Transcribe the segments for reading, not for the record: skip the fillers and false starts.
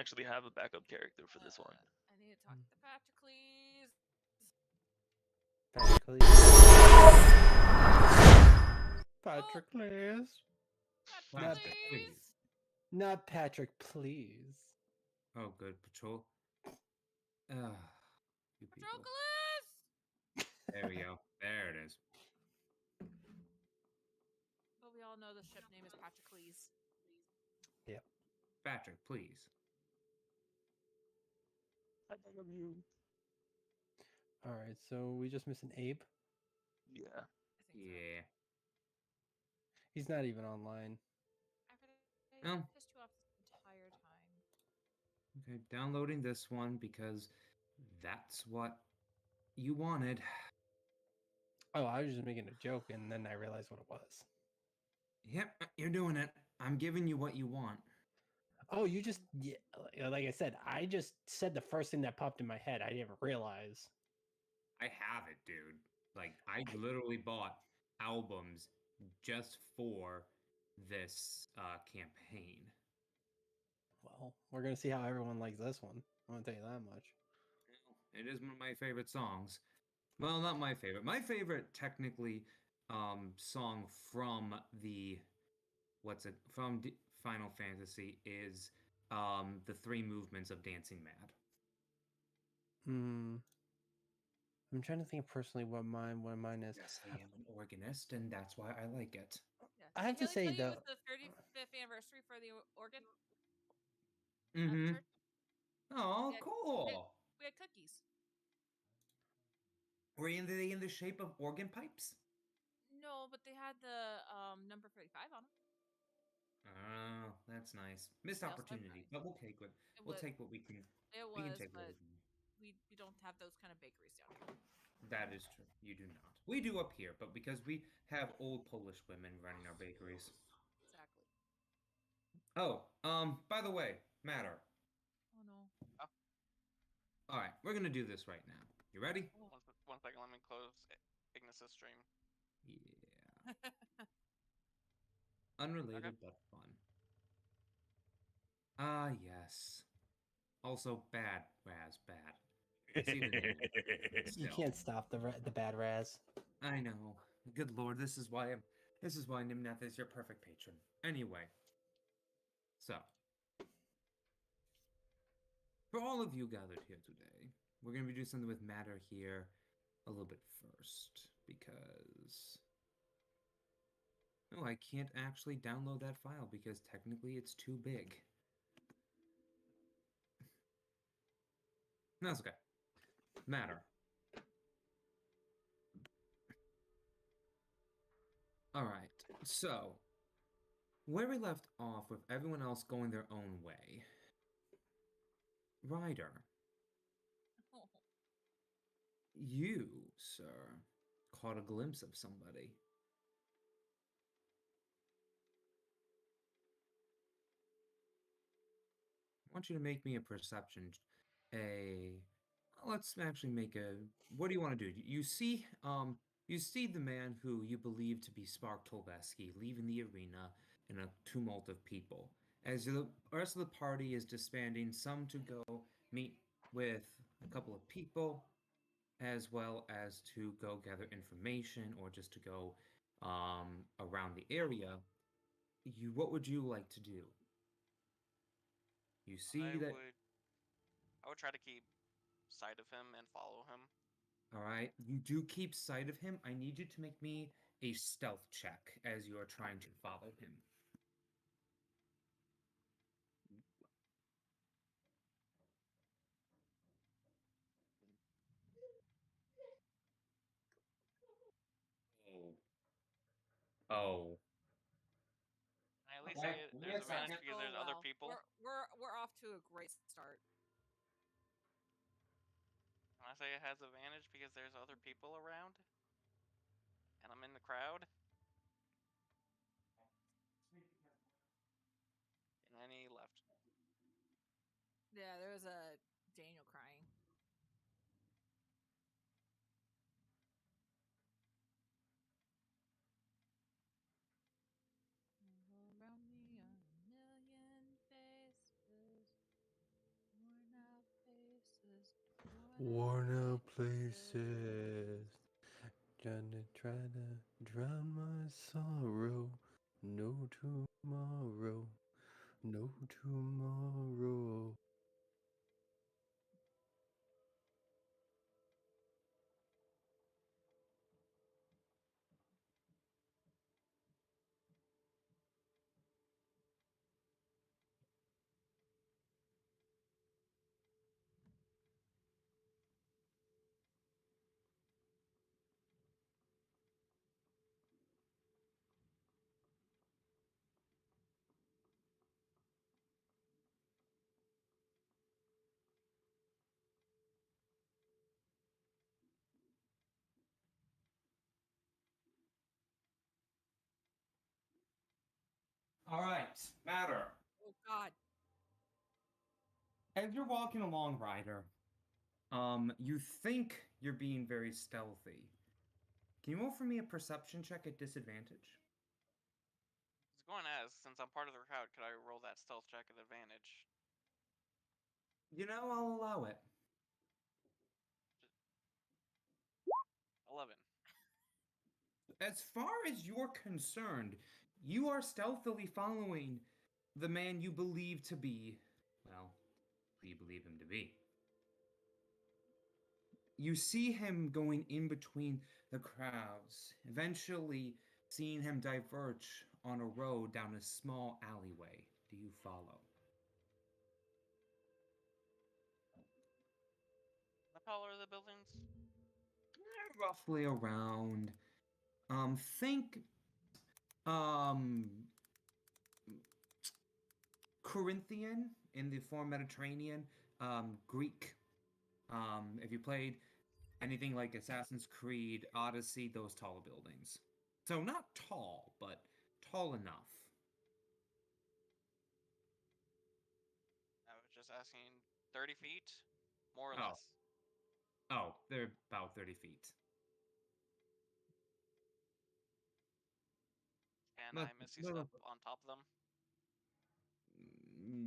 actually have a backup character for this one. I need to talk to Patrocles. Patrick, please. Patrick, please. Not Patrick, please. Oh, good. Patrol. Ah, you people. Patroclus! There we go. There it is. But we all know the ship name is Patrocles. Yeah. Patrick, please. I love you. All right, so we just missing Abe. Yeah. I think Yeah. He's not even online. so. I Oh. pissed you off this entire time. Okay, downloading this one because that's what you wanted. Oh, I was just making a joke, and then I realized what it was. Yep, you're doing it. I'm giving you what you want. Oh, you just yeah, like I said, I just said the first thing that popped in my head. I didn't realize. I have it, dude. Like, I literally bought albums just for this campaign. Well, we're gonna see how everyone likes this one. I'm gonna tell you that much. It is one of my favorite songs. Well, not my favorite. My favorite, technically, song from the Final Fantasy is the three movements of Dancing Mad. Hmm. I'm trying to think personally what mine is. Yes, I am an organist, and that's why I like it. Yeah. I have to say, it though- was the 35th anniversary for the organ Mm-hmm. church. Oh, Yeah, cool. We had cookies. Were they in the shape of organ pipes? No, but they had the number 35 on them. Oh, that's nice. Missed They also had opportunity, brownies. but we'll take what was- we can. It We can was, take what but we can. we don't have those kind of bakeries down here. That is true. You do not. We do up here, but because we have old Polish women running our bakeries. Exactly. Oh, by the way, Matter. Oh no. All right, we're gonna do this right now. You ready? One second, let me close Ignis's stream. Yeah. Unrelated but fun. Ah, yes. Also, bad, Raz, bad. See the name. You Still. can't stop the bad Raz. I know. Good lord, this is why Nimnath is your perfect patron. Anyway. So. For all of you gathered here today, we're going to be doing something with Matter here a little bit first, because... Oh, I can't actually download that file because technically it's too big. No, that's okay. Matter. Alright, so... Where we left off with everyone else going their own way... Ryder, you, sir, caught a glimpse of somebody. I want you to make me a perception. Let's actually make a. What do you want to do? You see the man who you believe to be Spark Tolveski leaving the arena in a tumult of people. As the rest of the party is disbanding, some to go meet with a couple of people, as well as to go gather information or just to go around the area. What would you like to do? You see I that. would try to keep sight of him and follow him. All right, you do keep sight of him. I need you to make me a stealth check as you are trying to follow him. Oh. Oh. I at least say there's advantage because there's other people. We're off to a great start. And I say it has advantage because there's other people around. And I'm in the crowd. And then he left. Yeah, there was a Daniel crying. Around me a million faces. Worn out places. Gonna try to drown my sorrow. No tomorrow. No tomorrow. All right, Matter. Oh God. As you're walking along, Ryder, you think you're being very stealthy. Can you roll for me a perception check at disadvantage? It's going as, since I'm part of the crowd, could I roll that stealth check at advantage? You know, I'll allow it. 11. As far as you're concerned, you are stealthily following the man you believe to be, well, who you believe him to be. You see him going in between the crowds, eventually seeing him diverge on a road down a small alleyway. Do you follow? How tall are the buildings? Roughly around, think, um, Corinthian in the former Mediterranean, Greek. If you played anything like Assassin's Creed, Odyssey, those tall buildings. So not tall, but tall enough. I was just asking 30 feet? More or Oh. less. Oh, they're about 30 feet. Can Look, I Misty look, Step look. on top of them?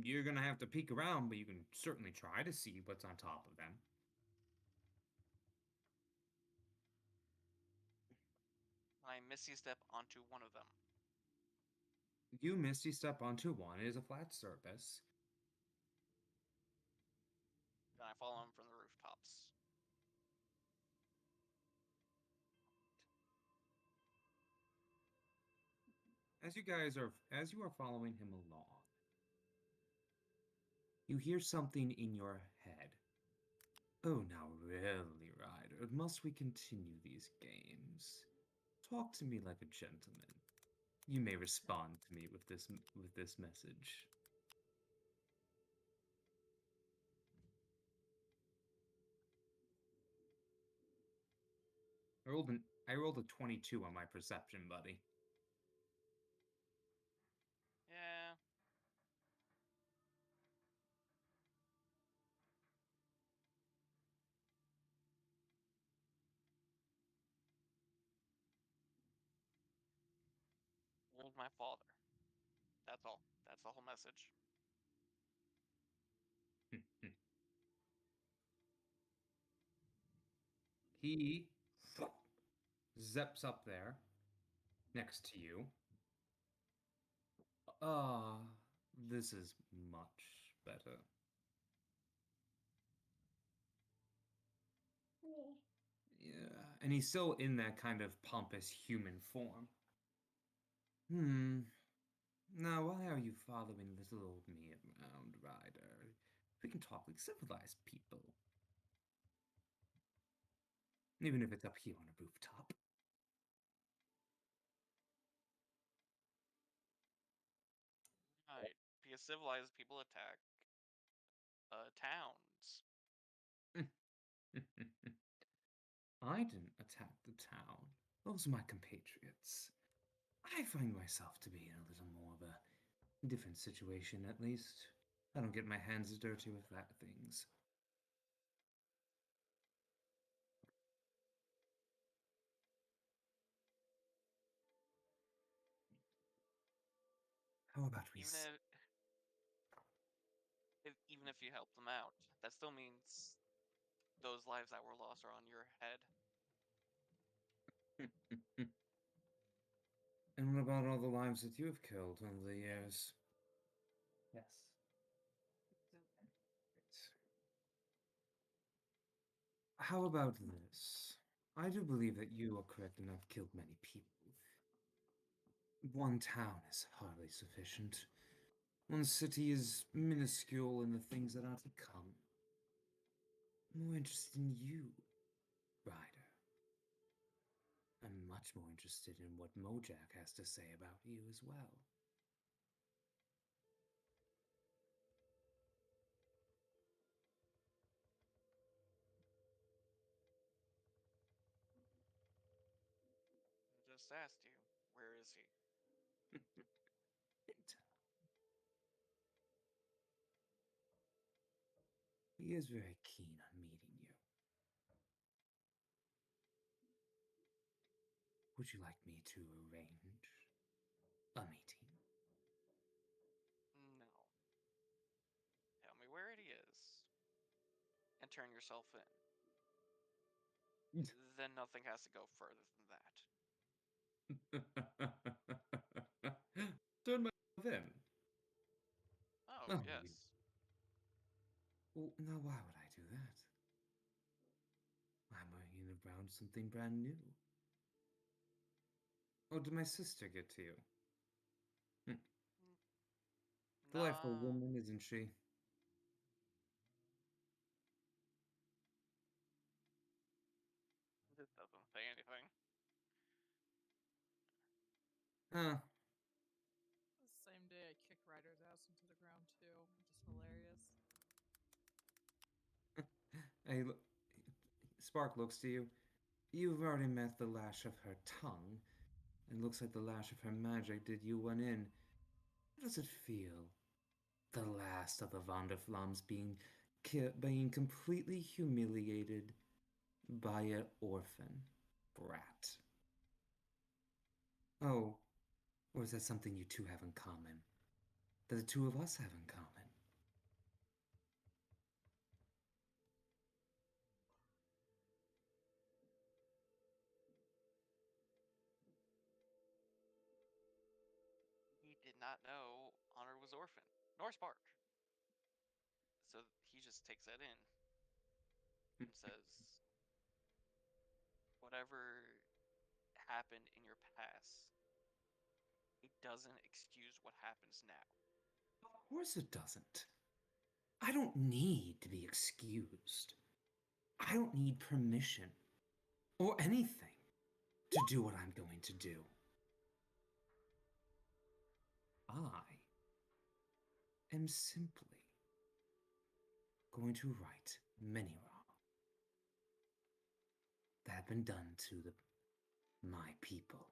You're gonna have to peek around, but you can certainly try to see what's on top of them. Can I Misty Step onto one of them? You misty step onto one. It is a flat surface. Can I follow him from the rooftops? As you are following him along, you hear something in your head. Oh, now really, Ryder, must we continue these games? Talk to me like a gentleman. You may respond to me with this message. I rolled a 22 on my perception, buddy. Yeah. Old my father. That's all. That's the whole message. He zips up there next to you. Ah, this is much better. Yeah, and he's still in that kind of pompous human form. Now why are you following little old me around, Ryder? We can talk like civilized people. Even if it's up here on a rooftop. Right. Because civilized people attack towns. I didn't attack the town. Those are my compatriots. I find myself to be in a little more of a different situation, at least. I don't get my hands dirty with that things. How about we Even if you help them out, that still means those lives that were lost are on your head. And what about all the lives that you have killed over the years? Yes. How about this? I do believe that you are correct and have killed many people. One town is hardly sufficient. One city is minuscule in the things that are to come. I'm more interested in you, Ryder. I'm much more interested in what Mojack has to say about you as well. I just asked you, where is he? He is very keen on meeting you. Would you like me to arrange a meeting? No. Tell me where it is. And turn yourself in. Then nothing has to go further than that. Turn myself in. Oh, Oh, yes. Well, now why would I do that? I'm bringing around something brand new. Oh, did my sister get to you? Delightful Nah, woman, isn't she? this doesn't say anything. Huh. The same day I kicked Ryder's ass into the ground too, which is hilarious. Hey, Spark looks to you. You've already met the lash of her tongue. It looks like the lash of her magic did you one in. How does it feel? The last of the Vanderflams being completely humiliated by an orphan brat. Oh, or is that something you two have in common? That the two of us have in common? He did not know Honor was orphan, nor Spark. So he just takes that in and says, whatever happened in your past, it doesn't excuse what happens now. Of course it doesn't. I don't need to be excused. I don't need permission or anything to do what I'm going to do. I am simply going to right many wrongs that have been done to my people.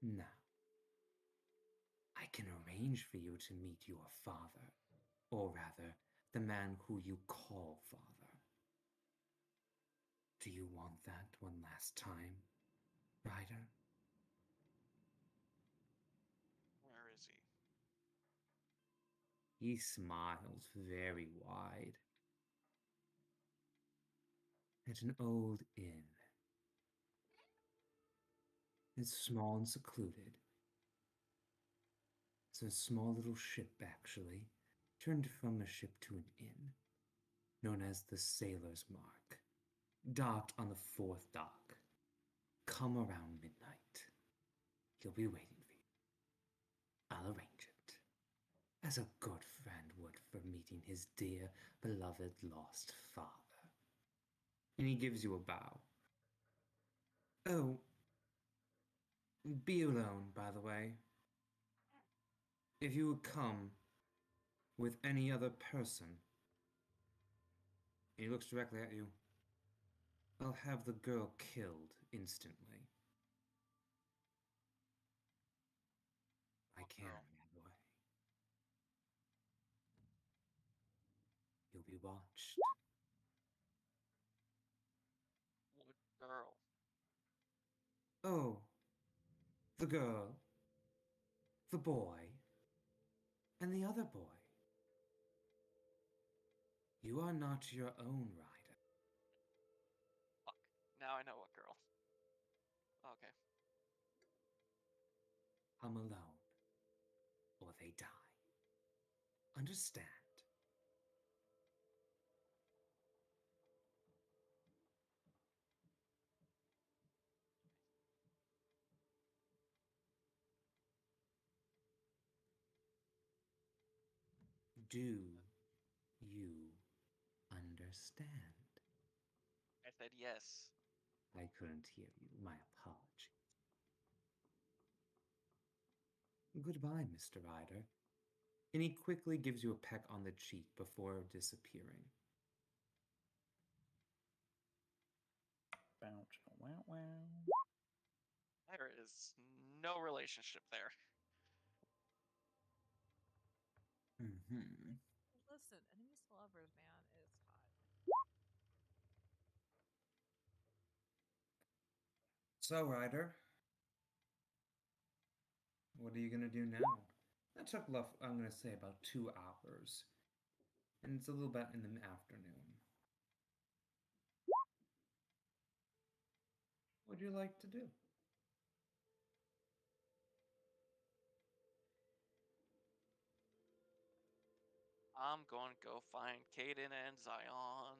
Now, I can arrange for you to meet your father, or rather, the man who you call father. Do you want that one last time, Ryder? Where is he? He smiles very wide. At an old inn. It's small and secluded. It's a small little ship, actually, turned from a ship to an inn, known as the Sailor's Mark, docked on the 4th dock. Come around midnight. He'll be waiting for you. I'll arrange it, as a good friend would for meeting his dear, beloved, lost father. And he gives you a bow. Oh, be alone, by the way. If you would come with any other person, he looks directly at you, I'll have the girl killed instantly. I What can, girl? by the way. You'll be watched. What girl? Oh, the girl, the boy, and the other boy. You are not your own rider. Fuck. Now I know what girl. Okay. Come alone, or they die. Understand? Do you understand? I said yes. I couldn't hear you. My apologies. Goodbye, Mr. Ryder. And he quickly gives you a peck on the cheek before disappearing. Bounce. Wow, wow. There is no relationship there. Mm-hmm. Listen, enemies to lovers, man, is hot. So, Ryder, what are you gonna do now? That took, I'm gonna say, about 2 hours. And it's a little bit in the afternoon. What would you like to do? I'm going to go find Caden and Zion.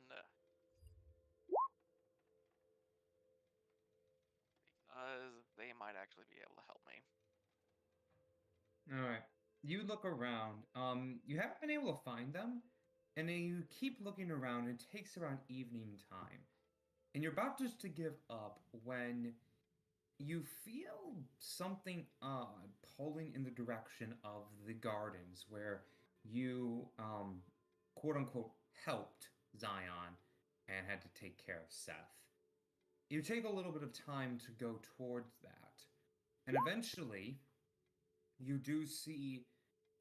Because they might actually be able to help me. All right. You look around. You haven't been able to find them, and then you keep looking around. It takes around evening time, and you're about just to give up when you feel something odd pulling in the direction of the gardens where you, quote unquote, helped Zion and had to take care of Seth. You take a little bit of time to go towards that, and eventually you do see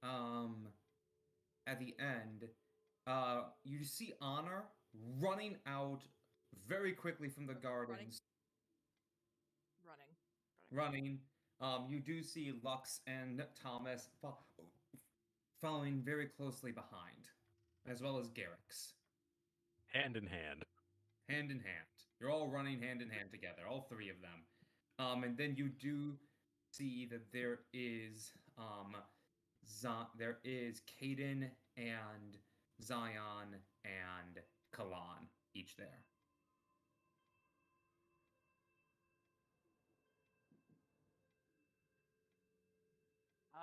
at the end, you see Honor running out very quickly from the gardens. Running. Running. You do see Lux and Thomas following very closely behind, as well as Garrix. Hand in hand. Hand in hand. You're all running hand in hand together, all 3 of them. And then you do see that there is Caden and Zion and Kalan each there.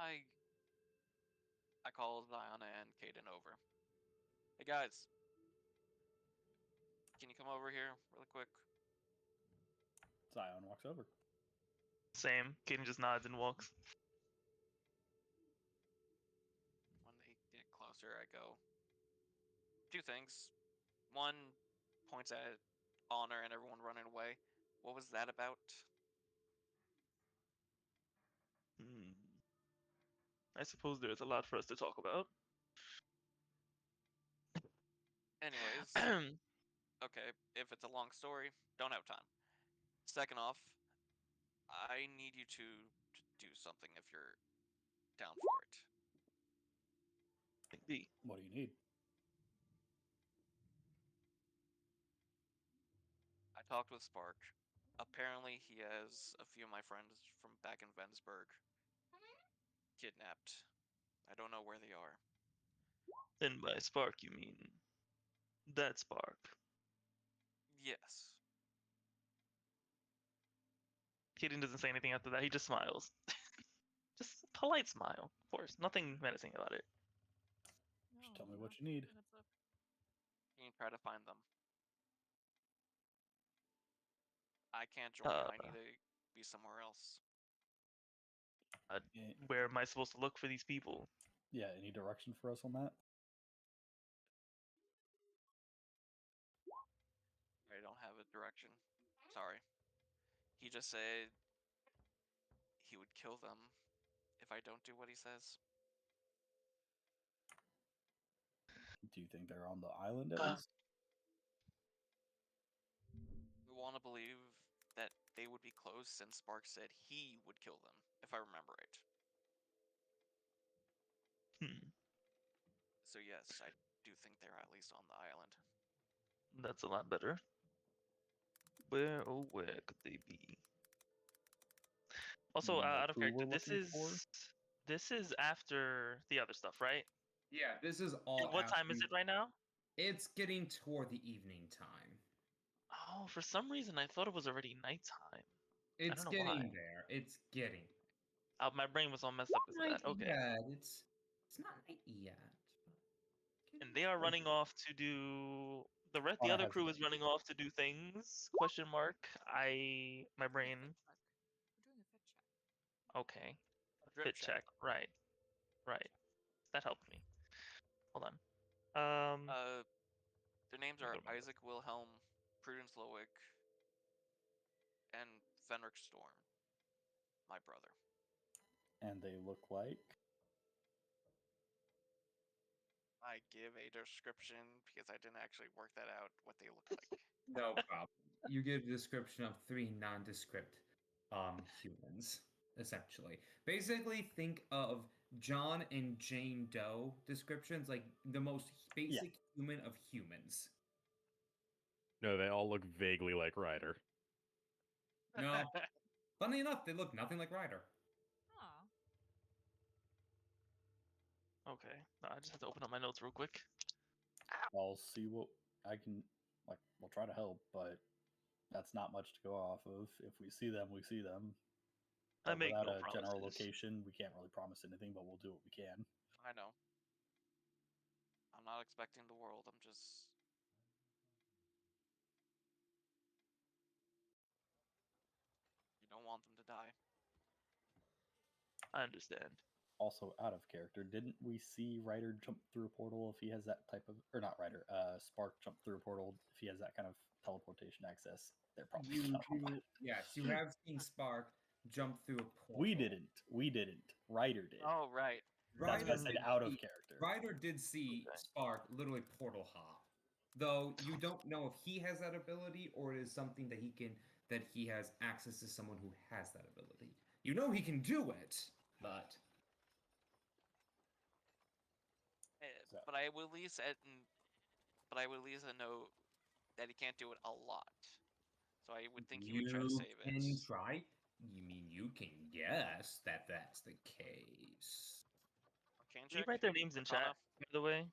I call Zion and Caden over. Hey guys, can you come over here really quick? Zion walks over. Same. Kaden just nods and walks. When they get closer, I go, 2 things. One, points at Honor and everyone running away. What was that about? Hmm. I suppose there is a lot for us to talk about. Anyways, okay, if it's a long story, don't have time. Second off, I need you to do something if you're down for it. B. What do you need? I talked with Spark. Apparently, he has a few of my friends from back in Vensburg kidnapped. I don't know where they are. And by spark, you mean that spark. Yes. Kaden doesn't say anything after that. He just smiles. Just a polite smile, of course. Nothing menacing about it. Just tell me what you need. Can you try to find them? I can't join you. I need to be somewhere else. Yeah, Where am I supposed to look for these people? yeah, any direction for us on that? I don't have a direction. Sorry. He just said he would kill them if I don't do what he says. Do you think they're on the island at Uh, least? We want to believe that they would be close since Spark said he would kill them, if I remember right. Hmm. So yes, I do think they're at least on the island. That's a lot better. Where, oh, where could they be? Also, You know out of who character, we're looking for? this is after the other stuff, right? Yeah, this is all. And what time is after- it right now? It's getting toward the evening time. Oh, for some reason I thought it was already nighttime. It's don't know getting why. there. It's getting. My brain was all messed up because of that. Okay. Yeah, it's not night yet. And they are running off to do the rest. The Honor other has crew it. is running off to do things? Question mark. My brain. We're doing a fit check. Okay. Drip Fit check. Right. Right. That helped me. Hold on. Their names I are don't remember. Isaac Wilhelm, Prudence Lowick, and Fenric Storm, my brother. And they look like. I give a description because I didn't actually work that out what they look like. No problem. You give a description of 3 nondescript humans, essentially. Basically, think of John and Jane Doe descriptions, like the most basic human of humans. No, they all look vaguely like Ryder. No. Funny enough, they look nothing like Ryder. Aw. Okay. I just have to open up my notes real quick. I'll see what I can. Like, we'll try to help, but that's not much to go off of. If we see them, we see them. I But make without no a general promises. location, we can't really promise anything, but we'll do what we can. I know. I'm not expecting the world. I'm just. You don't want them to die. I understand. Also, out of character, didn't we see Ryder jump through a portal if he has that type of, or not Ryder, Spark jump through a portal if he has that kind of teleportation access? They're probably You not. do, yes, you have seen Spark jump through a portal. We didn't. Ryder did. Oh, right. That's why I Ryder said did out of see- character. Ryder did see Okay. Spark literally portal hop, though you don't know if he has that ability or it is something that he has access to someone who has that ability. You know he can do it, but So- But I will at least know that he can't do it a lot. So I would think he would try to save can it. try. You mean you can guess that that's the case? Arcane Can you check? write their names in chat, Arcana? by the way?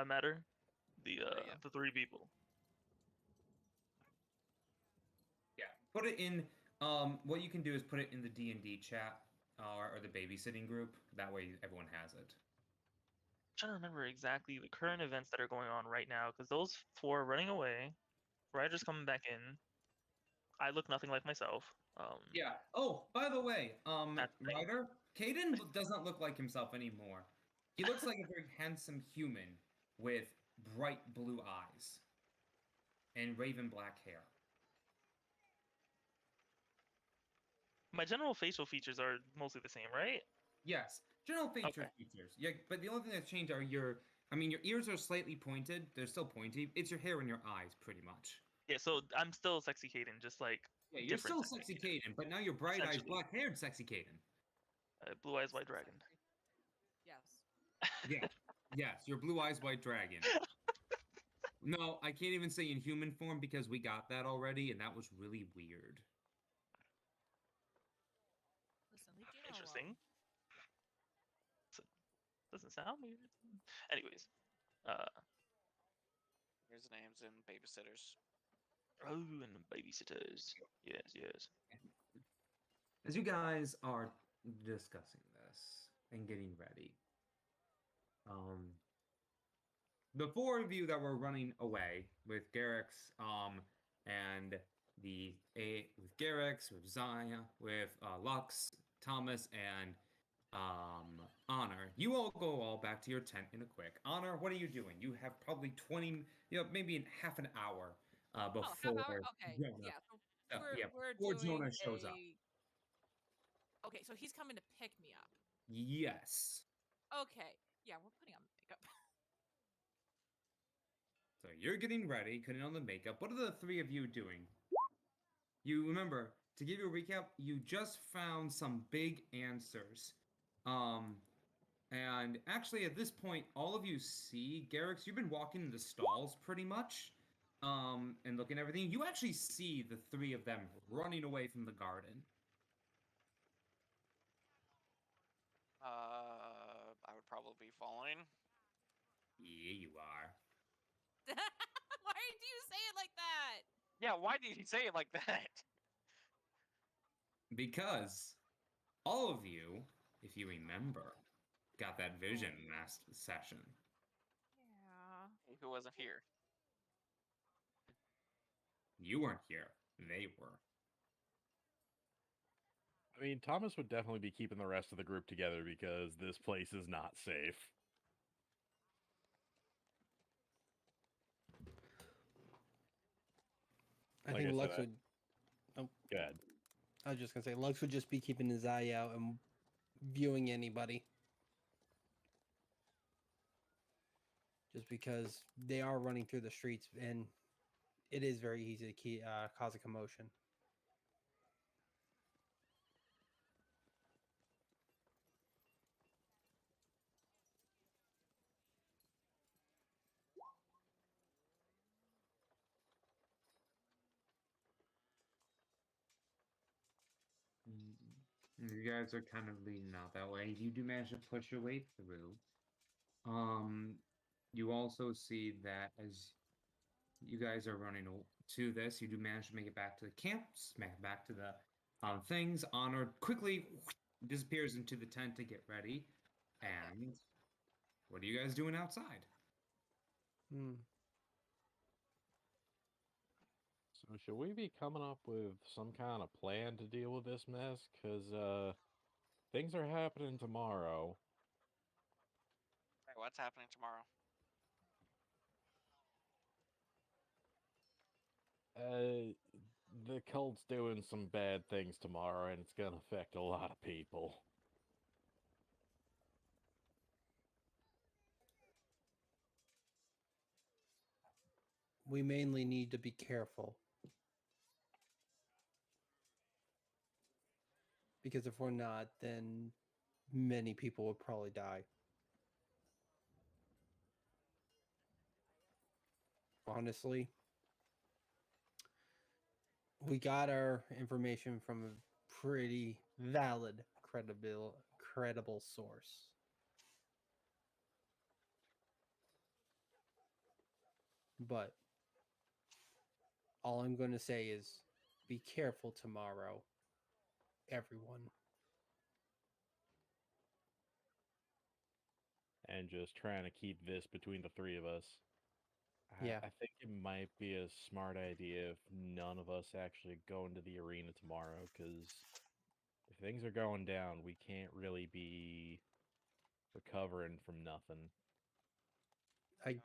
Matter? The yeah. the 3 people. Yeah, put it in. What you can do is put it in the D&D chat or the babysitting group. That way, everyone has it. I'm trying to remember exactly the current events that are going on right now, because those 4 are running away. Ryder's coming back in. I look nothing like myself. Yeah. Oh, by the way, That's the thing. Ryder, Caden does not look like himself anymore. He looks like a very handsome human with bright blue eyes and raven black hair. My general facial features are mostly the same, right? Yes, general Okay. features. Yeah, but the only thing that's changed are your ears are slightly pointed. They're still pointy. It's your hair and your eyes, pretty much. Yeah, so I'm still sexy Caden, just like Yeah, you're different still sexy sexy Caden, but now you're bright eyes, Essentially. black haired sexy Caden. Blue eyes, white dragon. Yes. Yeah. Yes, your blue eyes, white dragon. No, I can't even say in human form because we got that already, and that was really weird. Listen, leave Gina Interesting. alone. Doesn't sound weird. Anyways, Here's the names and babysitters. oh, and babysitters. Yes. As you guys are discussing this and getting ready, the 4 of you that were running away with Garrick's, and with Garrick's, with Zaya, with Lux, Thomas, and Honor, you all go back to your tent in a quick. Honor, what are you doing? You have probably 20, maybe in half an hour before. Oh, half hour? Okay. Jonah- Yeah. So we're before doing Jonah shows up. Okay, so he's coming to pick me up. Yes. Okay. Yeah, we're putting on makeup. So you're getting ready, putting on the makeup. What are the 3 of you doing? You remember, to give you a recap, you just found some big answers. And actually, at this point, all of you see Garrix. You've been walking in the stalls pretty much, and looking at everything. You actually see the three of them running away from the garden. I would probably be following. Yeah, you are. Why do you say it like that? Yeah, why did he say it like that? Because all of you, if you remember, got that vision last session. Yeah. Who wasn't here? You weren't here. They were. I mean, Thomas would definitely be keeping the rest of the group together because this place is not safe. I Like think I Lux said, would. Oh, Good. I was just gonna say Lux would just be keeping his eye out and viewing anybody. Just because they are running through the streets and it is very easy to cause a commotion. You guys are kind of leading out that way. You do manage to push your way through. You also see that as you guys are running to this, you do manage to make it back to the camp, smack back to the things. Honor quickly disappears into the tent to get ready. And what are you guys doing outside? Hmm. So should we be coming up with some kind of plan to deal with this mess? Because things are happening tomorrow. Hey, what's happening tomorrow? The cult's doing some bad things tomorrow, and it's gonna affect a lot of people. We mainly need to be careful. Because if we're not, then many people would probably die. Honestly, we got our information from a pretty valid, credible source. But all I'm going to say is be careful tomorrow, everyone. And just trying to keep this between the three of us. Yeah. I think it might be a smart idea if none of us actually go into the arena tomorrow, because if things are going down, we can't really be recovering from nothing. I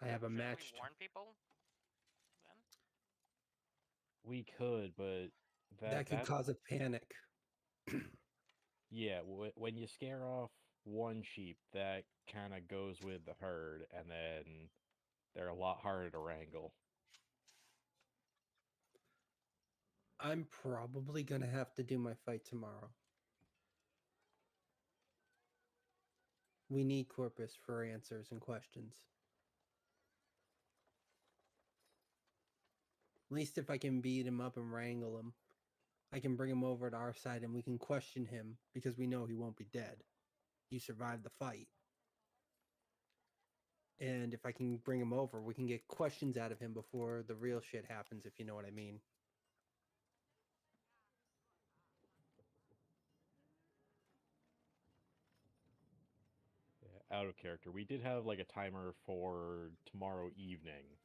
have a Shouldn't match. we warn people then? We could, but That could cause a panic. yeah, when you scare off one sheep, that kind of goes with the herd, and then they're a lot harder to wrangle. I'm probably going to have to do my fight tomorrow. We need Corpus for answers and questions. At least if I can beat him up and wrangle him, I can bring him over to our side and we can question him because we know he won't be dead. He survived the fight. And if I can bring him over, we can get questions out of him before the real shit happens, if you know what I mean. Yeah, out of character. We did have like a timer for tomorrow evening.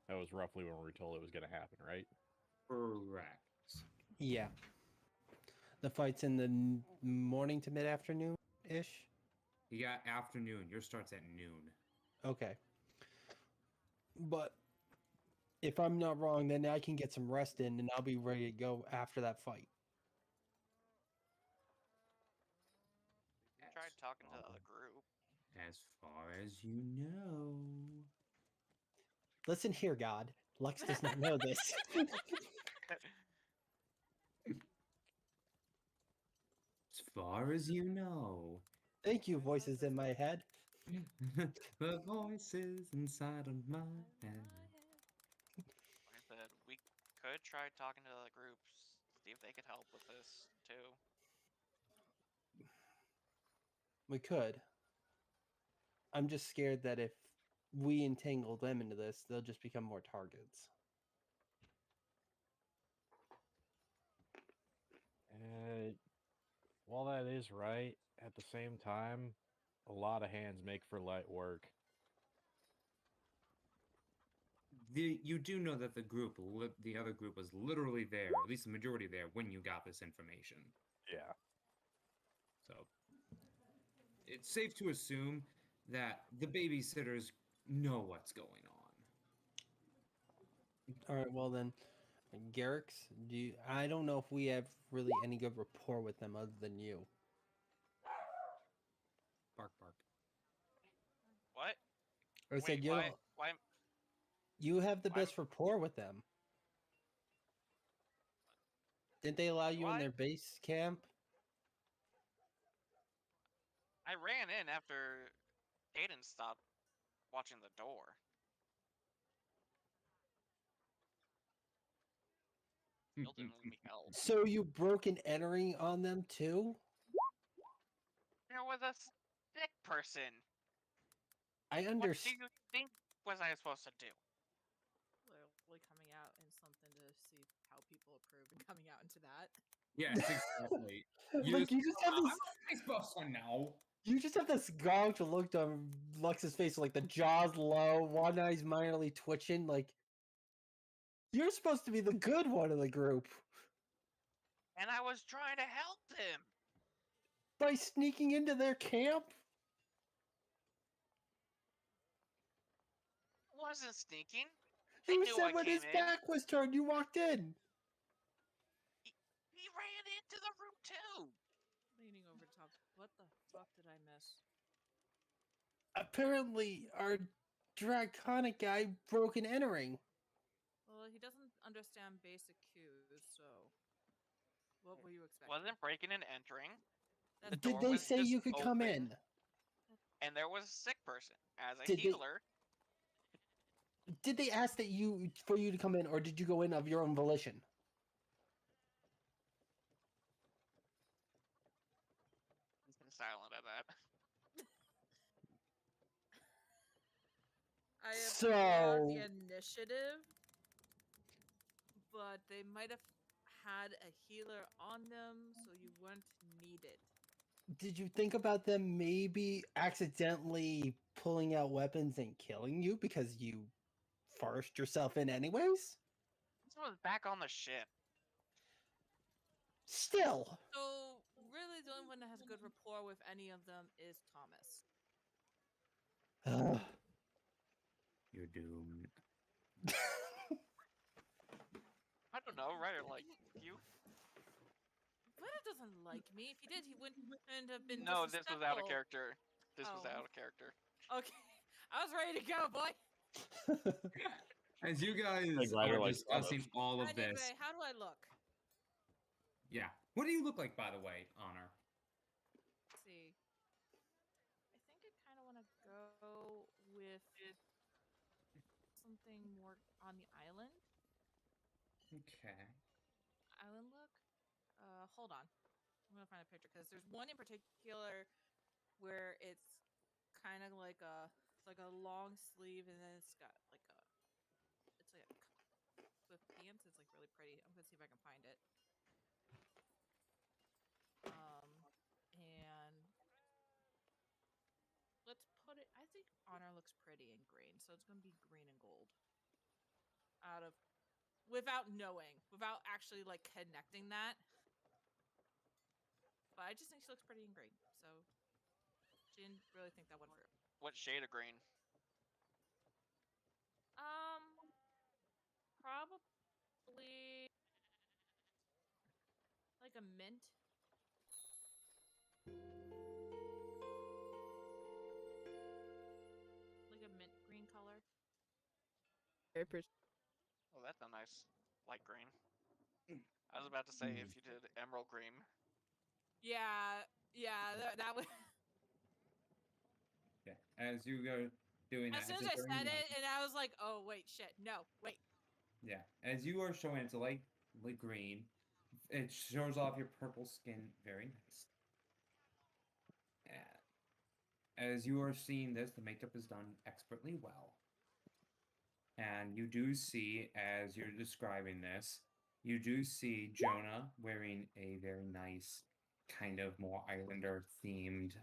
That was roughly when we were told it was going to happen, right? Correct. Yeah. The fight's in the morning to mid-afternoon-ish? You got afternoon. Yours starts at noon. Okay. But if I'm not wrong, then I can get some rest in and I'll be ready to go after that fight. I tried talking to the group. As far as you know. Listen here, God. Lux does not know this. As far as you know. Thank you, Voice voices in my head. The voices inside of my head. Like I said, we could try talking to the groups, see if they could help with this too. We could. I'm just scared that if we entangle them into this, they'll just become more targets. While that is right, at the same time, a lot of hands make for light work. You do know that the other group was literally there, at least the majority there, when you got this information. Yeah. So it's safe to assume that the babysitters know what's going on. All right, well then, Garrick's, I don't know if we have really any good rapport with them other than you. Bark, bark. What? I said you don't. Why? You have the why- best rapport with them. Didn't they allow you in What? their base camp? I ran in after Aiden stopped watching the door. Still didn't leave me help. So you broke and entering on them too? There was a sick person. I What do understand. you think was I supposed to do? Literally coming out in something to see how people approve and coming out into that. Yes, exactly. Like you just have I'm this. a nice person now. You just have this gaunt look on Lux's face, like the jaws low, one eye's minorly twitching. Like you're supposed to be the good one of the group And I was trying to help him. by sneaking into their camp. Wasn't sneaking. They You knew I said when came his in. back was turned, you walked in. He ran into the room too. Leaning over top. What the fuck did I miss? Apparently, our draconic guy broke and entering. Well, he doesn't understand basic cues, so what were you expecting? Wasn't breaking and entering. The Did door they was say just you could come open, in? And there was a sick person. As a Did they- healer, Did they ask that for you to come in, or did you go in of your own volition? he's been silent at that. I applaud So- the initiative, but they might have had a healer on them, so you weren't needed. Did you think about them maybe accidentally pulling out weapons and killing you because you forced yourself in anyways? This was back on the ship. Still. So really, the only one that has good rapport with any of them is Thomas. Ugh. You're doomed. I don't know, right? Or like you? Ryder doesn't like me. If he did, he wouldn't have been. No, this was out of disrespectful. character. This was Oh. out of character. Okay, I was ready to go, boy. As you guys Like Ryder are likes discussing all of Anyway, this, how do I look? yeah. What do you look like, by the way, Honor? Let's see. I think I kind of want to go with something more on the island. Okay. Island look. Hold on. I'm gonna find a picture because there's one in particular where it's kind of like a long sleeve and then it's got like a with pants. It's like really pretty. I'm gonna see if I can find it. And let's put it. I think Honor looks pretty in green, so it's gonna be green and gold. Without knowing, without actually like connecting that. But I just think she looks pretty in green, so she didn't really think that one through. What shade of green? Probably like a mint. Like a mint green color. Oh, that's a nice light green. I was about to say if you did emerald green. Yeah, that would as you go doing that, As soon as it's a I very said nice- it, and I was like, "Oh wait, shit, no, wait." Yeah, as you are showing it's light green, it shows off your purple skin very nice. As you are seeing this, the makeup is done expertly well. And you do see, as you're describing this, you do see Jonah wearing a very nice, kind of more Islander themed,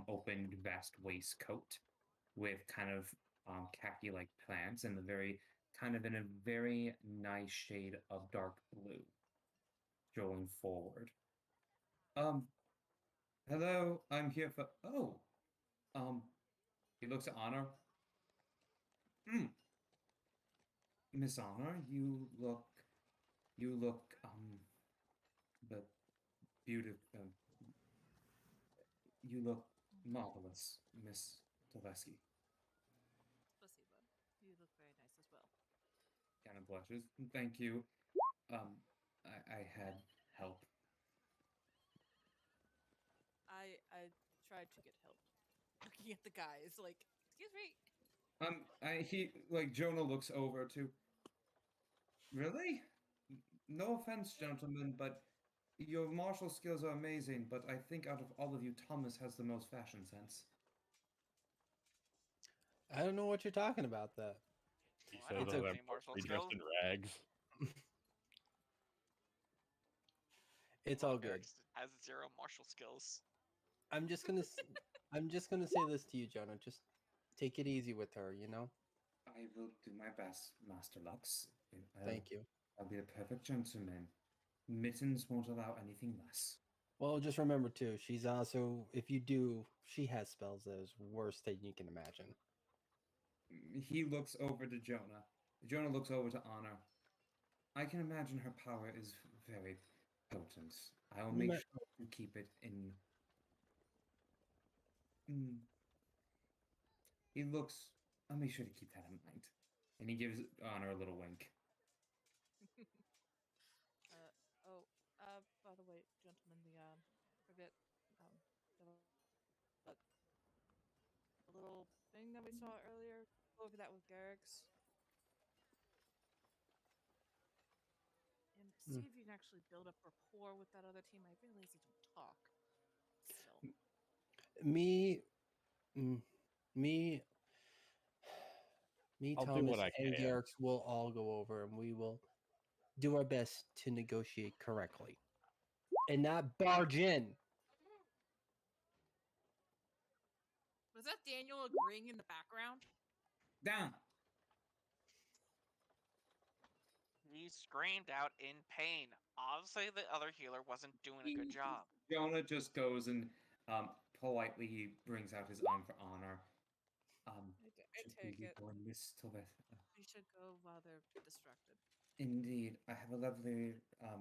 open vest waistcoat with kind of khaki like plants and the very kind of in a very nice shade of dark blue going forward. Hello, I'm here for. Oh, he looks at Honor. Miss Honor, you look, but beautiful. You look marvelous, Miss Tolesky. Spasiba. You look very nice as well. Kind of blushes. Thank you. I had help. I tried to get help. Looking at the guys, like, excuse me. He like Jonah looks over to. Really? No offense, gentlemen, but your martial skills are amazing. But I think out of all of you, Thomas has the most fashion sense. I don't know what you're talking about. That He Well, I says don't It's have a- any martial dressed skill. in rags. it's Well, all good. Eric has 0 martial skills. I'm just gonna I'm just gonna say this to you, Jonah. Just take it easy with her, you know. I will do my best, Master Lux. Thank you. I'll be the perfect gentleman. Mittens won't allow anything less. Well, just remember too, she's also, if you do, she has spells that is worse than you can imagine. He looks over to Jonah. Jonah looks over to Honor. I can imagine her power is very potent. I will make Ma- sure to keep it in. Mm. He looks. I'll make sure to keep that in mind. And he gives Honor a little wink. By the way, gentlemen, forget, the little thing that we saw earlier. Go over that with Garrick's. And Mm. see if you can actually build up rapport with that other team. I realize you don't talk. Still. Me, mm, me, me, I'll do Thomas, what I and can. Garrick's will all go over, and we will do our best to negotiate correctly, and not barge in. Was that Daniel agreeing in the background? Down. He screamed out in pain. Obviously, the other healer wasn't doing a good job. Jonah just goes and politely brings out his arm for Honor. I Should take we it. go and miss We should go while they're distracted. Indeed, I have a lovely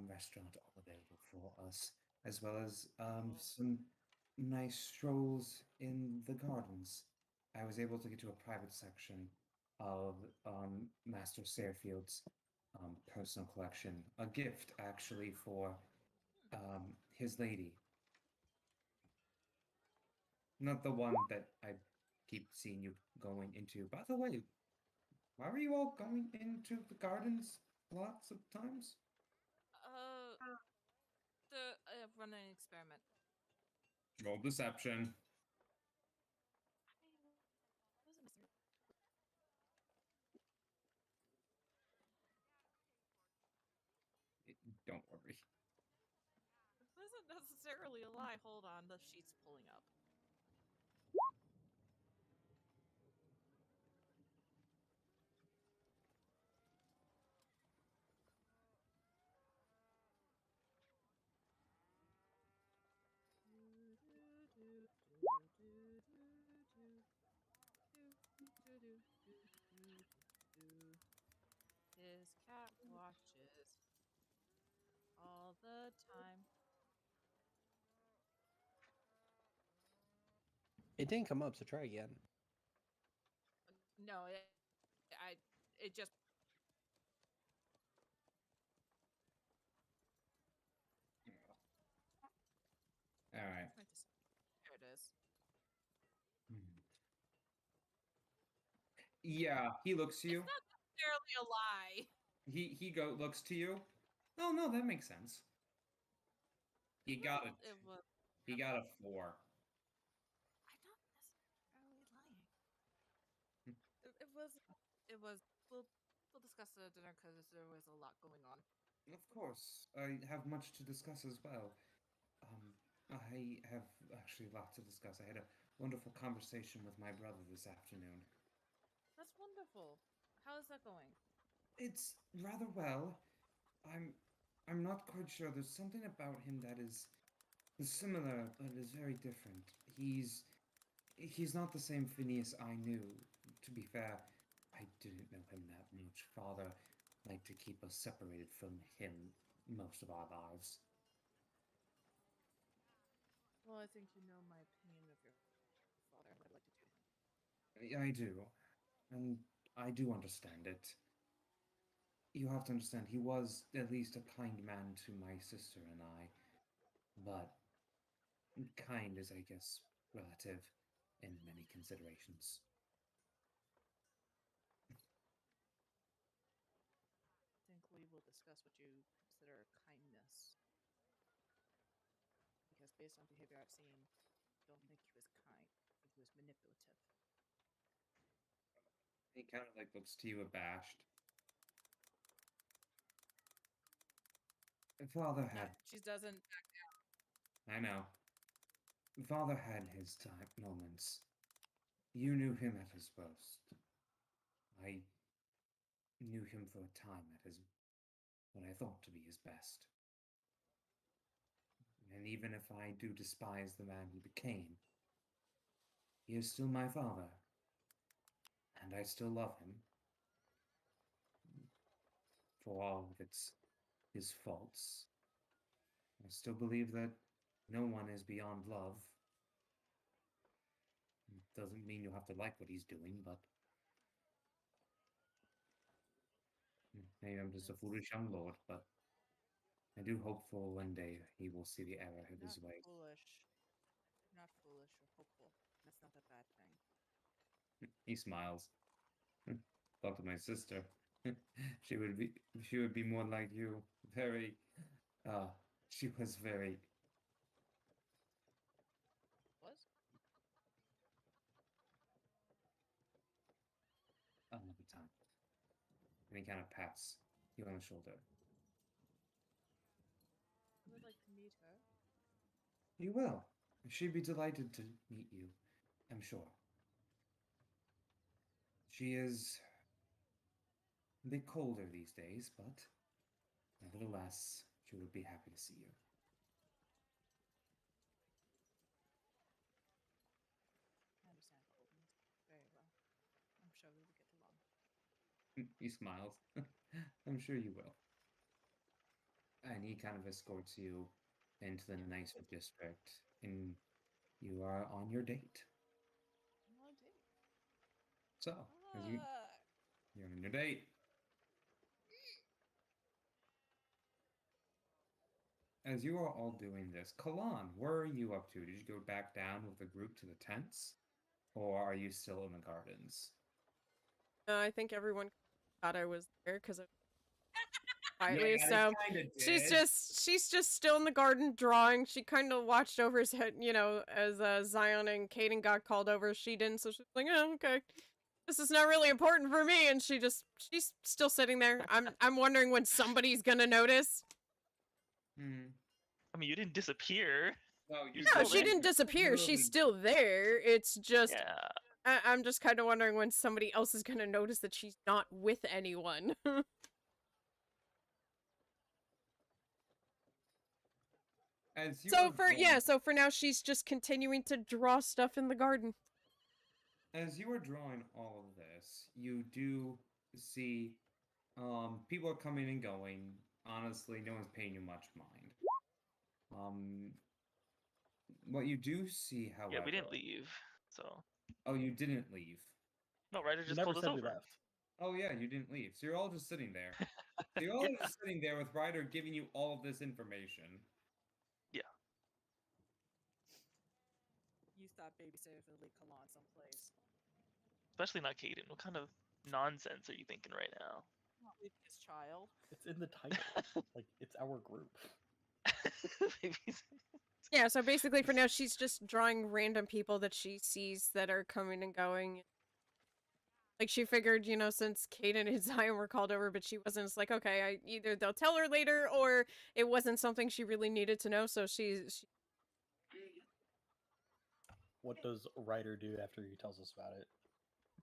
restaurant all available for us, as well as some nice strolls in the gardens. I was able to get to a private section of Master Sairfield's personal collection, a gift actually for his lady. Not the one that I keep seeing you going into. By the way, why are you all going into the gardens lots of times? The run an experiment. Roll deception. Wasn't necessarily. Don't worry. Wasn't necessarily a lie. Hold on, the sheet's pulling up. His cat watches all the time. It didn't come up, so try again. No, it just. All right. There it is. Yeah, he looks to you. It's not necessarily a lie. He looks to you. Oh no, that makes sense. He got it. It was. He got a 4. I'm not necessarily lying. It was. It was. We'll discuss it at dinner because there was a lot going on. Of course, I have much to discuss as well. I have actually a lot to discuss. I had a wonderful conversation with my brother this afternoon. That's wonderful. How is that going? It's rather well. I'm not quite sure. There's something about him that is similar, but is very different. He's not the same Phineas I knew. To be fair, I didn't know him that much. Father liked to keep us separated from him most of our lives. Well, I think you know my opinion of your father. What I'd like to do to him. I do, and I do understand it. You have to understand, he was at least a kind man to my sister and I, but kind is, I guess, relative in many considerations. I think we will discuss what you consider kindness. Because based on behavior I've seen, I don't think he was kind. I think he was manipulative. He kind of like looks to you abashed. Father had. She doesn't. I know. Father had his time moments. You knew him at his worst. I knew him for a time at his what I thought to be his best. And even if I do despise the man he became, he is still my father. And I still love him. For all of his faults. I still believe that no one is beyond love. It doesn't mean you have to like what he's doing, but maybe I'm just a foolish young lord, but I do hope for one day he will see the error of his ways. Not foolish or hopeful. That's not a bad thing. He smiles. Talk to my sister. she would be more like you. Very she was very Was? another time. And he kind of pats you on the shoulder. I would like to meet her. You will. She'd be delighted to meet you, I'm sure. She is a bit colder these days, but nevertheless, she would be happy to see you. I understand coldness very well. I'm sure we will get along. He smiles. I'm sure you will. And he kind of escorts you into the nicer district, and you are on your date. I'm on a date. So, you're on your date. As you are all doing this, Kalan, where are you up to? Did you go back down with the group to the tents? Or are you still in the gardens? I think everyone thought I was there because I quietly, so she's just still in the garden drawing. She kind of watched over his head, you know, as Zion and Kaden got called over. She didn't, so she's like, oh, okay, this is not really important for me. And she's still sitting there. I'm wondering when somebody's gonna notice. I mean, you didn't disappear. No, she didn't disappear. She's still there. It's just, I'm just kind of wondering when somebody else is gonna notice that she's not with anyone. So for now, she's just continuing to draw stuff in the garden. As you are drawing all of this, you do see people are coming and going. Honestly, no one's paying you much mind. What you do see, however... Yeah, we didn't leave, so... Oh, you didn't leave? No, Ryder just pulled us over. Left. Oh yeah, you didn't leave. So you're all just sitting there. So you're all just sitting there with Ryder giving you all of this information. Yeah. You thought babysitter would leave Kalan someplace. Especially not Caden. What kind of nonsense are you thinking right now? Not leaving his child. It's in the title. Like, it's our group. Yeah, so basically for now she's just drawing random people that she sees that are coming and going. Like, she figured, you know, since Caden and Zion were called over, but she wasn't, it's like, okay, either they'll tell her later, or it wasn't something she really needed to know, so she What does Ryder do after he tells us about it?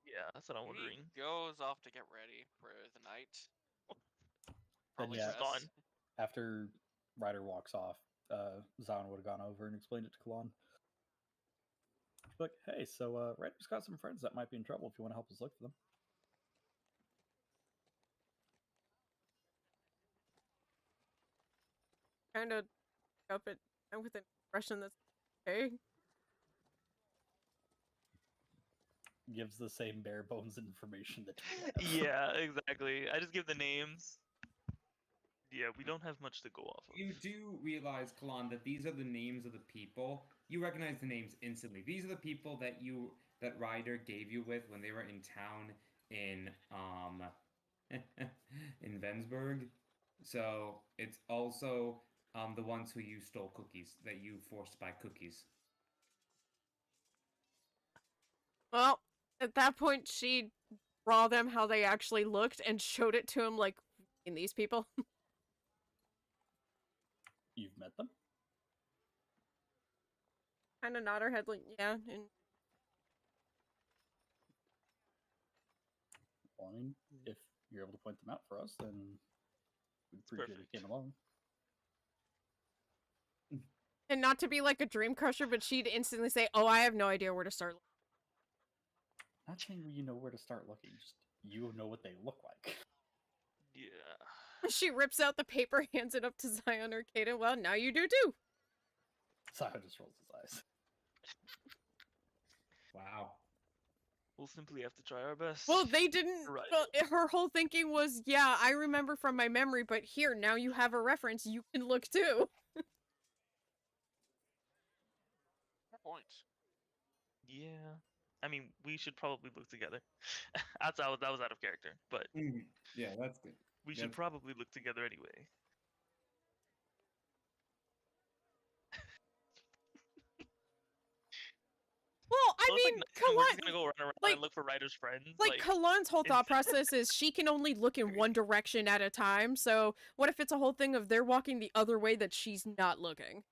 Yeah, that's what I'm wondering. He goes off to get ready for the night. Then Probably yeah, She's dress. gone. after Ryder walks off, Zion would have gone over and explained it to Kalon. Like, hey, so Ryder's got some friends that might be in trouble if you want to help us look for them. kind of up it with an expression that's okay. Gives the same bare bones information that we have. Yeah, exactly. I just give the names. Yeah, we don't have much to go off of. You do realize, Kalan, that these are the names of the people. You recognize the names instantly. These are the people that Ryder gave you with when they were in town in in Vensburg. So it's also the ones who you stole cookies, that you forced to buy cookies. Well, at that point she draw them how they actually looked and showed it to him, like, in these people. You've met them? Kind of nod her head like, yeah, and Well, I mean, if you're able to point them out for us, then we'd appreciate if you came along. and not to be like a dream crusher, but she'd instantly say, oh, I have no idea where to start. Not saying you know where to start looking, just you know what they look like. Yeah. She rips out the paper, hands it up to Zion or Caden. Well, now you do too. Zion just rolls his eyes. Wow. We'll simply have to try our best. Well, they didn't. Right. Well, her whole thinking was, yeah, I remember from my memory, but here, now you have a reference. You can look too. Fair point. Yeah. I mean, we should probably look together. that was out of character, but Yeah, that's good. we should probably look together anyway. Well, I So it's mean, like, we're just gonna go run around and look for Ryder's friends. Like, Kalan's whole thought process is she can only look in one direction at a time, so what if it's a whole thing of they're walking the other way that she's not looking?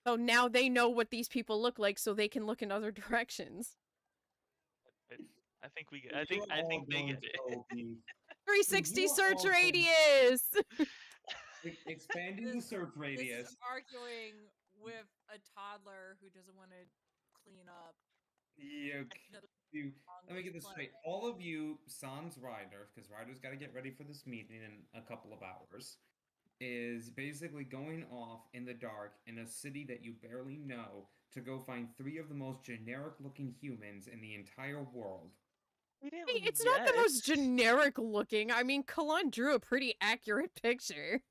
So now they know what these people look like, so they can look in other directions. I think we get. I think they get it. 360 search radius. Expanding the search radius. This is arguing with a toddler who doesn't want to clean up. Yeah. Let me get this straight. All of you, sans Ryder, because Ryder's got to get ready for this meeting in a couple of hours, is basically going off in the dark in a city that you barely know to go find 3 of the most generic-looking humans in the entire world. Hey, it's not the most generic looking. I mean, Kalan drew a pretty accurate picture.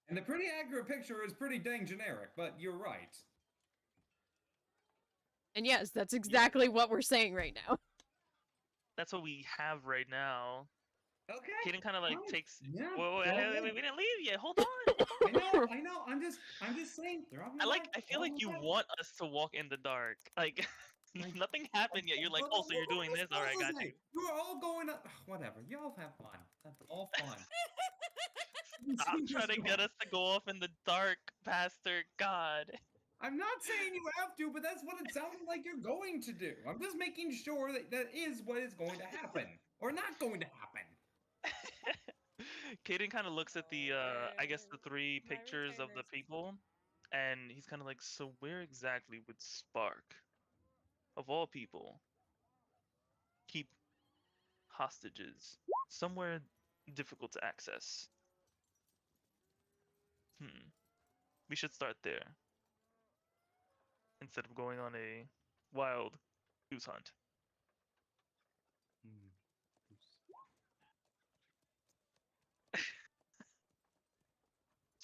And the pretty accurate picture is pretty dang generic, but you're right. And yes, that's exactly what we're saying right now. That's what we have right now. Okay. Kaden kind of like takes. Yeah. Wait, we didn't leave yet. Hold on. I know. I'm just saying. I feel like you want us to walk in the dark. Like nothing happened yet. You're like, oh, so you're doing this? All right, got you. You're all going up. Whatever. Y'all have fun. That's all fun. Stop trying to get us to go off in the dark, Pastor. God. I'm not saying you have to, but that's what it sounds like you're going to do. I'm just making sure that that is what is going to happen. Or not going to happen. Kaden kind of looks at the, I guess the 3 pictures of the people, and he's kind of like, so where exactly would Spark, of all people, keep hostages? Somewhere difficult to access. We should start there. Instead of going on a wild goose hunt.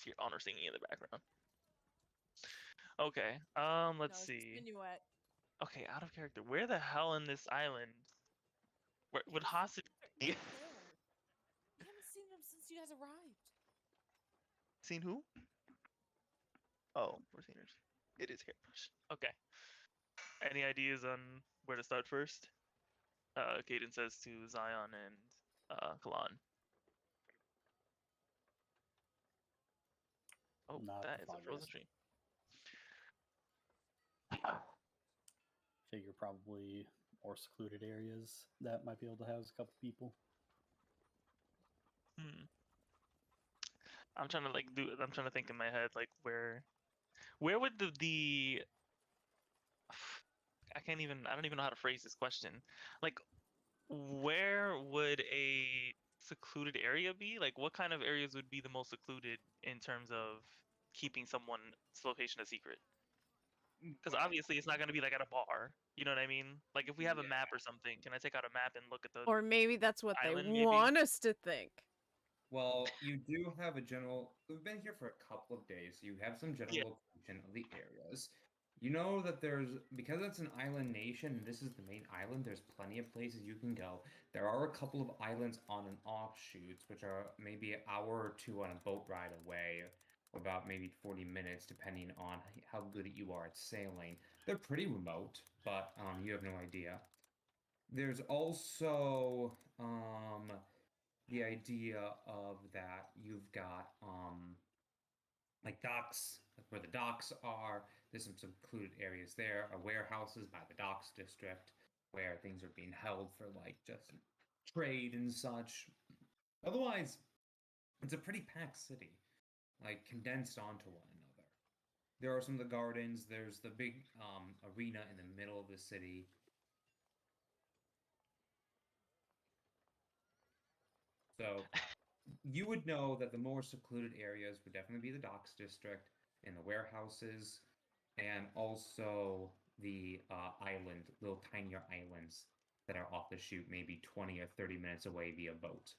Your honor singing in the background. Okay, let's see. Minuet. Okay, out of character. Where the hell in this island would hostage be? They're there. You haven't seen them since you guys arrived. Seen who? Oh, we're seniors. It is Hairbrush. Okay. Any ideas on where to start first? Caden says to Zion and Kalan. Oh, Not that the is a frozen foggiest. stream. Figure probably more secluded areas that might be able to house a couple people. I'm trying to I'm trying to think in my head like where would the I don't even know how to phrase this question. Like where would a secluded area be? Like what kind of areas would be the most secluded in terms of keeping someone's location a secret? Because obviously it's not going to be like at a bar. You know what I mean? Like if we have a map or something, can I take out a map and look at the Or maybe that's what they island, maybe? want us to think. Well, you do have a general. We've been here for a couple of days. So you have some general location of the areas. You know that because it's an island nation, and this is the main island, there's plenty of places you can go. There are a couple of islands on and offshoots, which are maybe an hour or two on a boat ride away, about maybe 40 minutes, depending on how good you are at sailing. They're pretty remote, but you have no idea. There's also the idea of that you've got like docks, like where the docks are. There's some secluded areas there, or warehouses by the docks district where things are being held for like just trade and such. Otherwise, it's a pretty packed city, like condensed onto one another. There are some of the gardens. There's the big arena in the middle of the city. So you would know that the more secluded areas would definitely be the docks district and the warehouses, and also the little tinier islands that are off the shoot, maybe 20 or 30 minutes away via boat.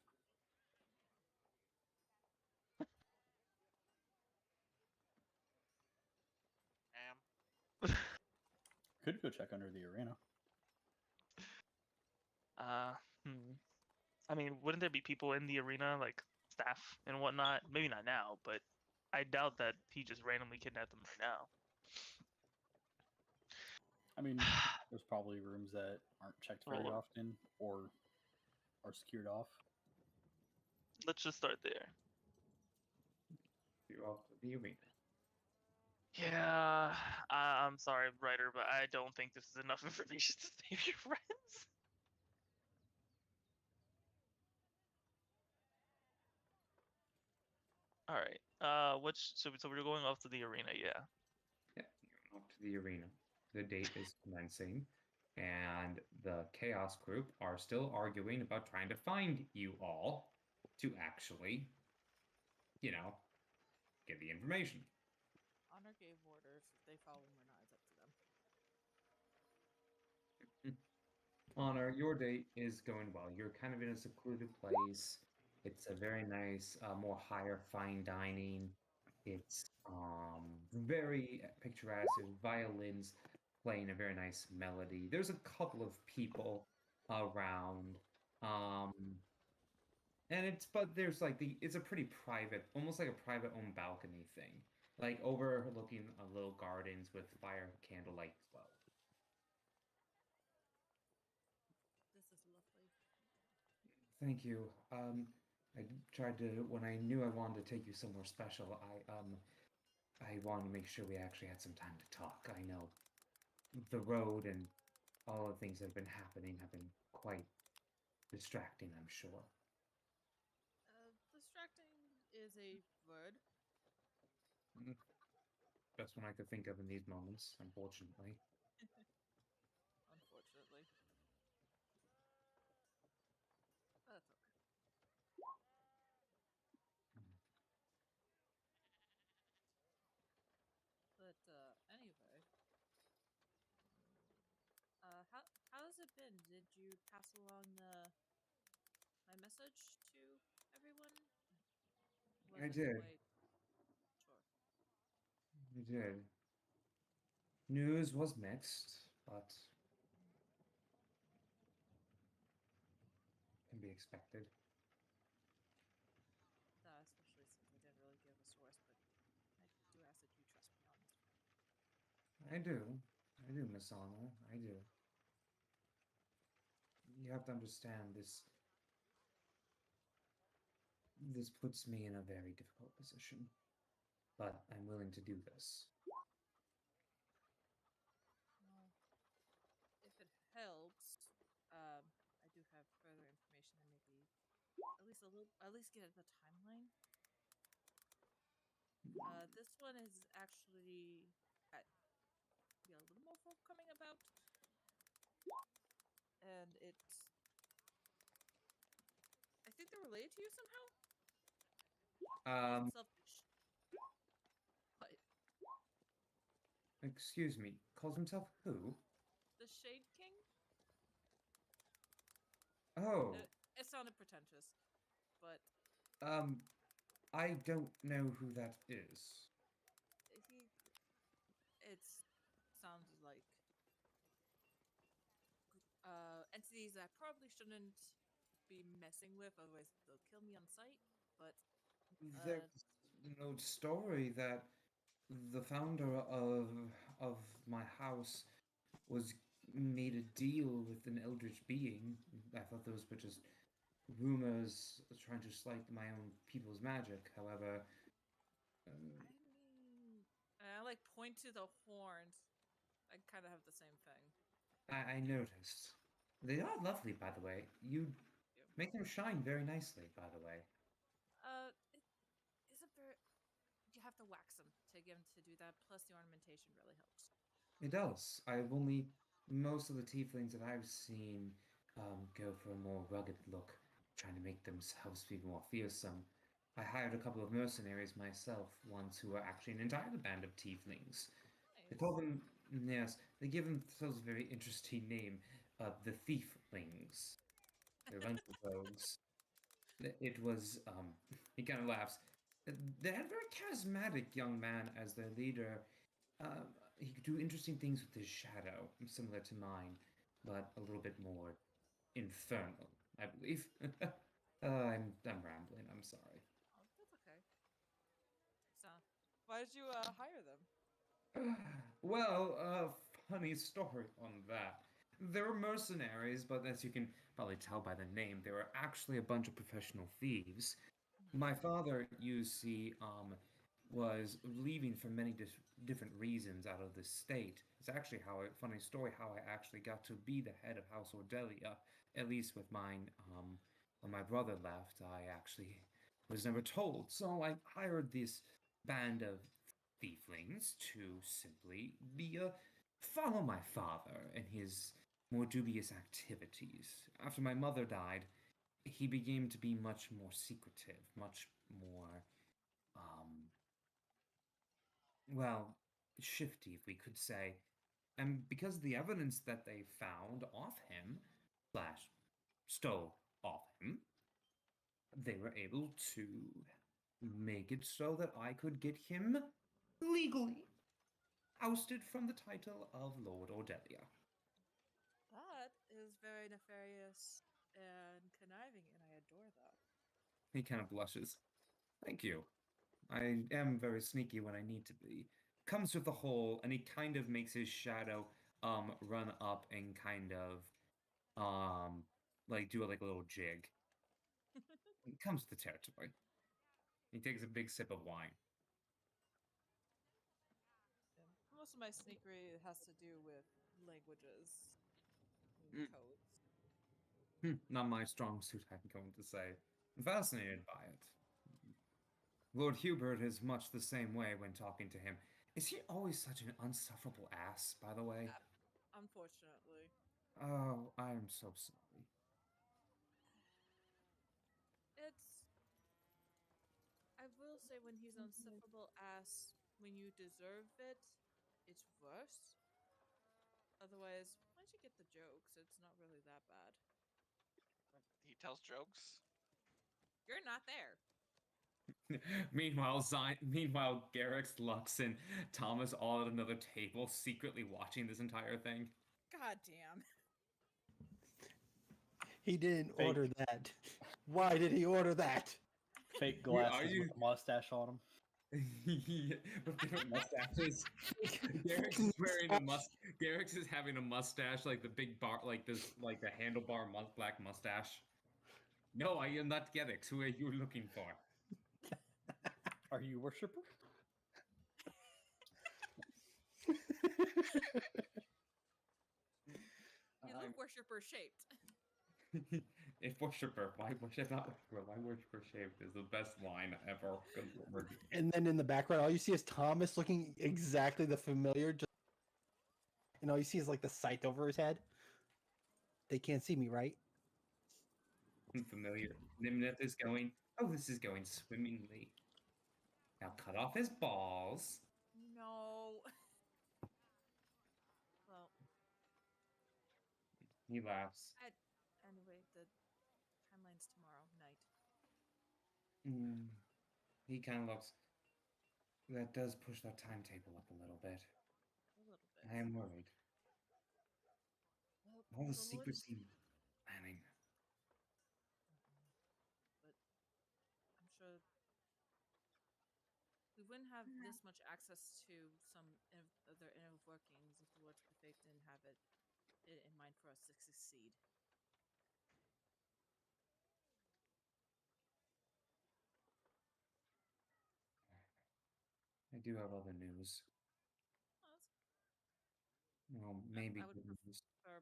Could go check under the arena. I mean, wouldn't there be people in the arena, like staff and whatnot? Maybe not now, but I doubt that he just randomly kidnapped them right now. I mean, there's probably rooms that aren't checked very Well, often or are secured off. let's just start there. You're off to the arena. Yeah, I'm sorry, writer, but I don't think this is enough information to save your friends. All right. So we're going off to the arena, yeah. Yeah, you're going off to the arena. The date is commencing, and the Chaos Group are still arguing about trying to find you all to actually, get the information. Honor gave orders. If they follow them or not, it's up to them. Honor, your date is going well. You're kind of in a secluded place. It's a very nice, more higher fine dining. It's very picturesque. There's violins playing a very nice melody. There's a couple of people around. But there's like it's a pretty private, almost like a private owned balcony thing. Like overlooking little gardens with fire candlelight glow. This is lovely. Thank you. I tried to when I knew I wanted to take you somewhere special. I wanted to make sure we actually had some time to talk. I know the road and all the things that have been happening have been quite distracting, I'm sure. Distracting is a word. Best one I could think of in these moments, unfortunately. Unfortunately. That's okay. But anyway, how's it been? Did you pass along my message to everyone? I did. Sure. I did. News was mixed. but can be expected. Especially since I didn't really give a source, but I do ask that you trust me on this one. I do, Miss Arnold, I do. You have to understand this. This puts me in a very difficult position, but I'm willing to do this. Well, if it helps, I do have further information and maybe at least get the timeline. This one is actually got a little more folk coming about, and it's. I think they're related to you somehow. Calls himself what? Excuse me, calls himself who? The Shade King. Oh, It sounded pretentious, but I don't know who that is. It sounds like entities that I probably shouldn't be messing with, otherwise they'll kill me on sight. But There's no story that the founder of my house was made a deal with an eldritch being. I thought those were just rumors trying to slight my own people's magic. However, I mean, I like point to the horns. I kind of have the same thing. I noticed. They are lovely, by the way. You make them shine very nicely, by the way. It isn't very. You have to wax them to get them to do that. Plus, the ornamentation really helps. It does. I've only most of the tieflings that I've seen go for a more rugged look, trying to make themselves be more fearsome. I hired a couple of mercenaries myself once who were actually an entire band of tieflings. They call them, yes, they give themselves a very interesting name, the Thieflings. They're a bunch of rogues. It was, he kind of laughs. They had a very charismatic young man as their leader. He could do interesting things with his shadow, similar to mine, but a little bit more infernal, I believe. I'm rambling. I'm sorry. Oh, that's okay. So, why did you hire them? Well, funny story on that. They were mercenaries, but as you can probably tell by the name, they were actually a bunch of professional thieves. My father, you see, was leaving for many different reasons out of the state. It's actually funny story how I actually got to be the head of House Ordelia, at least with mine. When my brother left, I actually was never told. So I hired this band of thieflings to simply follow my father in his more dubious activities. After my mother died, he began to be much more secretive, much more, well, shifty, if we could say. And because of the evidence that they found off him, slash, stole off him, they were able to make it so that I could get him legally ousted from the title of Lord Ordelia. That is very nefarious and conniving, and I adore that. He kind of blushes. Thank you. I am very sneaky when I need to be. Comes with the whole, and he kind of makes his shadow run up and kind of like do like a little jig. It comes with the territory. He takes a big sip of wine. Yeah. Most of my sneakery has to do with languages Mm. codes. Not my strong suit, I'm going to say. I'm fascinated by it. Lord Hubert is much the same way when talking to him. Is he always such an unsufferable ass, by the way? Unfortunately. Oh, I am so sorry. I will say when he's unsufferable ass, when you deserve it, it's worse. Otherwise, once you get the jokes, it's not really that bad. He tells jokes. You're not there. Meanwhile, Garrix, Lux, and Thomas all at another table, secretly watching this entire thing. God damn. He didn't Fake. order that. Why did he order that? Fake Are glasses you- with a mustache on them. With different mustaches. Garrick's is wearing a Garrick's is having a mustache like the big bar, like this, like the handlebar black mustache. No, I am not Garrick's. Who are you looking for? Are you a worshiper? You look worshiper shaped. If worshiper, why worship not worshiper? Why worshiper shaped is the best line ever. Good lord. And then in the background, all you see is Thomas looking exactly the familiar. Just, and all you see is like the sight over his head. They can't see me, right? Familiar. Nimneth is going. Oh, this is going swimmingly. Now cut off his balls. No. Well, He laughs. anyway, the timeline's tomorrow night. He kind of looks. That does push that timetable up a little bit. A little bit. I am worried. Well, All the the Lord- secrecy planning. But I'm sure we wouldn't have this much access to some of their inner workings if the Lords of the Faith didn't have it in mind for us to succeed. I do have other news. Well, maybe I would good news. prefer.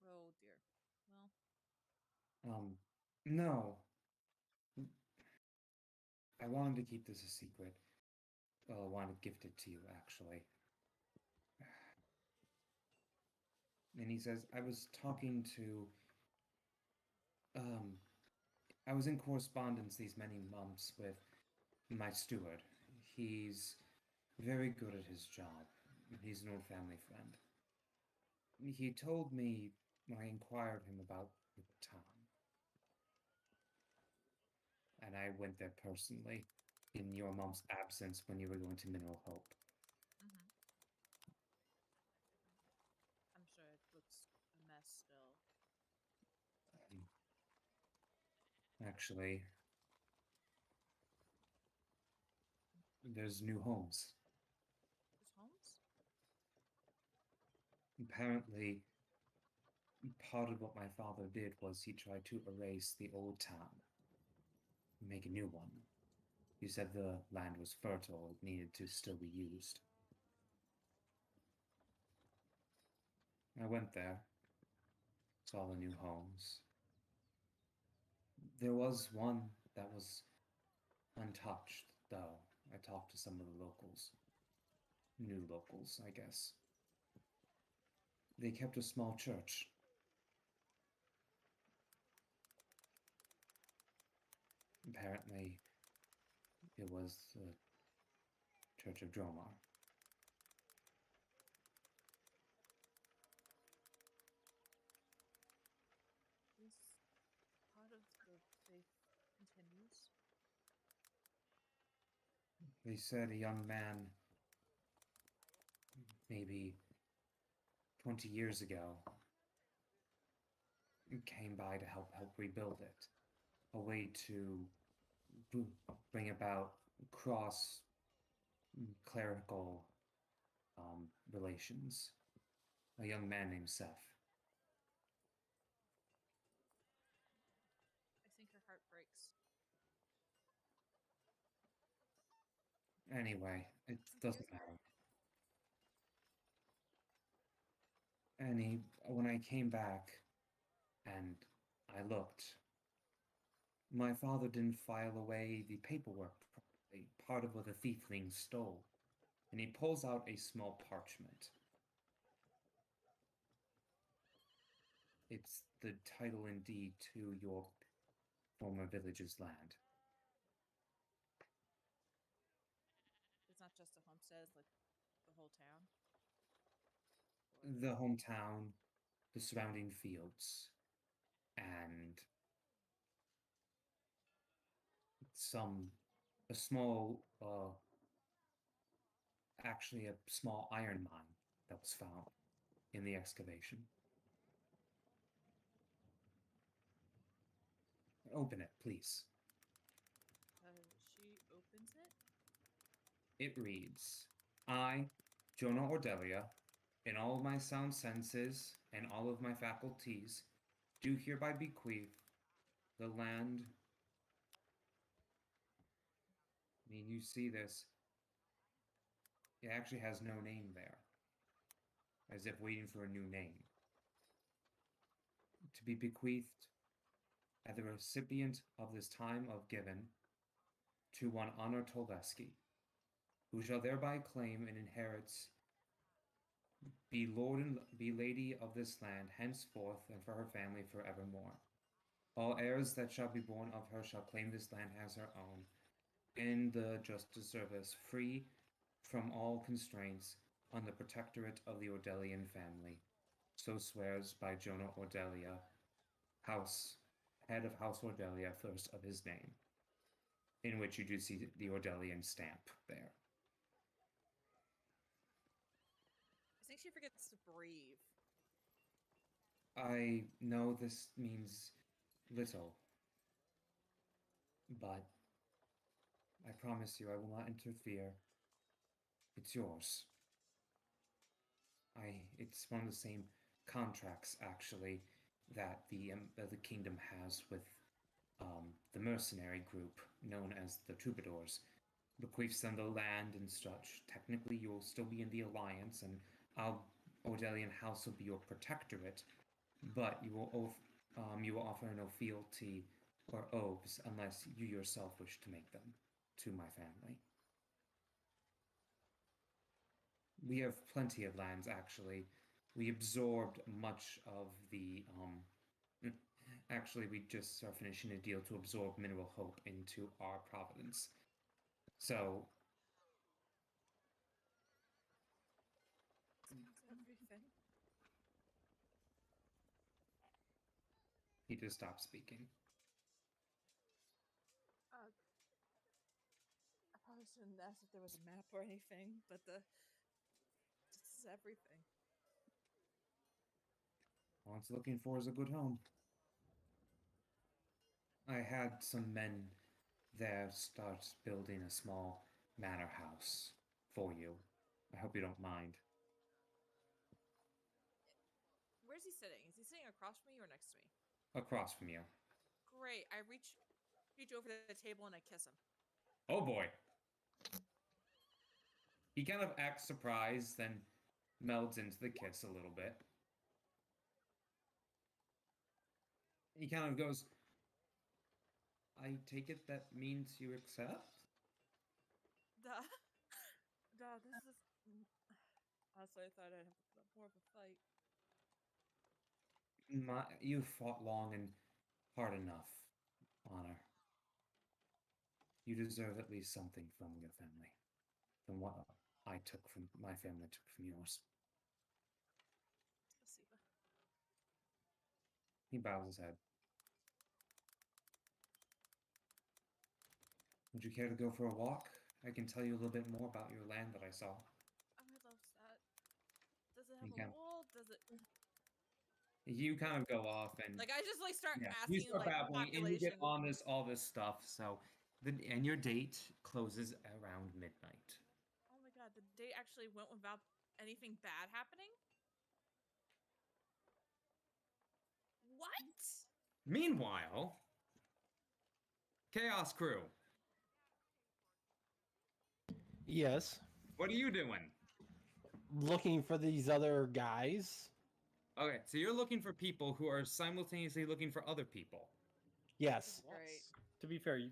Oh dear. Well, No. I wanted to keep this a secret. Well, I wanted to gift it to you, actually. And he says, I was talking to. I was in correspondence these many months with my steward. He's very good at his job. He's an old family friend. He told me when I inquired him about the town. And I went there personally in your mom's absence when you were going to Mineral Hope. mm-hmm. I'm sure it looks a mess still. Actually, there's new homes. There's homes? Apparently, part of what my father did was he tried to erase the old town, make a new one. He said the land was fertile, it needed to still be used. I went there, saw the new homes. There was one that was untouched, though. I talked to some of the locals. New locals, I guess. They kept a small church. Apparently, it was the Church of Dromar. This part of the faith continues. They said a young man, maybe 20 years ago, came by to help rebuild it. A way to bring about cross clerical relations. A young man named Seth. I think her heart breaks. Anyway, it Who doesn't cares? matter. When I came back and I looked, my father didn't file away the paperwork properly, part of what the thiefling stole. And he pulls out a small parchment. It's the title and deed to your former village's land. It's not just a homestead, like the whole town. The hometown, the surrounding fields, and a small, actually a small iron mine that was found. in the excavation. Open it, please. She opens it. It reads, I, Jonah Ordelia, in all of my sound senses and all of my faculties, do hereby bequeath the land. I mean, you see this. It actually has no name there, as if waiting for a new name. To be bequeathed at the recipient of this time of given to one Honor Tolveski, who shall thereby claim and inherits, be lord and be lady of this land henceforth and for her family forevermore. All heirs that shall be born of her shall claim this land as her own, in the justice service, free from all constraints, on the protectorate of the Ordelian family. So swears by Jonah Ordelia, head of House Ordelia, first of his name, in which you do see the Ordelian stamp there. I think she forgets to breathe. I know this means little, but I promise you I will not interfere. It's yours. It's one of the same contracts, actually, that the kingdom has with the mercenary group known as the Troubadours. Bequeaths them the land and such. Technically, you will still be in the alliance, and our Ordelian house will be your protectorate, but you will offer no fealty or oaths unless you yourself wish to make them to my family. We have plenty of lands, actually. We absorbed much of the actually, we just are finishing a deal to absorb Mineral Hope into our providence. So Everything. he just stopped speaking. I probably shouldn't ask if there was a map or anything, but this is everything. All it's looking for is a good home. I had some men there start building a small manor house for you. I hope you don't mind. Where's he sitting? Is he sitting across from me or next to me? Across from you. Great. I reach over the table and I kiss him. Oh boy. He kind of acts surprised, then melds into the kiss a little bit. He kind of goes, I take it that means you accept? Duh. This is... Honestly, I thought I'd have to put up more of a fight. You fought long and hard enough, Honor. You deserve at least something from your family, than what my family took from yours. Spasiba. He bows his head. Would you care to go for a walk? I can tell you a little bit more about your land that I saw. I would love that. Does it have a wall? Does it... You kind of go off and Like, I just, like, start you asking, start like, babbling, and you population. get on all this stuff. So, and your date closes around midnight. Oh my god, the date actually went without anything bad happening? What? Meanwhile, Chaos Crew, Yes. what are you doing? Looking for these other guys. Okay, so you're looking for people who are simultaneously looking for other people. Yes. Great. To be fair, you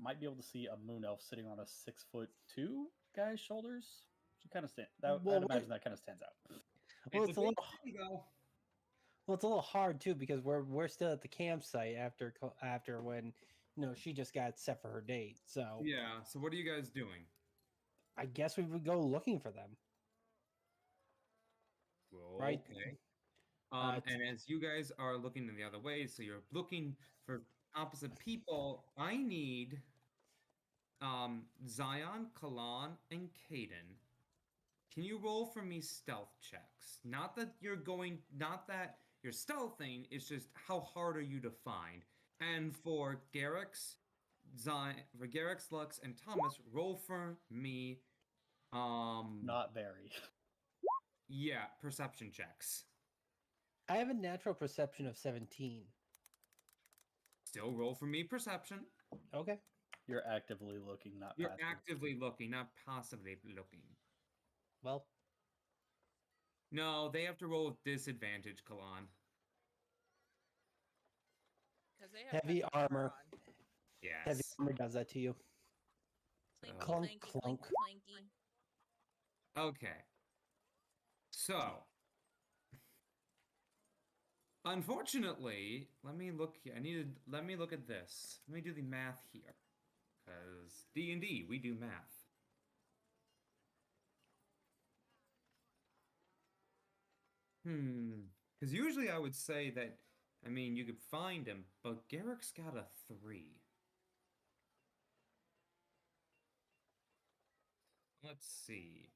might be able to see a moon elf sitting on a 6'2" guy's shoulders. She kind of I'd imagine that kind of stands out. Well, It's a little. Well, it's a little hard too because we're still at the campsite after when she just got set for her date. So yeah. So what are you guys doing? I guess we would go looking for them. Well, right. Okay. And as you guys are looking the other way, so you're looking for opposite people. I need Zion, Kalan, and Caden can you roll for me stealth checks? Not that you're stealthing, it's just how hard are you to find. And for Garrick's, Lux, and Thomas, roll for me, Not very. yeah, perception checks. I have a natural perception of 17. Still roll for me perception. Okay. You're actively looking, not You're passively. actively looking, not passively looking. Well, No, they have to roll with disadvantage, Kalan. Because they have heavy armor. on. Yes. Heavy armor does that to you. Clanky, Clunk, clanky, clunk. clanky, clanky. Okay. So, unfortunately, let me look here. Let me look at this. Let me do the math here. Because D&D, we do math. Because usually I would say that, I mean, you could find him, but Garrick's got a 3. Let's see.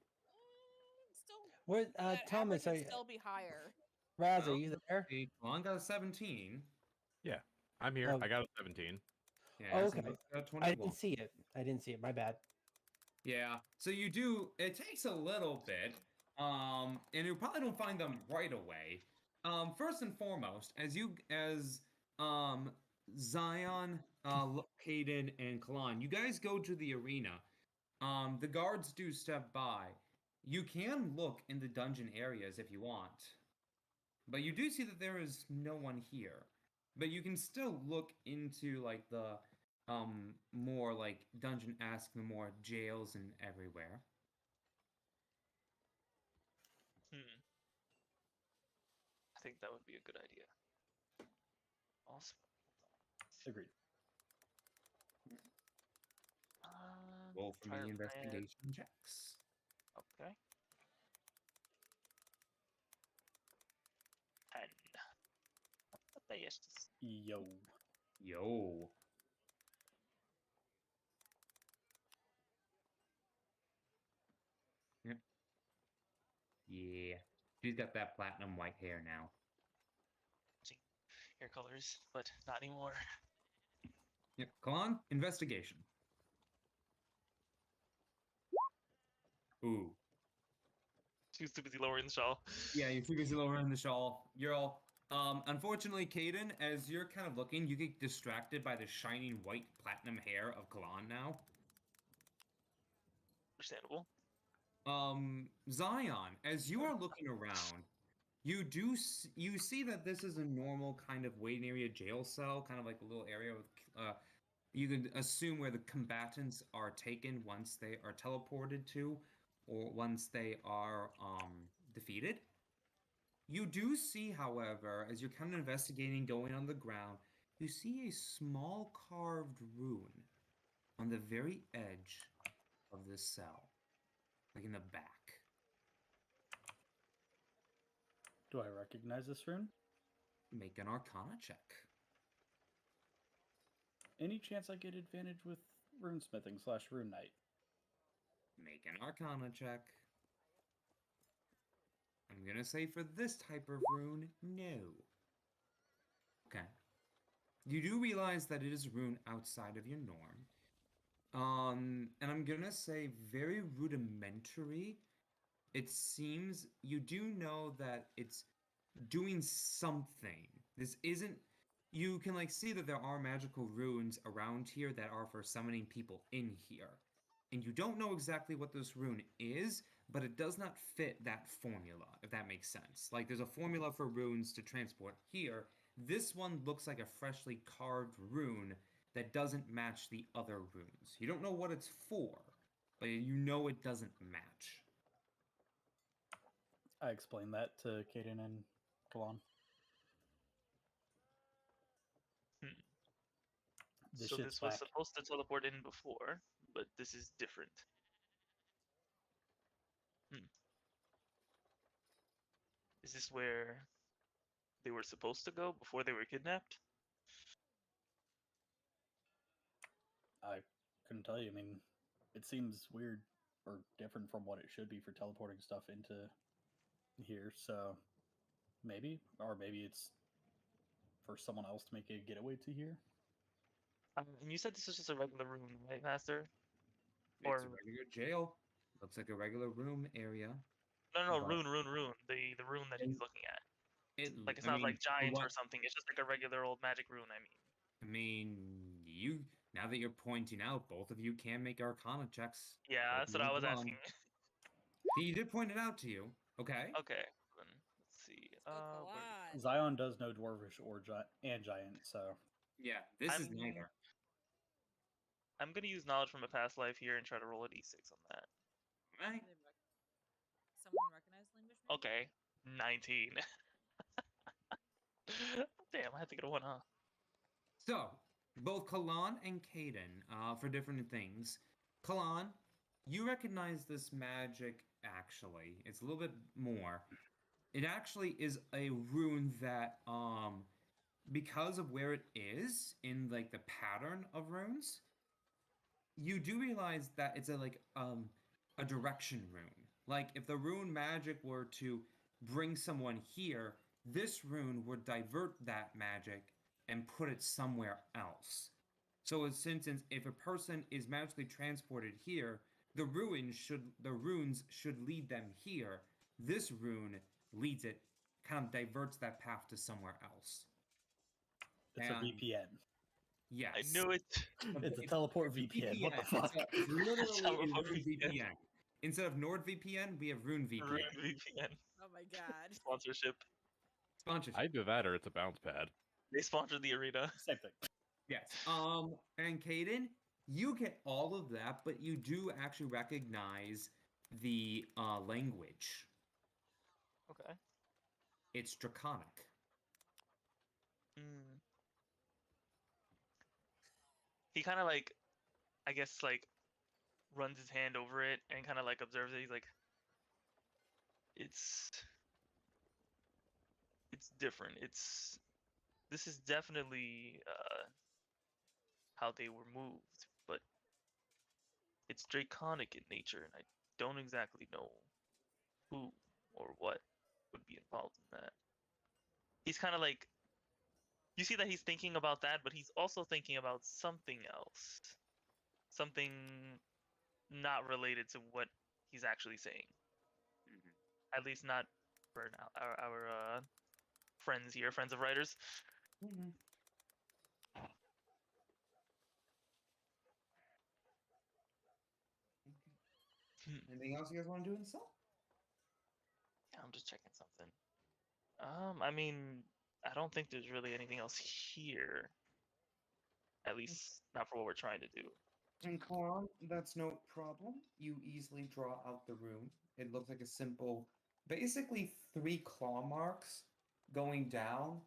Still, Where, that Thomas, average are would still be higher. Raz, are Well, you there? Kalon got a 17. Yeah, I'm here. Oh. I got a 17. Yeah, Oh, so okay. Lux got a I 21. didn't see it. My bad. Yeah, so you do, it takes a little bit, and you probably don't find them right away. First and foremost, as Zion, Hayden, and Kalan, you guys go to the arena. The guards do step by. You can look in the dungeon areas if you want, but you do see that there is no one here. But you can still look into like the more like dungeon-esque, the more jails and everywhere. I think that would be a good idea. Awesome. Agreed. Roll for fire me brand. investigation checks. Okay. 10. Not the best. Yo. Yo. Yep. Yeah. She's got that platinum white hair now. Hair colors, but not anymore. Yep. Kalan, investigation. Ooh. Too too busy lowering the shawl. Yeah, you're too busy lowering the shawl. You're all. Unfortunately, Caden, as you're kind of looking, you get distracted by the shining white platinum hair of Kalan now. Understandable. Zion, as you are looking around, you see that this is a normal kind of waiting area, jail cell, kind of like a little area with. You could assume where the combatants are taken once they are teleported to, or once they are defeated. You do see, however, as you're kind of investigating, going on the ground, you see a small carved rune on the very edge of the cell, like in the back. Do I recognize this rune? Make an Arcana check. Any chance I get advantage with runesmithing / rune knight? Make an Arcana check. I'm gonna say for this type of rune, no. Okay. You do realize that it is a rune outside of your norm. And I'm gonna say very rudimentary. It seems you do know that it's doing something. This isn't. You can like see that there are magical runes around here that are for summoning people in here. And you don't know exactly what this rune is, but it does not fit that formula, if that makes sense. Like, there's a formula for runes to transport here. This one looks like a freshly carved rune that doesn't match the other runes. You don't know what it's for, but you know it doesn't match. I explained that to Kaden and Kalan. This So shit's this was back. supposed to teleport in before, but this is different. Is this where they were supposed to go before they were kidnapped? I couldn't tell you. I mean, it seems weird. or different from what it should be for teleporting stuff into here. So maybe, or maybe it's for someone else to make a getaway to here. And you said this was just a regular room, right, Master? It's Or a regular jail. Looks like a regular room area. no, but rune. The rune that he's looking at. It, Like it's I not mean, like giant what? or something. It's just like a regular old magic rune. I mean. I mean, you. Now that you're pointing out, both of you can make Arcana checks. Yeah, Both that's of what you I and was Kalon. asking. He did point it out to you. Okay. Okay. Let's see. Kalon. Zion does know Dwarvish or and Giant, so Yeah, this is I'm- neither. I'm gonna use knowledge from a past life here and try to roll a d6 on that. Right. Someone recognize language? Maybe? Okay, 19. Damn, I had to get a 1, huh? So, both Kalan and Kaden, for different things. Kalan, you recognize this magic actually. It's a little bit more. It actually is a rune that, because of where it is in like the pattern of runes, you do realize that it's a direction rune. Like if the rune magic were to bring someone here, this rune would divert that magic and put it somewhere else. So, in instance, if a person is magically transported here, the runes should lead them here. This rune leads it, kind of diverts that path to somewhere else. it's a VPN. Yes, I knew it. It's a teleport VPN. What the fuck? It's literally a Teleport Rune VPN. VPN. Instead of NordVPN, we have Rune VPN. Rune VPN. Oh my god. Sponsorship. Sponsorship. Either that or it's a bounce pad. They sponsored the arena. Same thing. Yes. And Caden, you get all of that, but you do actually recognize the language. Okay. It's Draconic. Mm. He kind of like, I guess like, runs his hand over it and kind of like observes it. He's like, it's different. This is definitely how they were moved, but it's draconic in nature, and I don't exactly know who or what would be involved in that. He's kind of like, you see that he's thinking about that, but he's also thinking about something else, something not related to what he's actually saying. Mm-hmm. At least not for our friends here, friends of writers. Mm-hmm. Anything else you guys want to do in cell? Yeah, I'm just checking something. I mean, I don't think there's really anything else here. At least not for what we're trying to do. And Karan, that's no problem. You easily draw out the rune. It looks like a simple, basically 3 claw marks going down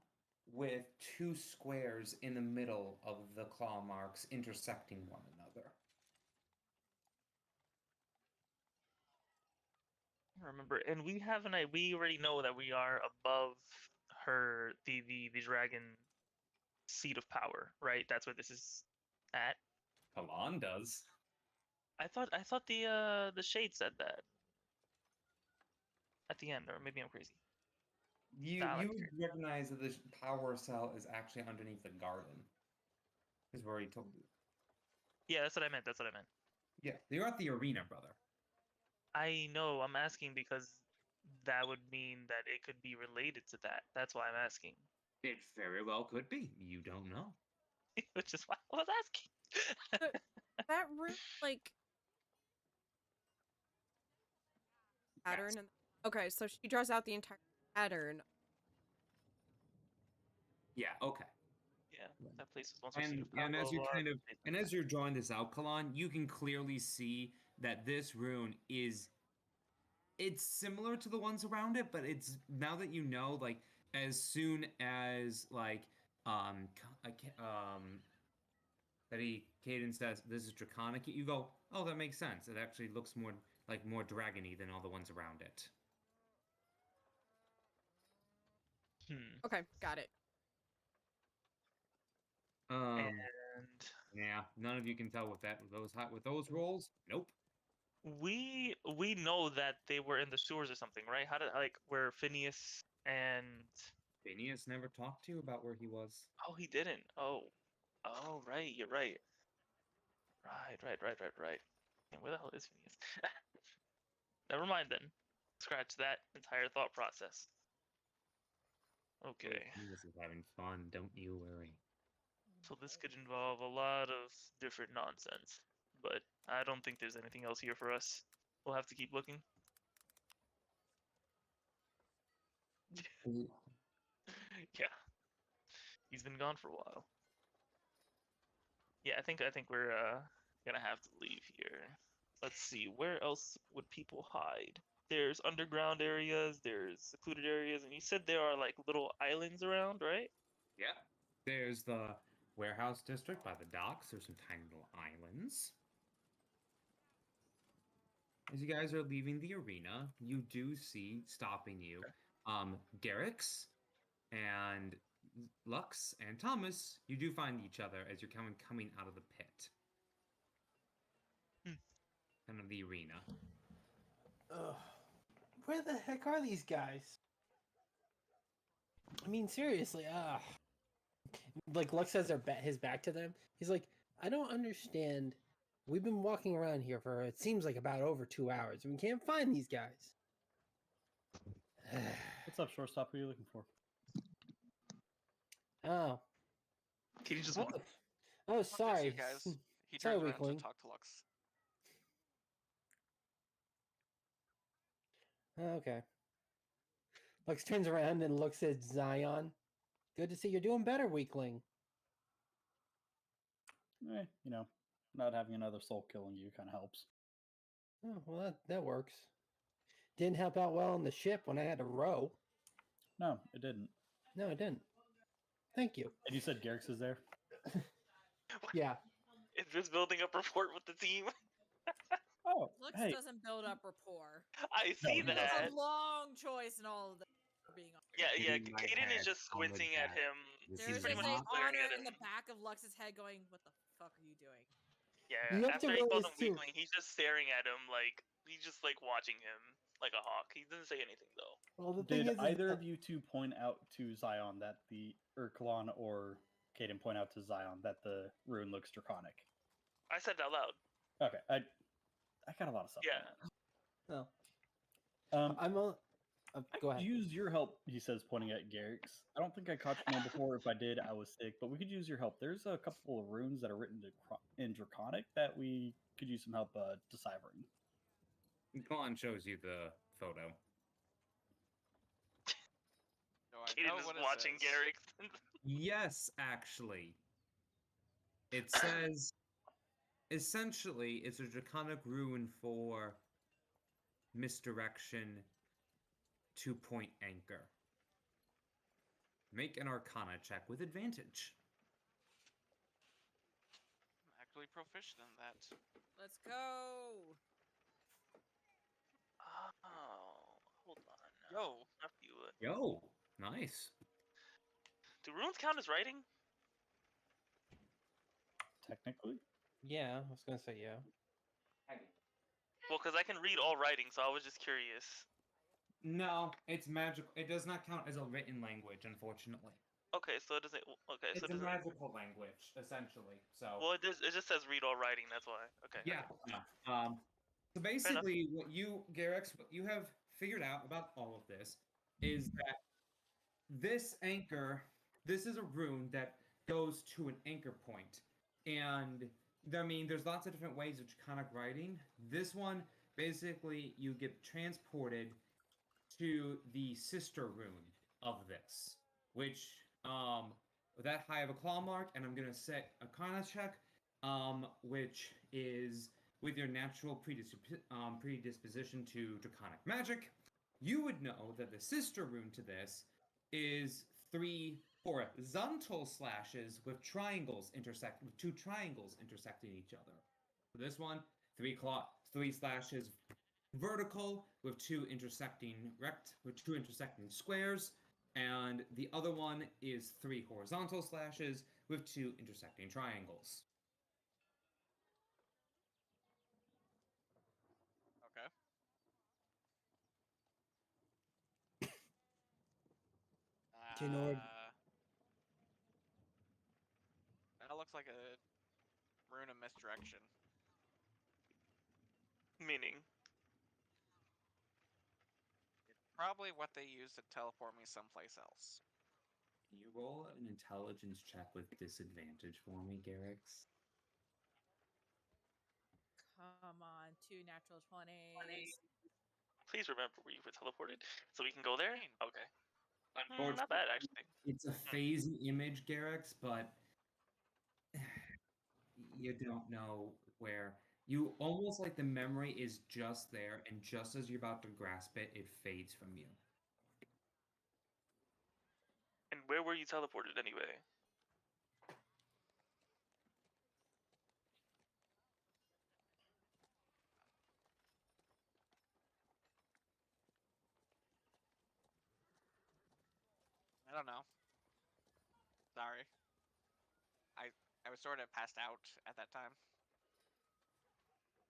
with 2 squares in the middle of the claw marks intersecting one another. I remember, and we already know that we are above her, the dragon seat of power, right? That's where this is at. Kalan does. I thought the shade said that at the end, or maybe I'm crazy. You recognize that the power cell is actually underneath the garden. Is where he told you. Yeah, that's what I meant. Yeah, you're at the arena, brother. I know. I'm asking because that would mean that it could be related to that. That's why I'm asking. It very well could be. You don't know. Which is why I was asking. That room, like, pattern. Yes. And okay, so she draws out the entire pattern. Yeah. Okay. Yeah, that place was once a seat And of power. and as you kind of and as you're drawing this out, Kalan, you can clearly see that this rune is. It's similar to the ones around it, but it's now that you know, like as soon as like Betty Caden says this is draconic, you go, oh, that makes sense. It actually looks more dragony than all the ones around it. Okay, got it. And Yeah, none of you can tell with those rolls. Nope. we know that they were in the sewers or something, right? How did where Phineas and Phineas never talked to you about where he was. oh, he didn't. Oh, right, you're right. Right. And where the hell is Phineas? Never mind then. Scratch that entire thought process. Okay. Phineas is having fun, don't you worry. So this could involve a lot of different nonsense, but I don't think there's anything else here for us. We'll have to keep looking. Yeah. He's been gone for a while. Yeah, I think we're gonna have to leave here. Let's see, where else would people hide? There's underground areas, there's secluded areas, and you said there are like little islands around, right? Yeah. There's the warehouse district by the docks. There's some tiny little islands. As you guys are leaving the arena, you do see stopping you, Garrix and Lux and Thomas. You do find each other as you're coming out of the pit, kind of the arena. Where the heck are these guys? I mean, seriously, like Lux has his back to them. He's like, I don't understand. We've been walking around here for it seems like about over 2 hours, and we can't find these guys. What's up, shortstop? Who are you looking for? Oh, Can you just oh, oh, What is sorry. you guys? He Sorry, turns around weakling. to talk to Lux. Okay. Lux turns around and looks at Zion. Good to see you're doing better, weakling. You know, not having another soul killing you kind of helps. Oh, well, that works. Didn't help out well on the ship when I had to row. No, it didn't. No, it didn't. Thank you. And you said Garrix is there? Yeah. Is this building up rapport with the team? Oh, Lux hey. doesn't build up rapport. I see No, he that. That's a long choice in all of this. Being honest. Yeah, Hitting my Kaden is head just on the squinting at deck. him. This There's is pretty just much a not staring honor at in him. the back of Lux's head going, what the fuck are you doing? You Yeah, have to after he calls realize, him too- weakling, he's just staring at him like he's just like watching him like a hawk. He doesn't say anything though. Well, the thing Did is either that- of you two point out to Zion that Kalon or Kaden point out to Zion that the rune looks draconic? I said it out loud. Okay, I got a lot of stuff. Yeah. No. On that. I'm a. I Go could ahead. use your help, he says, pointing at Garrix. I don't think I caught your name before. If I did, I was sick, but we could use your help. There's a couple of runes that are written in Draconic that we could use some help deciphering. Colin shows you the photo. No, I know Kaden is what it watching says. Garrick. Yes, actually. It says, essentially, it's a draconic rune for misdirection, 2-point anchor. Make an arcana check with advantage. I'm actually proficient in that. Let's go. Oh, hold on. Yo. After you, Yo, nice. do runes count as writing? Technically, Yeah, I was gonna say yeah. Well, because I can read all writing, so I was just curious. No, it's magical. It does not count as a written language, unfortunately. Okay, so it doesn't. Okay, It's so it a doesn't. magical language, essentially. So. Well, it just says read all writing. That's why. Okay. Yeah. No. So basically, what you, Garrix, what you have figured out about all of this is that this anchor, this is a rune that goes to an anchor point, and I mean, there's lots of different ways of draconic writing. This one, basically, you get transported to the sister rune of this, which with that high of a claw mark, and I'm gonna set a Arcana check, which is with your natural predisposition to draconic magic. You would know that the sister rune to this is 3 horizontal slashes with with 2 triangles intersecting each other. For this one, 3 slashes vertical with 2 intersecting squares, and the other one is 3 horizontal slashes with 2 intersecting triangles. Genord. That looks like a rune of misdirection. Meaning? It's probably what they use to teleport me someplace else. Can you roll an intelligence check with disadvantage for me, Garrix? Come on, 2 natural 20s. Please remember where you were teleported, so we can go there. 15. Okay. Unfortunately, Not bad actually. It's a phasing image, Garrix, but you don't know where. You almost like the memory is just there, and just as you're about to grasp it, it fades from you. And where were you teleported anyway? I don't know. Sorry. I was sort of passed out at that time.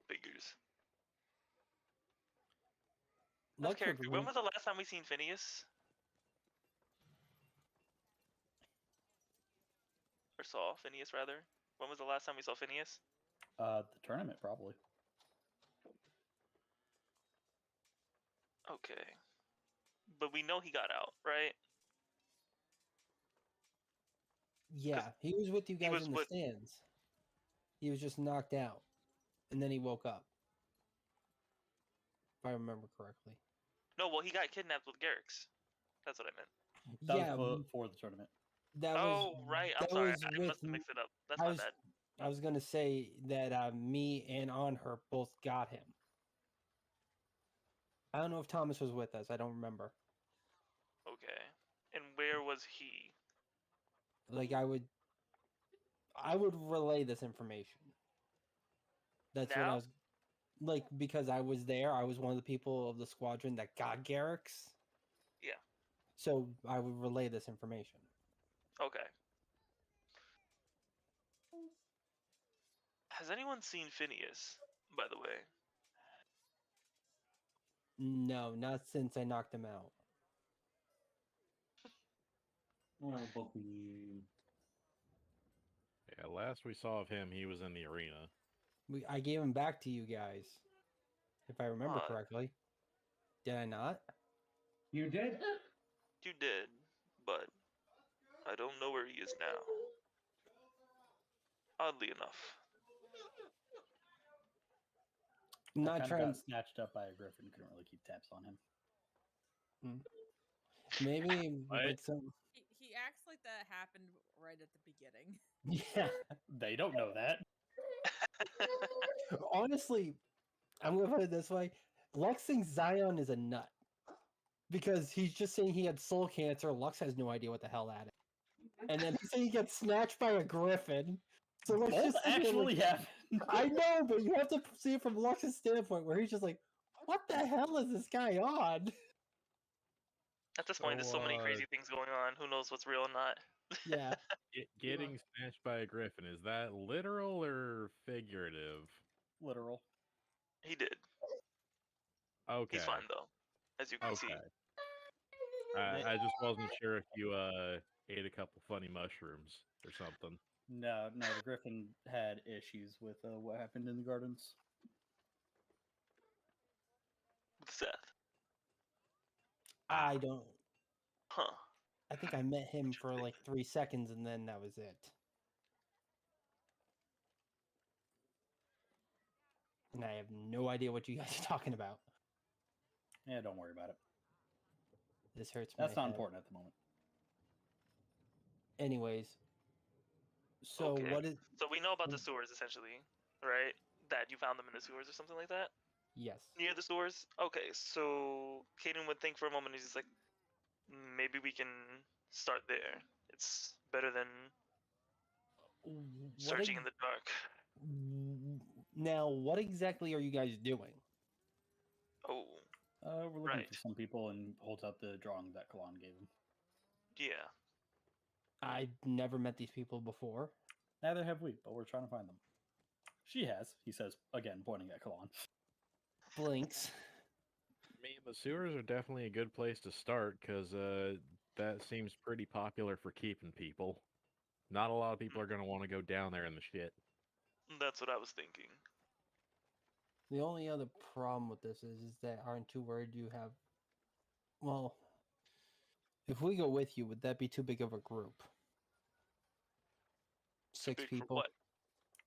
Figures. Lux would Character. When was the last time we seen Phineas? Or saw Phineas, rather? When was the last time we saw Phineas? The tournament, probably. Okay. But we know he got out, right? Yeah, he was with you guys was in the with- stands. He was just knocked out, and then he woke up. If I remember correctly. No, well, he got kidnapped with Garrix. That's what I meant. That yeah, was before the tournament. that was. Oh, right. I'm that sorry. was I with must have mixed it up. That's I my was, bad. I was gonna say that me and On her both got him. I don't know if Thomas was with us. I don't remember. Okay. And where was he? Like I would relay this information. That's what I Now? was like because I was there. I was one of the people of the squadron that got Garrix. Yeah. So I would relay this information. Okay. Has anyone seen Phineas, by the way? No, not since I knocked him out. Well, but we... Yeah, last we saw of him, he was in the arena. I gave him back to you guys, if I remember What? correctly. Did I not? You did? You did, but I don't know where he is now. Oddly enough. I'm not Kind of trying. got snatched up by a griffin. Couldn't really keep tabs on him. Maybe What? like some. He acts like that happened right at the beginning. Yeah. They don't know that. Honestly, I'm gonna put it this way: Lux thinks Zion is a nut because he's just saying he had soul cancer. Lux has no idea what the hell that is, and then he's saying he gets snatched by a griffin. So Lux Both just sitting there actually like, happened. I know, but you have to see it from Lux's standpoint, where he's just like, "What the hell is this guy on?" At this point, there's so many crazy things going on. Who knows what's real and not? Yeah. Getting snatched by a griffin, is that literal or figurative? Literal. He did. Okay. He's fine though, as you can see. Okay. I just wasn't sure if you ate a couple funny mushrooms or something. No, the griffin had issues with what happened in the gardens. With Seth. I don't. Huh. I think I met him for like 3 seconds, and then that was it. And I have no idea what you guys are talking about. Yeah, don't worry about it. This hurts That's my not head. important at the moment. Anyways, so Okay. what is? So we know about the sewers essentially, right? That you found them in the sewers or something like that? Yes. Near the sewers? Okay, so Kaden would think for a moment, he's just like, maybe we can start there. It's better than searching in the dark. Now, what exactly are you guys doing? Oh, We're looking Right. for some people and holds out the drawing that Kalan gave him. yeah. I've never met these people before. Neither have we, but we're trying to find them. She has, he says, again, pointing at Kalan. Blinks. I mean, the sewers are definitely a good place to start because that seems pretty popular for keeping people. Not a lot of people are going to want to go down there in the shit. That's what I was thinking. The only other problem with this is that aren't too worried you have. Well, if we go with you, would that be too big of a group? Too 6 big for people. what?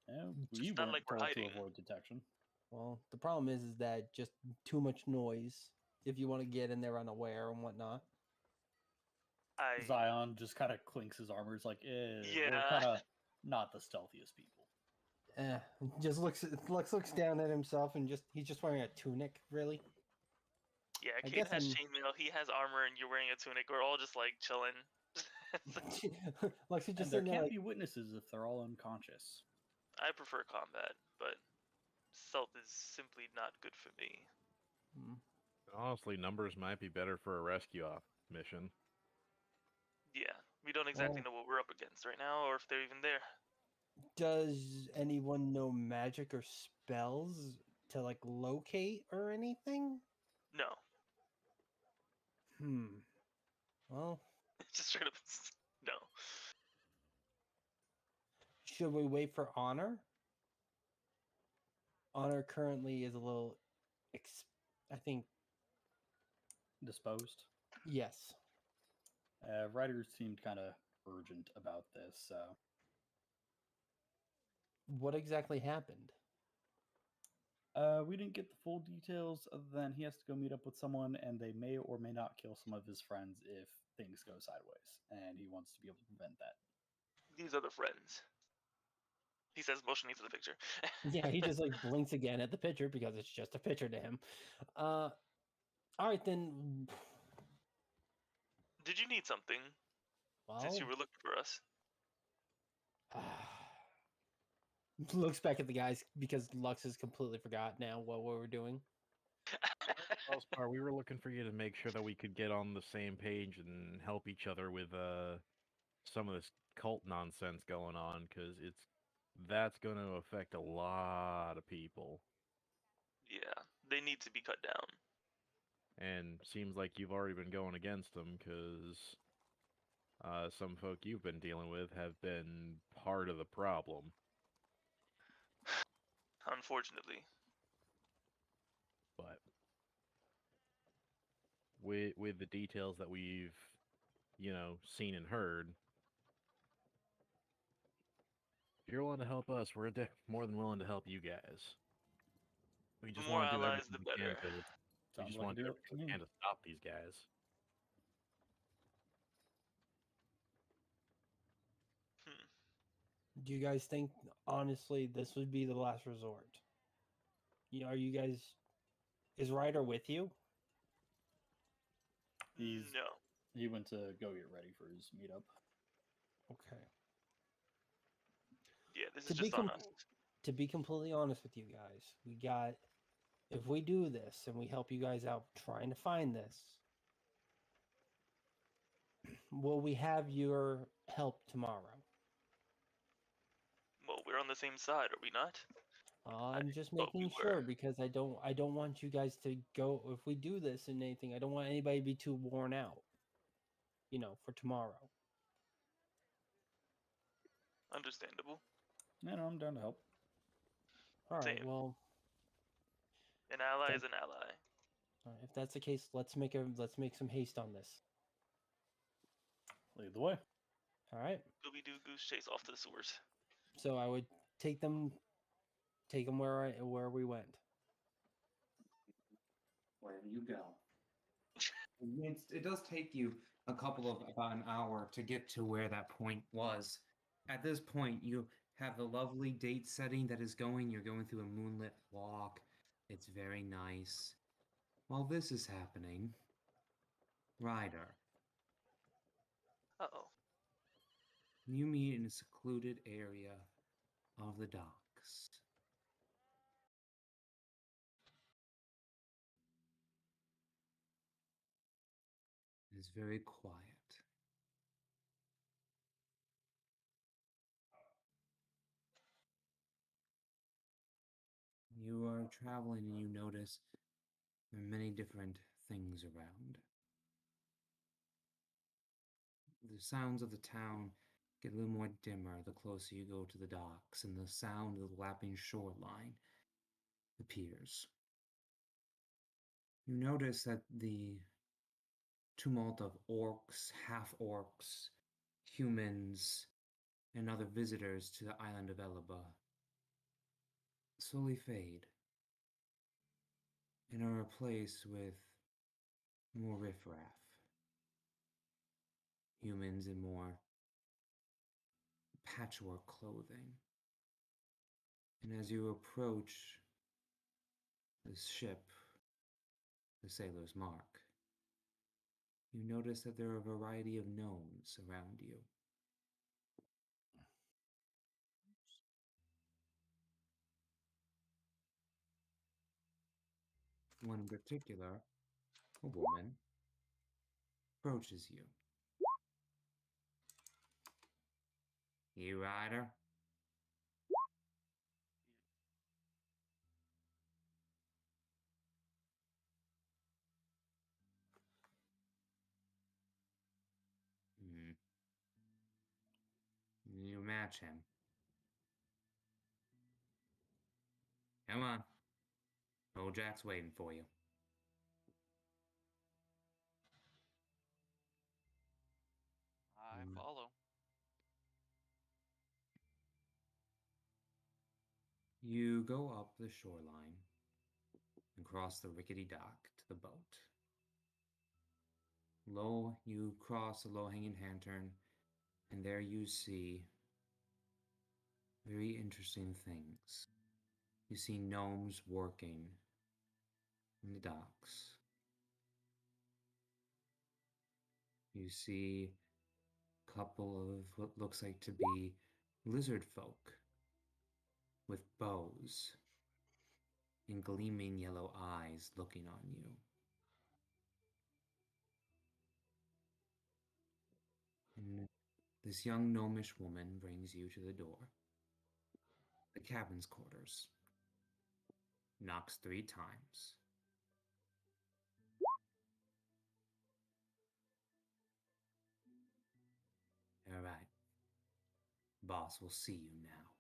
Yeah, It's we not weren't like we're told to hiding. avoid detection. Well, the problem is that just too much noise if you want to get in there unaware and whatnot. Zion just kind of clinks his armor. He's like, we're Yeah. kind of not the stealthiest people. Just looks down at himself and he's just wearing a tunic, really. Yeah, I Kate guess has I'm- chainmail, he has armor, and you're wearing a tunic. We're all just like chilling. Lexi just And there sitting there can't like, be witnesses if they're all unconscious. I prefer combat, but stealth is simply not good for me. Honestly, numbers might be better for a rescue mission. Yeah, we don't exactly know what we're up against right now, or if they're even there. does anyone know magic or spells to like locate or anything? No. Well, Just straight up, no. should we wait for Honor? Honor currently is a little, I think, Disposed. yes. Ryder seemed kind of urgent about this, so What exactly happened? we didn't get the full details other than he has to go meet up with someone and they may or may not kill some of his friends if things go sideways, and he wants to be able to prevent that. These are the friends. He says, motioning to the picture. Yeah, he just like blinks again at the picture because it's just a picture to him. All right then. Did you need something? Well, Since you were looking for us. looks back at the guys because Lux has completely forgot now what we were doing. Most part, we were looking for you to make sure that we could get on the same page and help each other with some of this cult nonsense going on, because that's going to affect a lot of people. Yeah, they need to be cut down. And seems like you've already been going against them, because some folk you've been dealing with have been part of the problem. Unfortunately. But with the details that we've, seen and heard, if you're willing to help us, we're more than willing to help you guys. We The just more want to do allies, everything the we can better. to. We Sounds just like want a to do deal everything to we me. can to stop these guys. Do you guys think, honestly, this would be the last resort? Are you guys? Is Ryder with you? No. He went to go get ready for his meetup. Okay. Yeah, this is just on us. To be completely honest with you guys, if we do this and we help you guys out trying to find this, will we have your help tomorrow? Well, we're on the same side, are we not? I'm just thought we making were. sure because I don't want you guys to go, if we do this and anything, I don't want anybody to be too worn out. For tomorrow. Understandable. Yeah, no, I'm down to help. All right, Same. well, An ally is an ally. if that's the case, let's make some haste on this. Lead the way. All right. Scooby-Doo goose chase off to the sewers. So I would take them where we went. Wherever you go. It does take you about an hour to get to where that point was. At this point, you have the lovely date setting that is going. You're going through a moonlit walk. It's very nice. While this is happening, Ryder, Uh-oh. you meet in a secluded area of the docks. It's very quiet. You are traveling and you notice there are many different things around. The sounds of the town get a little more dimmer the closer you go to the docks, and the sound of the lapping shoreline appears. You notice that the tumult of orcs, half-orcs, humans, and other visitors to the island of Elaba slowly fade and are replaced with more riffraff. Humans in more patchwork clothing. And as you approach the ship, the Sailor's Mark, you notice that there are a variety of gnomes around you. One in particular, a woman, approaches you. You rider? Hmm. You match him. Come on. Old Jack's waiting for you. I follow. You go up the shoreline and cross the rickety dock to the boat. You cross the low-hanging lantern, and there you see very interesting things. You see gnomes working in the docks. You see a couple of what looks like to be lizard folk with bows and gleaming yellow eyes looking on you. And this young gnomish woman brings you to the door. The cabin's quarters. Knocks 3 times. All right. Boss will see you now.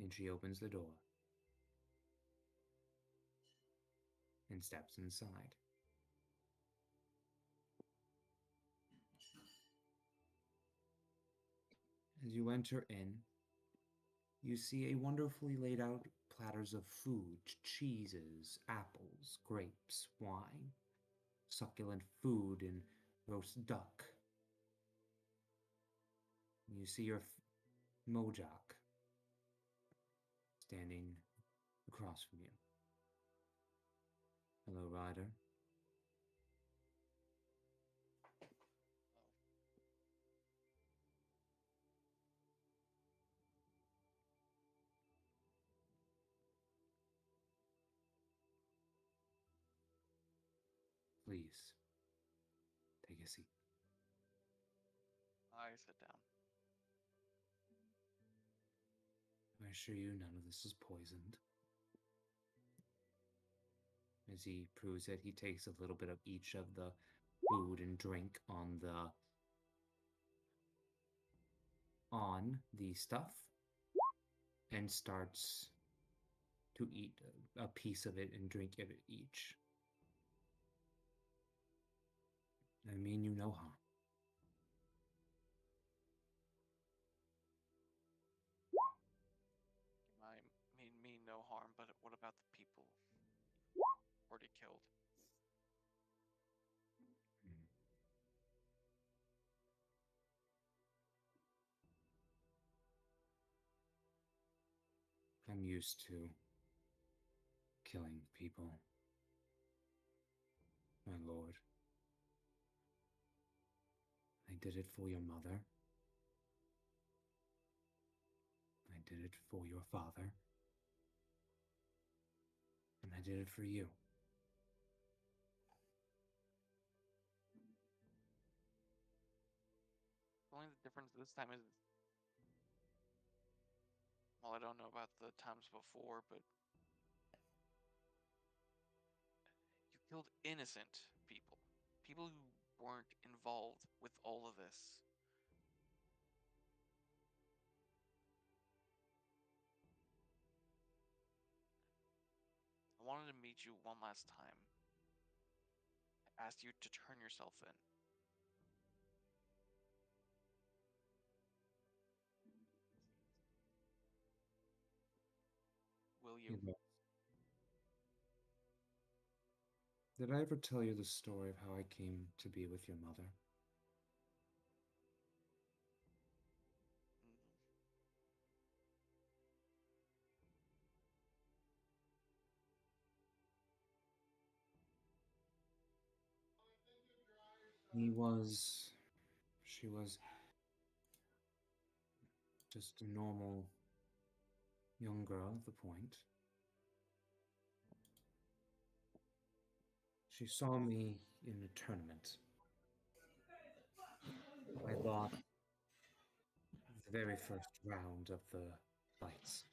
And she opens the door and steps inside. As you enter in, you see a wonderfully laid out platters of food, cheeses, apples, grapes, wine, succulent food, and roast duck. You see your Mojak standing across from you. Hello, Ryder. Please, take a seat. I sit down. I assure you none of this is poisoned. As he proves it, he takes a little bit of each of the food and drink on the stuff and starts to eat a piece of it and drink of it each. I mean you no harm. I mean me no harm, but what about the people already killed? I'm used to killing people, my lord. I did it for your mother. I did it for your father. And I did it for you. Only the difference this time is, well, I don't know about the times before, but you killed innocent people. People who weren't involved with all of this. I wanted to meet you one last time. I asked you to turn yourself in. Will you? Did I ever tell you the story of how I came to be with your mother? Mm, She was just a normal young girl at the point. She saw me in a tournament. I lost the very first round of the fights.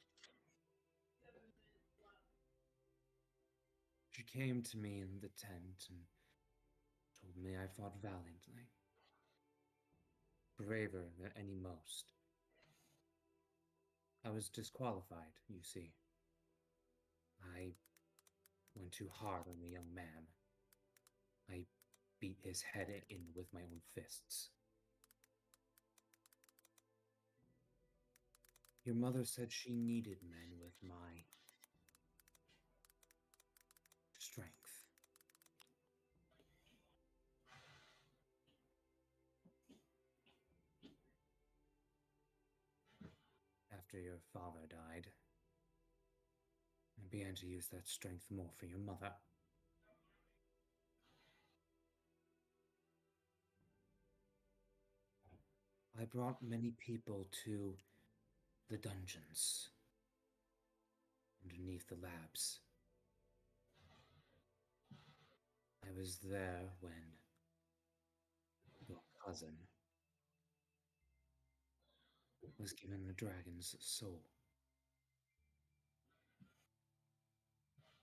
She came to me in the tent and told me I fought valiantly, braver than any most. I was disqualified, you see. I went too hard on the young man. I beat his head in with my own fists. Your mother said she needed men with my strength. After your father died, I began to use that strength more for your mother. I brought many people to the dungeons underneath the labs. I was there when your cousin was given the dragon's soul.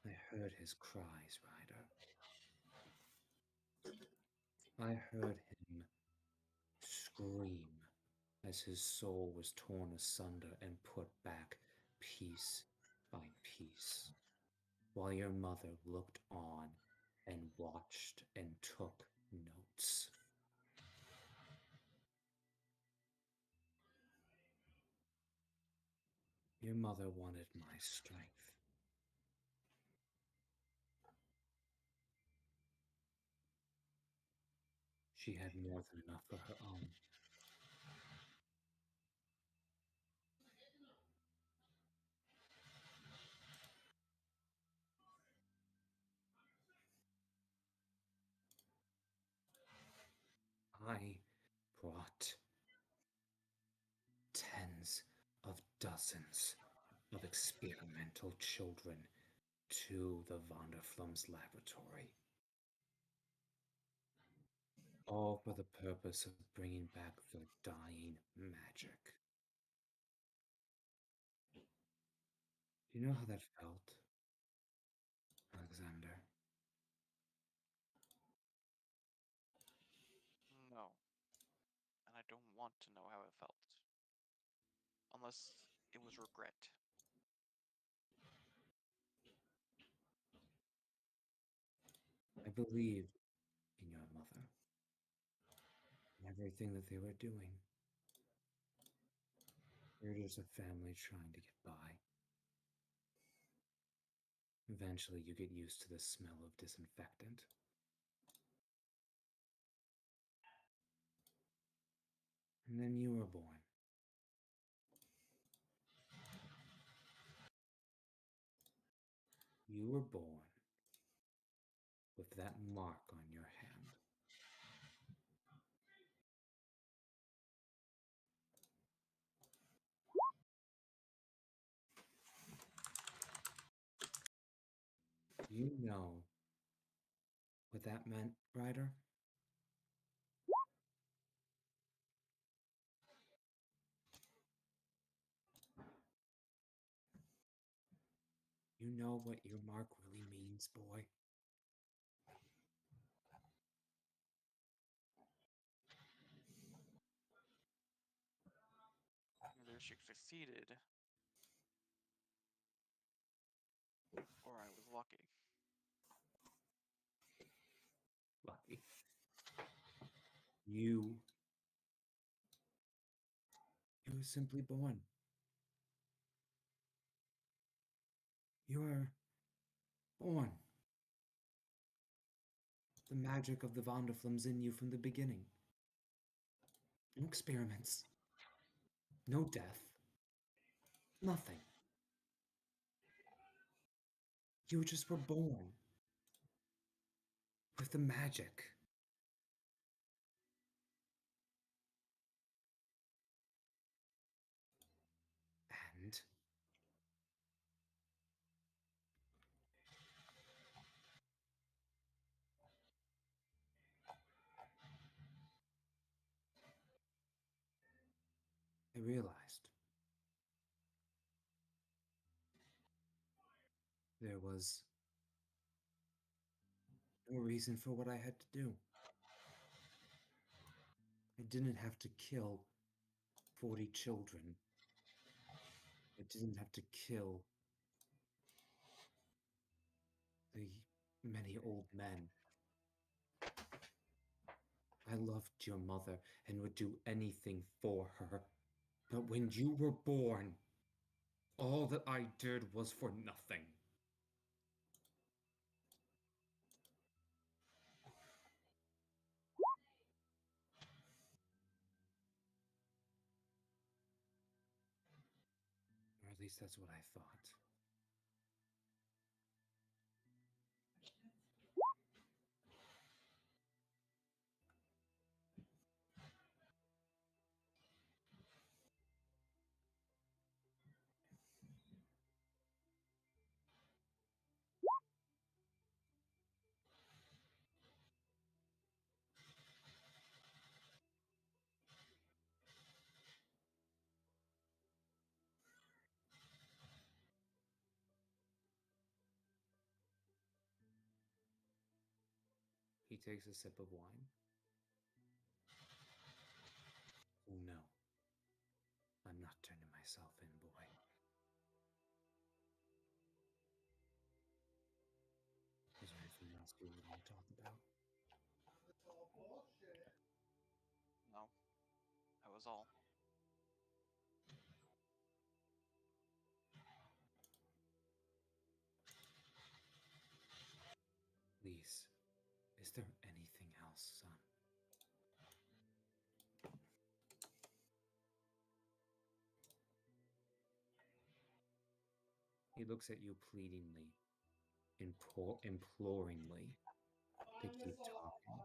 I heard his cries, Ryder. I heard him scream as his soul was torn asunder and put back piece by piece, while your mother looked on and watched and took notes. Your mother wanted my strength. She had more than enough for her own. I brought tens of dozens of experimental children to the Vonderflum's laboratory, all for the purpose of bringing back their dying magic. Do you know how that felt, Alexander? no. And I don't want to know how it felt. Unless it was regret. I believed in your mother and everything that they were doing. We're just a family trying to get by. Eventually, you get used to the smell of disinfectant. And then you were born. You were born with that mark on your hand. You know what that meant, Ryder? You know what your mark really means, boy? wish you succeeded. Or I was lucky. Lucky. You were simply born. You were born. The magic of the Vonderflam's in you from the beginning. No experiments. No death. Nothing. You just were born. With the magic. And I realized there was no reason for what I had to do. I didn't have to kill 40 children. I didn't have to kill the many old men. I loved your mother and would do anything for her. But when you were born, all that I did was for nothing. Or at least that's what I thought. He takes a sip of wine. Oh no. I'm not turning myself in, boy. Is there anything else you want to talk about? No. That was all. Please, is there anything else, son? He looks at you pleadingly, imploringly. They keep talking.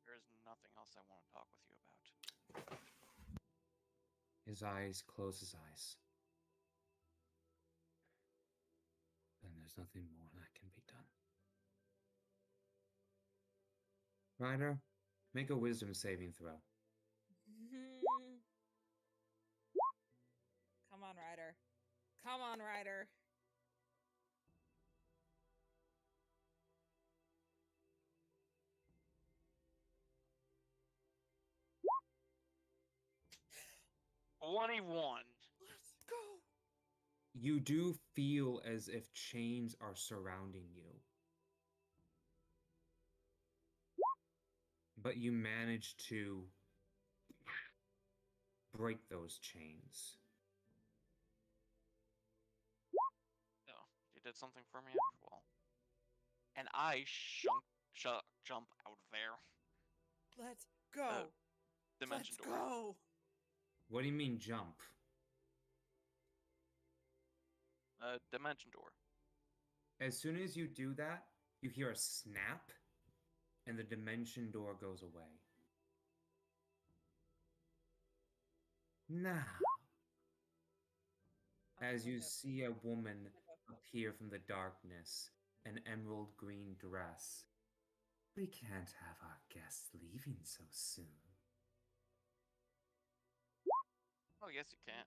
There is nothing else I want to talk with you about. His eyes close his eyes. Then there's nothing more that can be done. Ryder, make a wisdom saving throw. Come on, Ryder. Come on, Ryder. "21." Let's go. You do feel as if chains are surrounding you. But you manage to break those chains. Oh, you did something for me after all. And I jump out of there. Let's go. Dimension Let's door. go. What do you mean jump? Dimension door. As soon as you do that, you hear a snap, and the dimension door goes away. Now, as you see a woman appear from the darkness, an emerald green dress. We can't have our guests leaving so soon. Oh, yes, you can.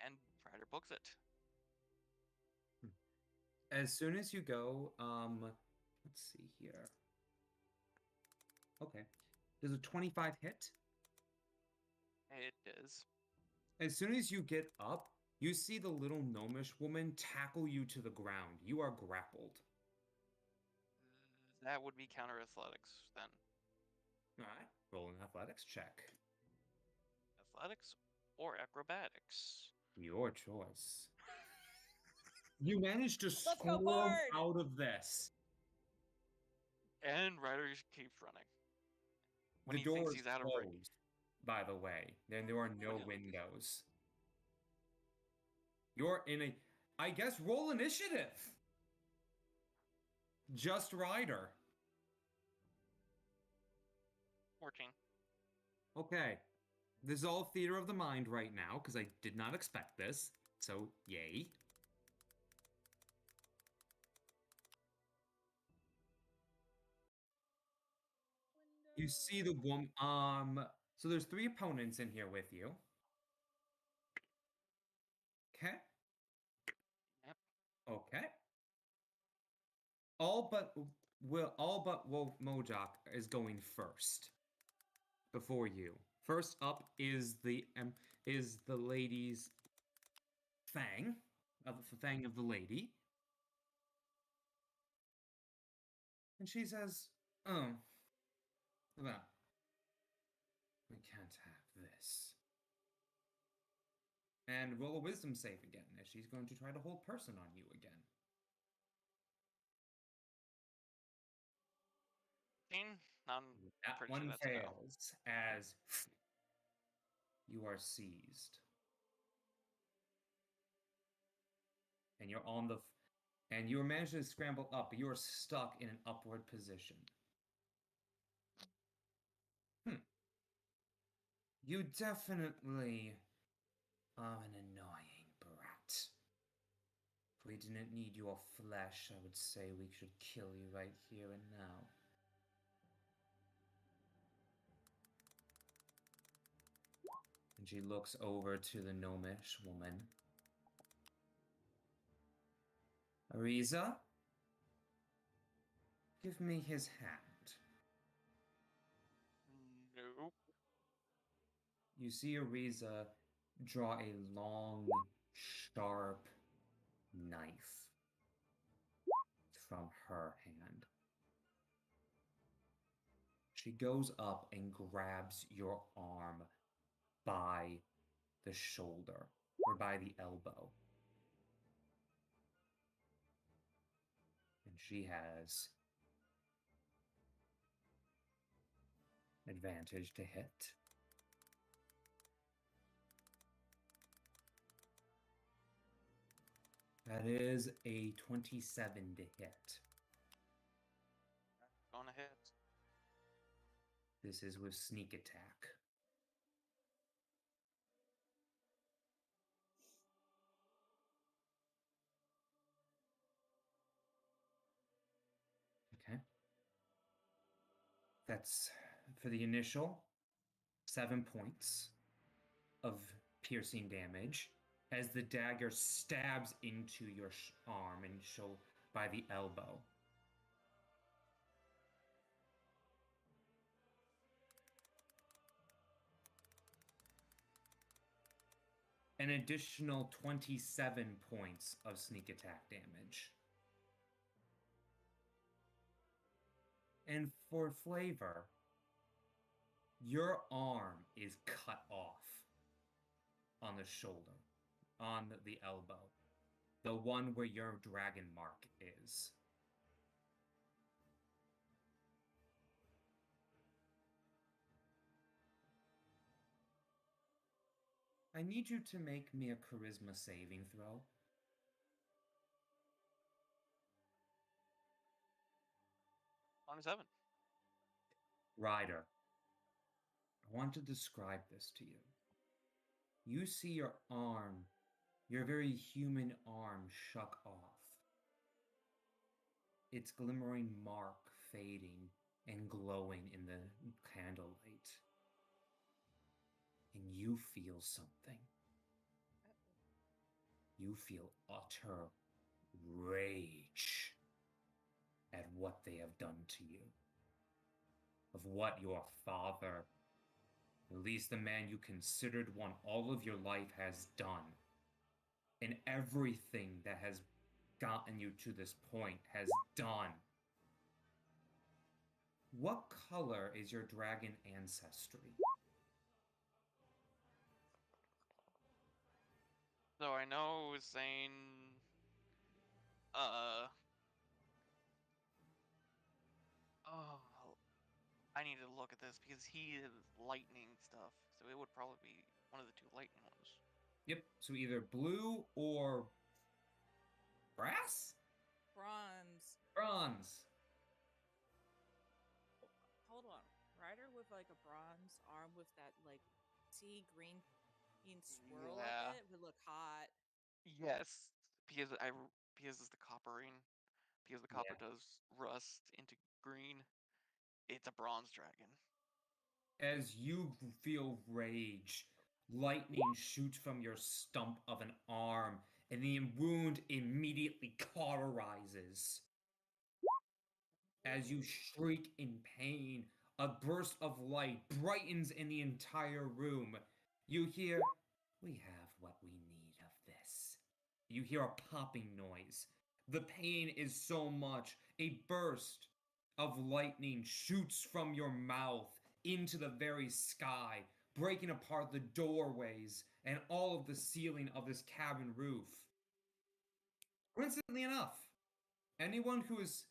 And Ryder books it. As soon as you go, Let's see here. Okay. Does a 25 hit? It is. As soon as you get up, you see the little gnomish woman tackle you to the ground. You are grappled. That would be counter athletics then. All right. Roll an athletics check. Athletics or acrobatics? Your choice. You managed to Let's go, squirm Bard! out of this. And Ryder keeps running. When The he door thinks is he's out of range. closed, by the way. Then there are no Yeah. windows. You're in a... I guess roll initiative. Just Ryder. 14. Okay. This is all theater of the mind right now, because I did not expect this. So, yay. You see the woman. So there's 3 opponents in here with you. Okay. Yep. Okay. All but Wolf Mojok is going first. Before you. First up is the lady's Fang, of the Fang of the lady. And she says, "Oh, well, we can't have this." And roll a wisdom save again, as she's going to try to hold person on you again. 15? I'm That pretty sure one that's a no. fails, as you are seized. And you're on the... And you are managing to scramble up, but you are stuck in an upward position. You definitely are an annoying brat. If we didn't need your flesh, I would say we should kill you right here and now. And she looks over to the gnomish woman. Ariza? Give me his hand. Nope. You see Ariza draw a long, sharp knife from her hand. She goes up and grabs your arm by the shoulder, or by the elbow. And she has advantage to hit. That is a 27 to hit. Gonna hit. This is with sneak attack. Okay. That's for the initial 7 points of piercing damage as the dagger stabs into your arm and by the elbow. An additional 27 points of sneak attack damage. And for flavor, your arm is cut off on the shoulder, on the elbow, the one where your dragon mark is. I need you to make me a charisma saving throw. On 7. Ryder, I want to describe this to you. You see your arm, your very human arm, shuck off. Its glimmering mark fading and glowing in the candlelight. And you feel something. You feel utter rage. at what they have done to you, of what your father, at least the man you considered one all of your life, has done, and everything that has gotten you to this point has done. What color is your dragon ancestry? So I know it was saying, oh, I need to look at this because he is lightning stuff, so it would probably be one of the two lightning ones. Yep, so either blue or brass? Bronze. Bronze. Hold on. Rider with like a bronze arm with that like sea green swirl Yeah. of it would look hot. Yes, because because the coppering, because the copper does rust into green. It's a bronze dragon. As you feel rage, lightning shoots from your stump of an arm, and the wound immediately cauterizes. As you shriek in pain, a burst of light brightens in the entire room. You hear, "We have what we need of this." You hear a popping noise. The pain is so much, a burst of lightning shoots from your mouth into the very sky, breaking apart the doorways and all of the ceiling of this cabin roof. Coincidentally enough, anyone who is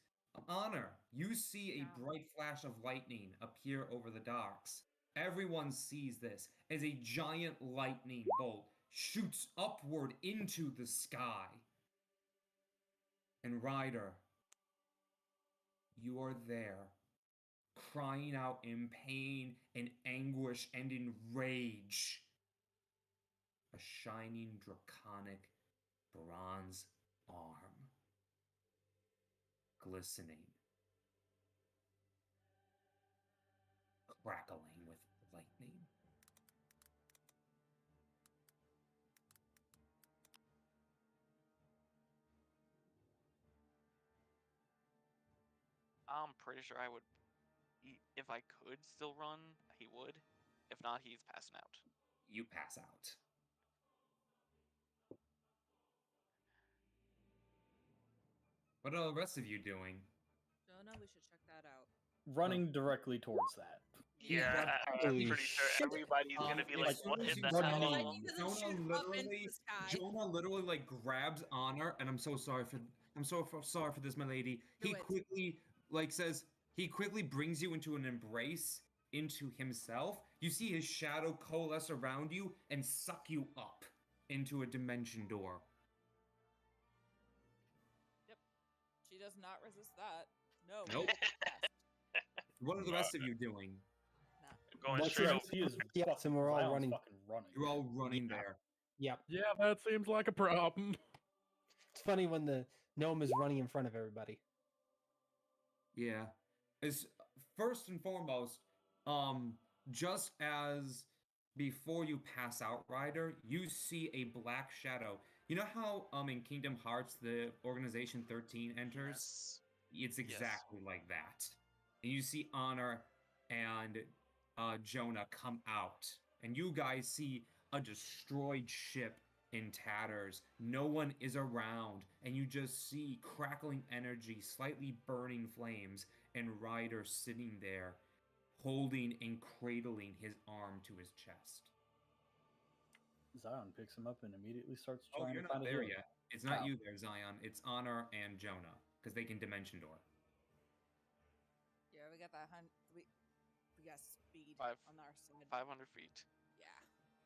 honor, you see a bright flash of lightning appear over the docks. Everyone sees this as a giant lightning bolt shoots upward into the sky. And Ryder, you are there, crying out in pain and anguish and in rage. A shining draconic bronze arm, glistening, crackling with lightning. I'm pretty sure I would, if I could still run, he would. If not, he's passing out. You pass out. What are the rest of you doing? Don't know. We should check that out. Running directly towards that. Yeah, I'm Holy pretty sure shit. everybody's gonna be like, as soon "What as in you the see hell?" Lightning doesn't shoot up into the sky. Jonah literally like grabs Honor, and I'm so sorry for this, my lady. Do He it. quickly he quickly brings you into an embrace into himself. You see his shadow coalesce around you and suck you up into a dimension door. Yep. She does not resist that. No. Nope. Yes. What are the rest of you doing? Going What's straight your- over. He is Yes, and we're all Zion's running. fucking running. You're all running there. Yep. Yeah, that seems like a problem. It's funny when the gnome is running in front of everybody. Yeah. Is first and foremost, just as before you pass out, Ryder, you see a black shadow. You know how in Kingdom Hearts the Organization 13 enters? Yes. It's exactly like that. And you see Honor and Jonah come out, and you guys see a destroyed ship in tatters. No one is around, and you just see crackling energy, slightly burning flames, and Ryder sitting there, holding and cradling his arm to his chest. Zion picks him up and immediately starts Oh, trying you're to not find a there healer. yet. It's not Oh. you there, Zion. It's Honor and Jonah, because they can dimension door. Yeah, we got that we got speed Five. on our side. 500 feet. Yeah.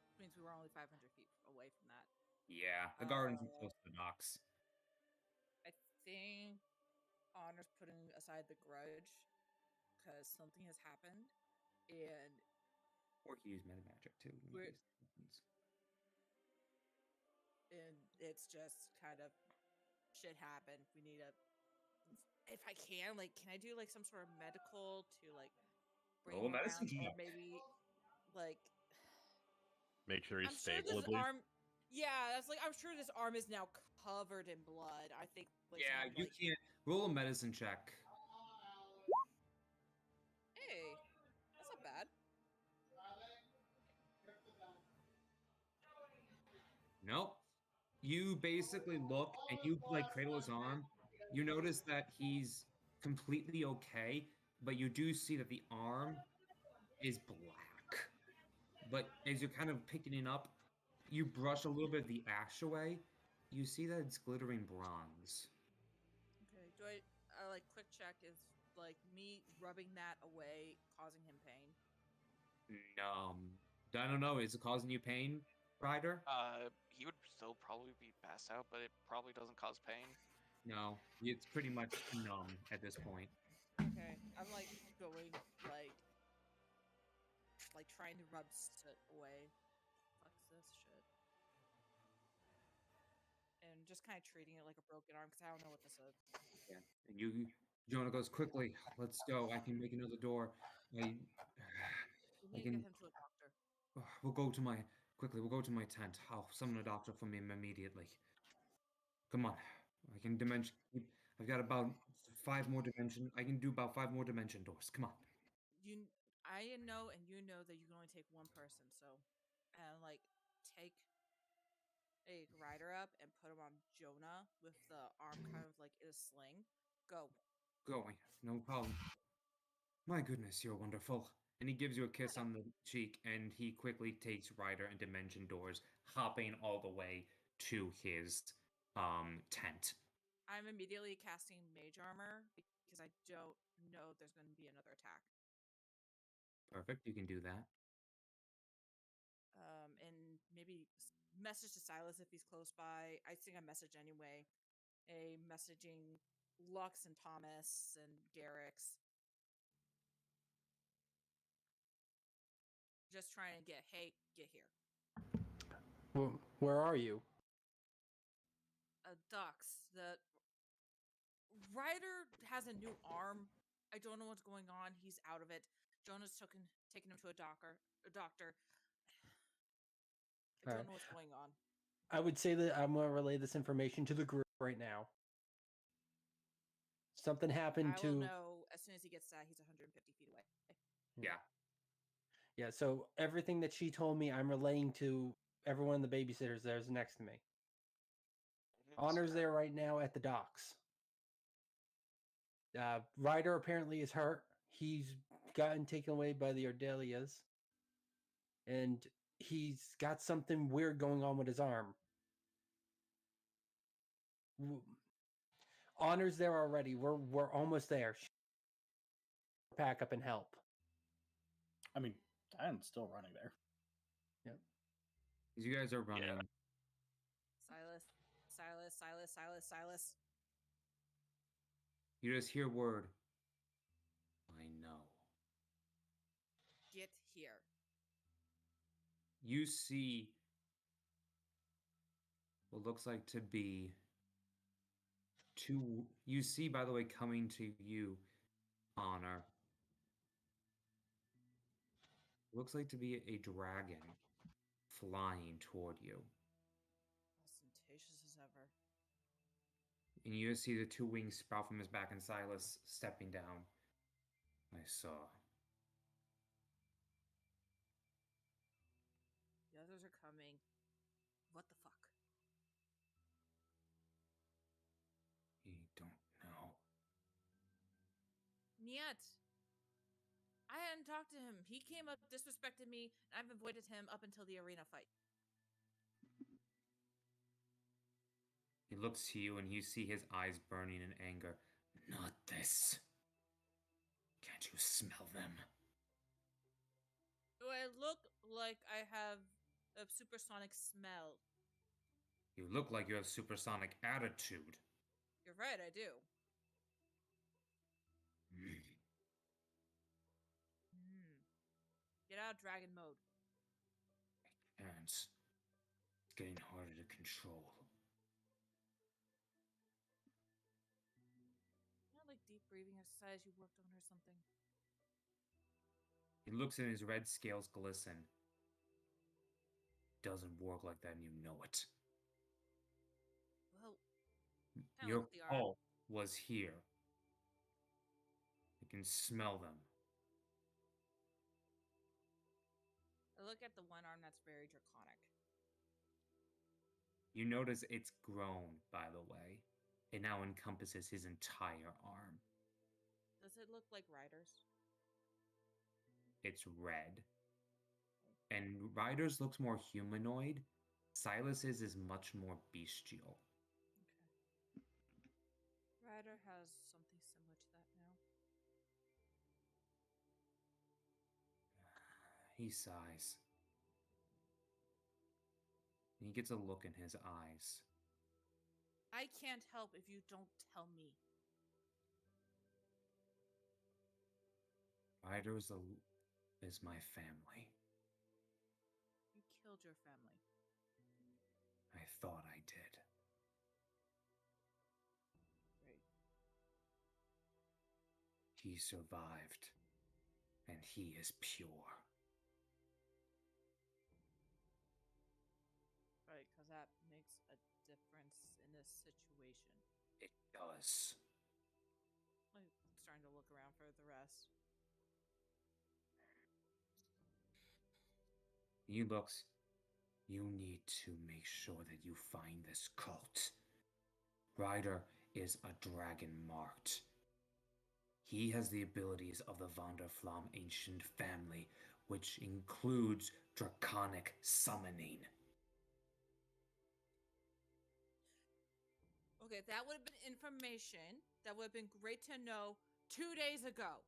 Which means we were only 500 feet away from that. Yeah, the garden's close to the docks. I think Honor's putting aside the grudge because something has happened, and Or he used meta magic too. in We're- case it happens. it's just kind of shit happened. We need a. If I can, like, can I do like some sort of medical to like bring Roll a him medicine around, or check. maybe like Make sure he's I'm sure stable this at least. arm. Yeah, that's like I'm sure this arm is now covered in blood. I think. Like, Yeah, someone, you like, can't roll a medicine check. Nope. You basically look and you like cradle his arm. You notice that he's completely okay, but you do see that the arm is black. But as you're kind of picking it up, you brush a little bit of the ash away. You see that it's glittering bronze. Okay. Do I like quick check? Is like me rubbing that away causing him pain? I don't know. Is it causing you pain, Ryder? He would still probably be passed out, but it probably doesn't cause pain. No, it's pretty much numb at this point. Okay. I'm like going like trying to rub soot away. Fuck's this shit. And just kind of treating it like a broken arm because I don't know what this is. Yeah. And Jonah goes, quickly, let's go. I can make another door. We need to get him to a doctor. We'll go to my tent. I'll summon a doctor for me immediately. Come on. I can dimension. I've got about 5 more dimension. I can do about 5 more dimension doors. Come on. I know, and you know that you can only take one person. So, and like take a rider up and put him on Jonah with the arm kind of like in a sling. Go. Going. No problem. My goodness, you're wonderful. And he gives you a kiss on the cheek, and he quickly takes Ryder and dimension doors, hopping all the way to his tent. I'm immediately casting mage armor because I don't know if there's going to be another attack. Perfect, you can do that. And maybe message to Silas if he's close by. I think I message anyway. A messaging Lux and Thomas and Garrick's. Just trying to get here. Well, where are you? Ducks. The Ryder has a new arm. I don't know what's going on. He's out of it. Jonah's taken him to a doctor. I don't know what's going on. I would say that I'm going to relay this information to the group right now. Something happened I will know as soon as he gets that. He's 150 feet away. Yeah. Yeah, so everything that she told me, I'm relaying to everyone the babysitters there's next to me. Honor's there right now at the docks. Ryder apparently is hurt. He's gotten taken away by the Ardelias. And he's got something weird going on with his arm. Honor's there already. We're almost there. Pack up and help. I mean, I'm still running there. Yep. You guys are running. Yeah. Silas. You just hear word. I know. Get here. You see what looks like to be two. You see, by the way, coming to you, Honor. Looks like to be a dragon flying toward you. Ostentatious as ever. And you see the 2 wings sprout from his back and Silas stepping down. I saw. The others are coming. What the fuck? You don't know. Niet. I hadn't talked to him. He came up, disrespected me, and I've avoided him up until the arena fight. He looks to you and you see his eyes burning in anger. Not this. Can't you smell them? Do I look like I have a supersonic smell? You look like you have supersonic attitude. You're right, I do. Get out of dragon mode. I can't. It's getting harder to control. Not like deep breathing exercise you worked on or something. He looks and his red scales glisten. Doesn't work like that and you know it. Well, your call was here. I can smell them. I look at the one arm that's very draconic. You notice it's grown, by the way. It now encompasses his entire arm. Does it look like Ryder's? It's red. And Ryder's looks more humanoid. Silas's is much more bestial. Okay. Ryder has something similar to that now. He sighs. He gets a look in his eyes. I can't help if you don't tell me. Ryder is my family. You killed your family. I thought I did. Great. He survived, and he is pure. Right, because that makes a difference in this situation. It does. I'm starting to look around for the rest. He looks. You need to make sure that you find this cult. Ryder is a dragon marked. He has the abilities of the Vanderflam ancient family, which includes draconic summoning. Okay, that would have been information that would have been great to know 2 days ago.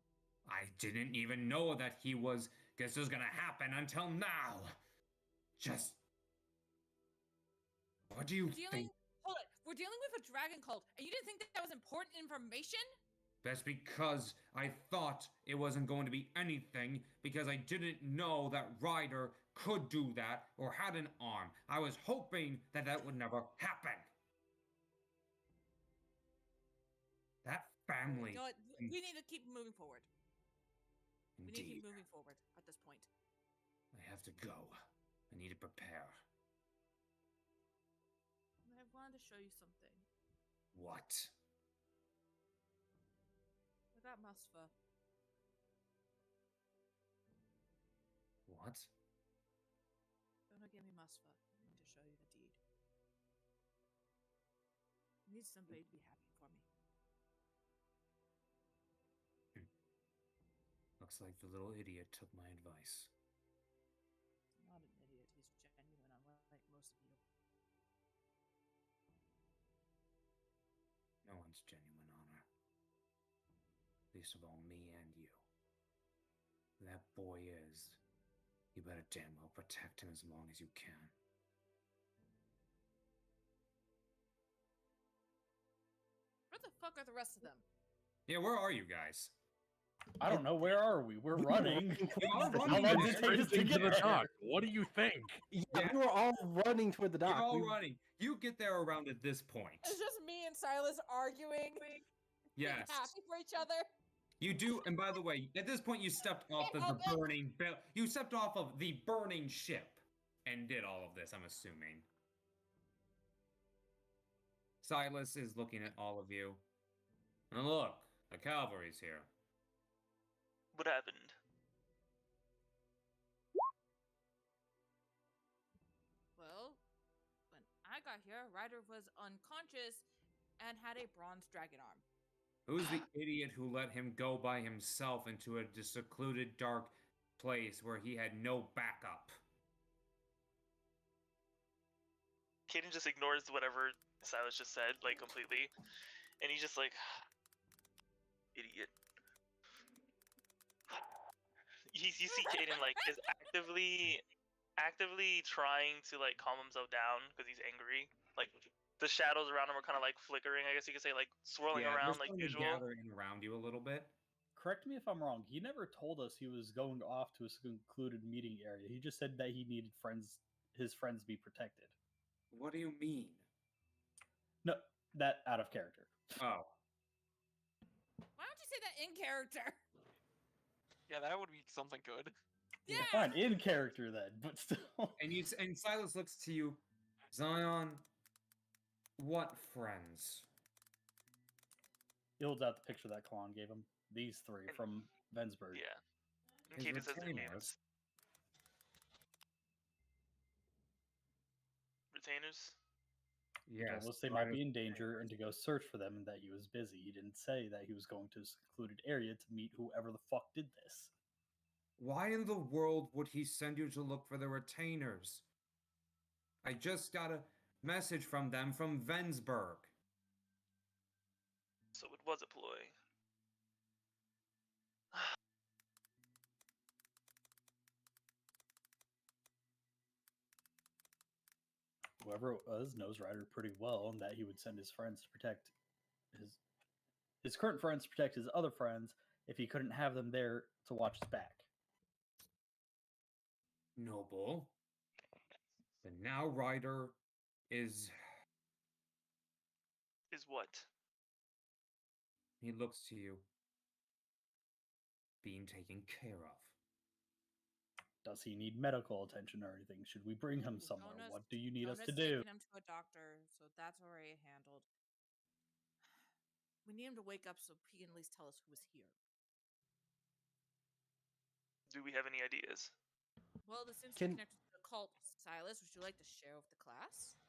I didn't even know that this was gonna happen until now. Just. What do you think? Hold it. We're dealing with a dragon cult, and you didn't think that was important information? That's because I thought it wasn't going to be anything because I didn't know that Ryder could do that or had an arm. I was hoping that that would never happen. That family. You know what? We need to keep moving forward. We need to Indeed. keep moving forward at this point. I have to go. I need to prepare. I wanted to show you something. What? I got Musfa. What? Don't give me Musfa. I need to show you the deed. I need somebody to be happy for me. Looks like the little idiot took my advice. He's not an idiot. He's genuine, unlike most of you. No one's genuine, Honor. Least of all me and you. That boy is. You better damn well protect him as long as you can. Where the fuck are the rest of them? Yeah, where are you guys? I don't know. Where are we? We're running. How long did it take us to get the there? dock. What do you think? Yeah, we were all running toward the dock. You're all We- running. You get there around at this point. It's just me and Silas arguing. Yes. Happy for each other. You do, and by the way, at this point you stepped off of the burning you stepped off of the burning ship and did all of this, I'm assuming. Silas is looking at all of you. And look, the cavalry's here. What happened? Well, when I got here, Ryder was unconscious and had a bronze dragon arm. Who's the idiot who let him go by himself into a secluded, dark place where he had no backup? Kaden just ignores whatever Silas just said, like, completely. And he's just like, idiot. You see Kaden, like, is actively trying to, like, calm himself down because he's angry. Like, the shadows around him are kind of, like, flickering, I guess you could say, like, swirling around like usual. Gathering around you a little bit. Correct me if I'm wrong. He never told us he was going off to a secluded meeting area. He just said that he needed his friends to be protected. What do you mean? No, that out of character. Oh. Why don't you say that in character? Yeah, that would be something good. Yeah. Fine, in character then, but still. And Silas looks to you, Zion. What friends? He holds out the picture that Kalon gave him. These three from Vensburg. Yeah. And His Kaden says their retainers. names. Retainers? He told us they might be in danger and to go search for them and that he was busy. He didn't say that he was going to a secluded area to meet whoever the fuck did this. Why in the world would he send you to look for the retainers? I just got a message from them from Vensburg. So it was a ploy. Whoever it was knows Ryder pretty well, and that he would send his friends to protect his current friends to protect his other friends if he couldn't have them there to watch his back. Noble. But now Ryder is... Is what? He looks to you. Being taken care of. Does he need medical attention or anything? Should we bring him somewhere? What do you need us to do? Taken him to a doctor, so that's already handled. We need him to wake up so he can at least tell us who was here. Do we have any ideas? Well, this seems to be connected to the cult. Silas, would you like to share with the class?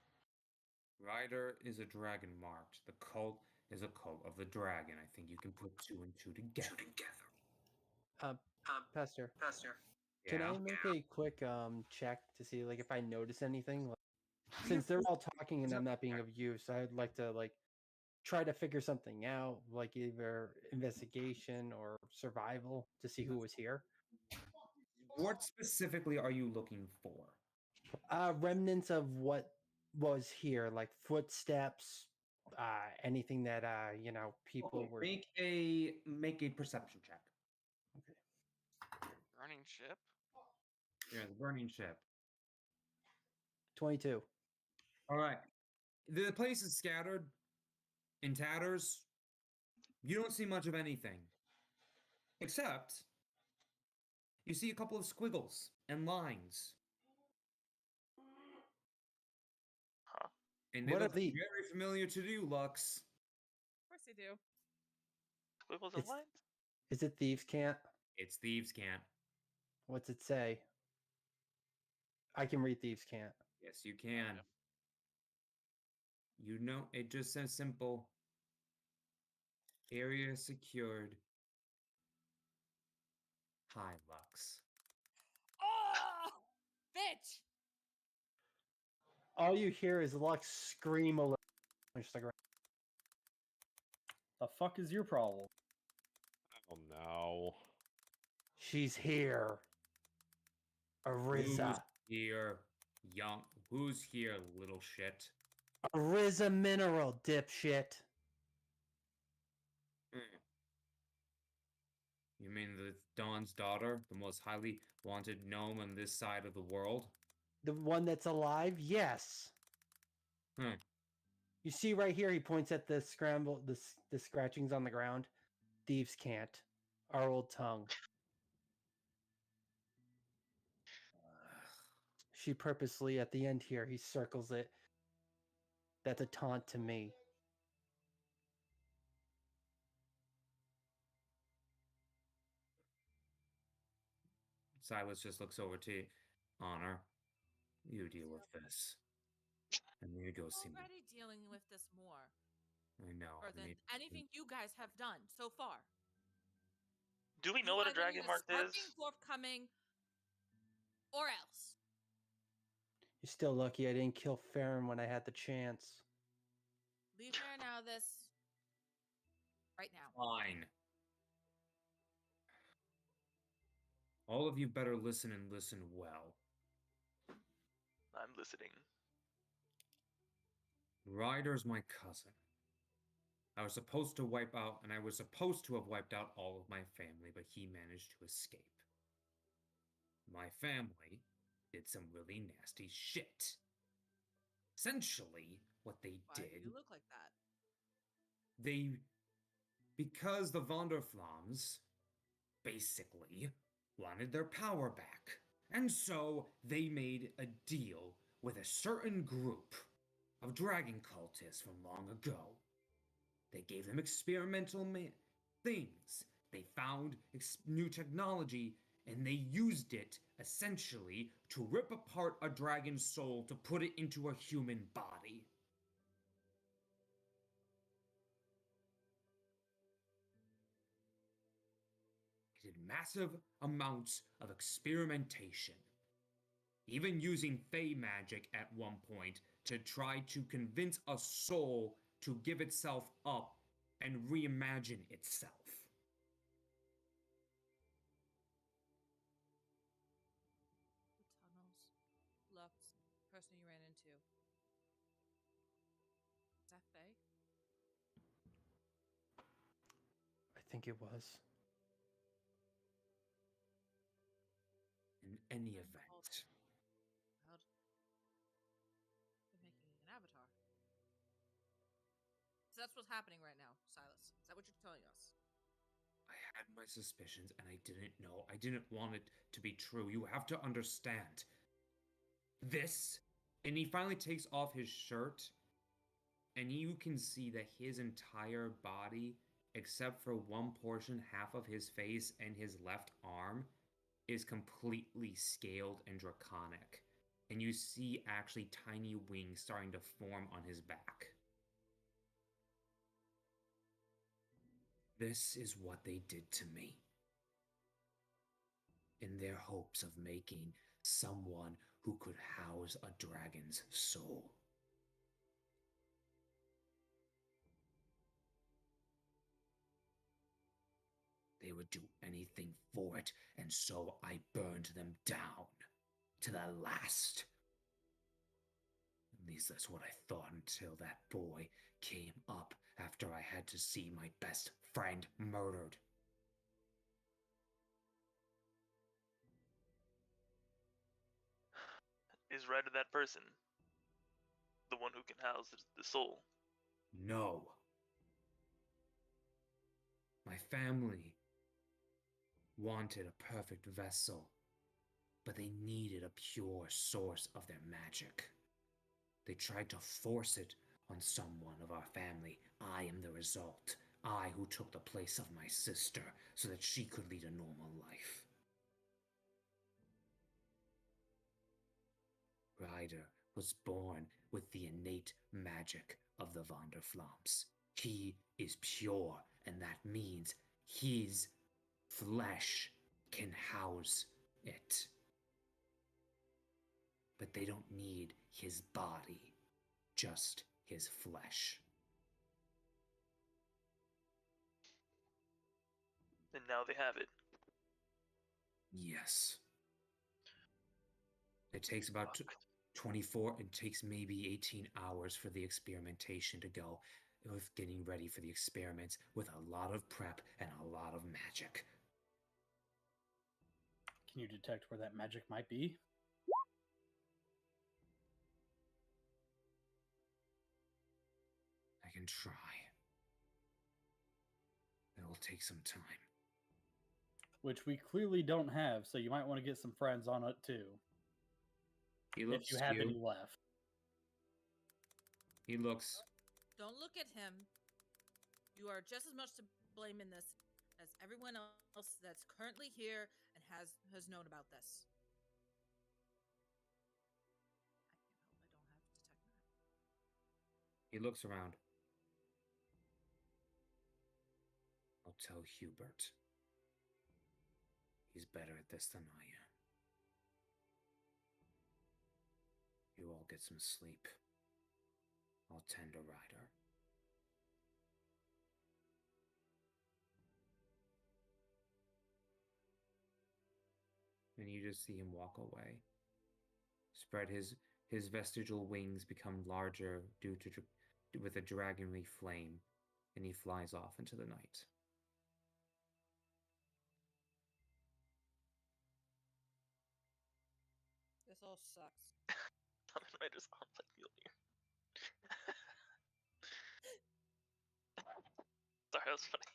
Ryder is a dragon marked. The cult is a cult of the dragon. I think you can put two and two together. Pastor. Yeah? Can I make a quick check to see like if I notice anything? Like, since they're all talking and I'm not being of use, I'd like to like try to figure something out, like either investigation or survival to see who was here. What specifically are you looking for? Remnants of what was here, like footsteps, anything that people were. Make a perception check. Okay. Burning ship? Yeah, the burning ship. 22. All right. The place is scattered in tatters. You don't see much of anything. Except you see a couple of squiggles and lines. Huh. And they What are look these? very familiar to you, Lux. Of course they do. Squiggles and lines? Is it Thieves' Cant? It's Thieves' Cant. What's it say? I can read Thieves' Cant. Yes, you can. You know, it just says simple. Area secured. Hi, Lux. Oh, bitch! All you hear is Lux scream a little. Just like, The fuck is your problem? Oh no. she's here. Ariza. Who's here, young? Who's here, little shit? Ariza Mineral, dipshit. You mean the Dawn's daughter, the most highly wanted gnome on this side of the world? The one that's alive? Yes. You see right here, he points at the the scratchings on the ground. Thieves' Cant. Our old tongue. She purposely, at the end here, he circles it. That's a taunt to me. Silas just looks over to Honor. You deal with this. And you go see me. Already dealing with this more. I know. Or than anything you guys have done so far. Do we know what a dragon mark is? Forthcoming, or else. You're still lucky I didn't kill Farron when I had the chance. Leave here now. This right now. Fine. All of you better listen and listen well. I'm listening. Ryder's my cousin. I was supposed to wipe out, and I was supposed to have wiped out all of my family, but he managed to escape. My family did some really nasty shit. Essentially, what they Why did... do you look like that? Because the Vonderflams basically wanted their power back. And so they made a deal with a certain group of dragon cultists from long ago. They gave them experimental things. They found new technology, and they used it, essentially, to rip apart a dragon's soul to put it into a human body. massive amounts of experimentation, even using Fey magic at one point to try to convince a soul to give itself up and reimagine itself. The tunnels. Lux. Person you ran into. Is that Faye? I think it was. In any Where's the event, whole- How'd- They're making an avatar. So that's what's happening right now, Silas. Is that what you're telling us? I had my suspicions and I didn't know. I didn't want it to be true. You have to understand. This, and he finally takes off his shirt, and you can see that his entire body, except for one portion, half of his face and his left arm, is completely scaled and draconic. And you see actually tiny wings starting to form on his back. This is what they did to me. In their hopes of making someone who could house a dragon's soul. They would do anything for it, and so I burned them down to the last. At least that's what I thought until that boy came up after I had to see my best friend murdered. Is Ryder that person? The one who can house the soul? No. My family wanted a perfect vessel, but they needed a pure source of their magic. They tried to force it on someone of our family. I am the result. I who took the place of my sister so that she could lead a normal life. Ryder was born with the innate magic of the Vanderflams. He is pure, and that means his flesh can house it. But they don't need his body, just his flesh. And now they have it. Yes. It takes about 24, it takes maybe 18 hours for the experimentation to go, with getting ready for the experiments with a lot of prep and a lot of magic. Can you detect where that magic might be? I can try. It will take some time. Which we clearly don't have, so you might want to get some friends on it too. He looks if you have you. any left. He looks. Don't look at him. You are just as much to blame in this as everyone else that's currently here and has known about this. I can't help. I don't have detect magic. He looks around. I'll tell Hubert. He's better at this than I am. You all get some sleep. I'll tend to Ryder. And you just see him walk away. Spread his vestigial wings become larger with a dragonly flame, and he flies off into the night. This all sucks. Kamen Rider's arms like Mjolnir. Sorry, that was funny.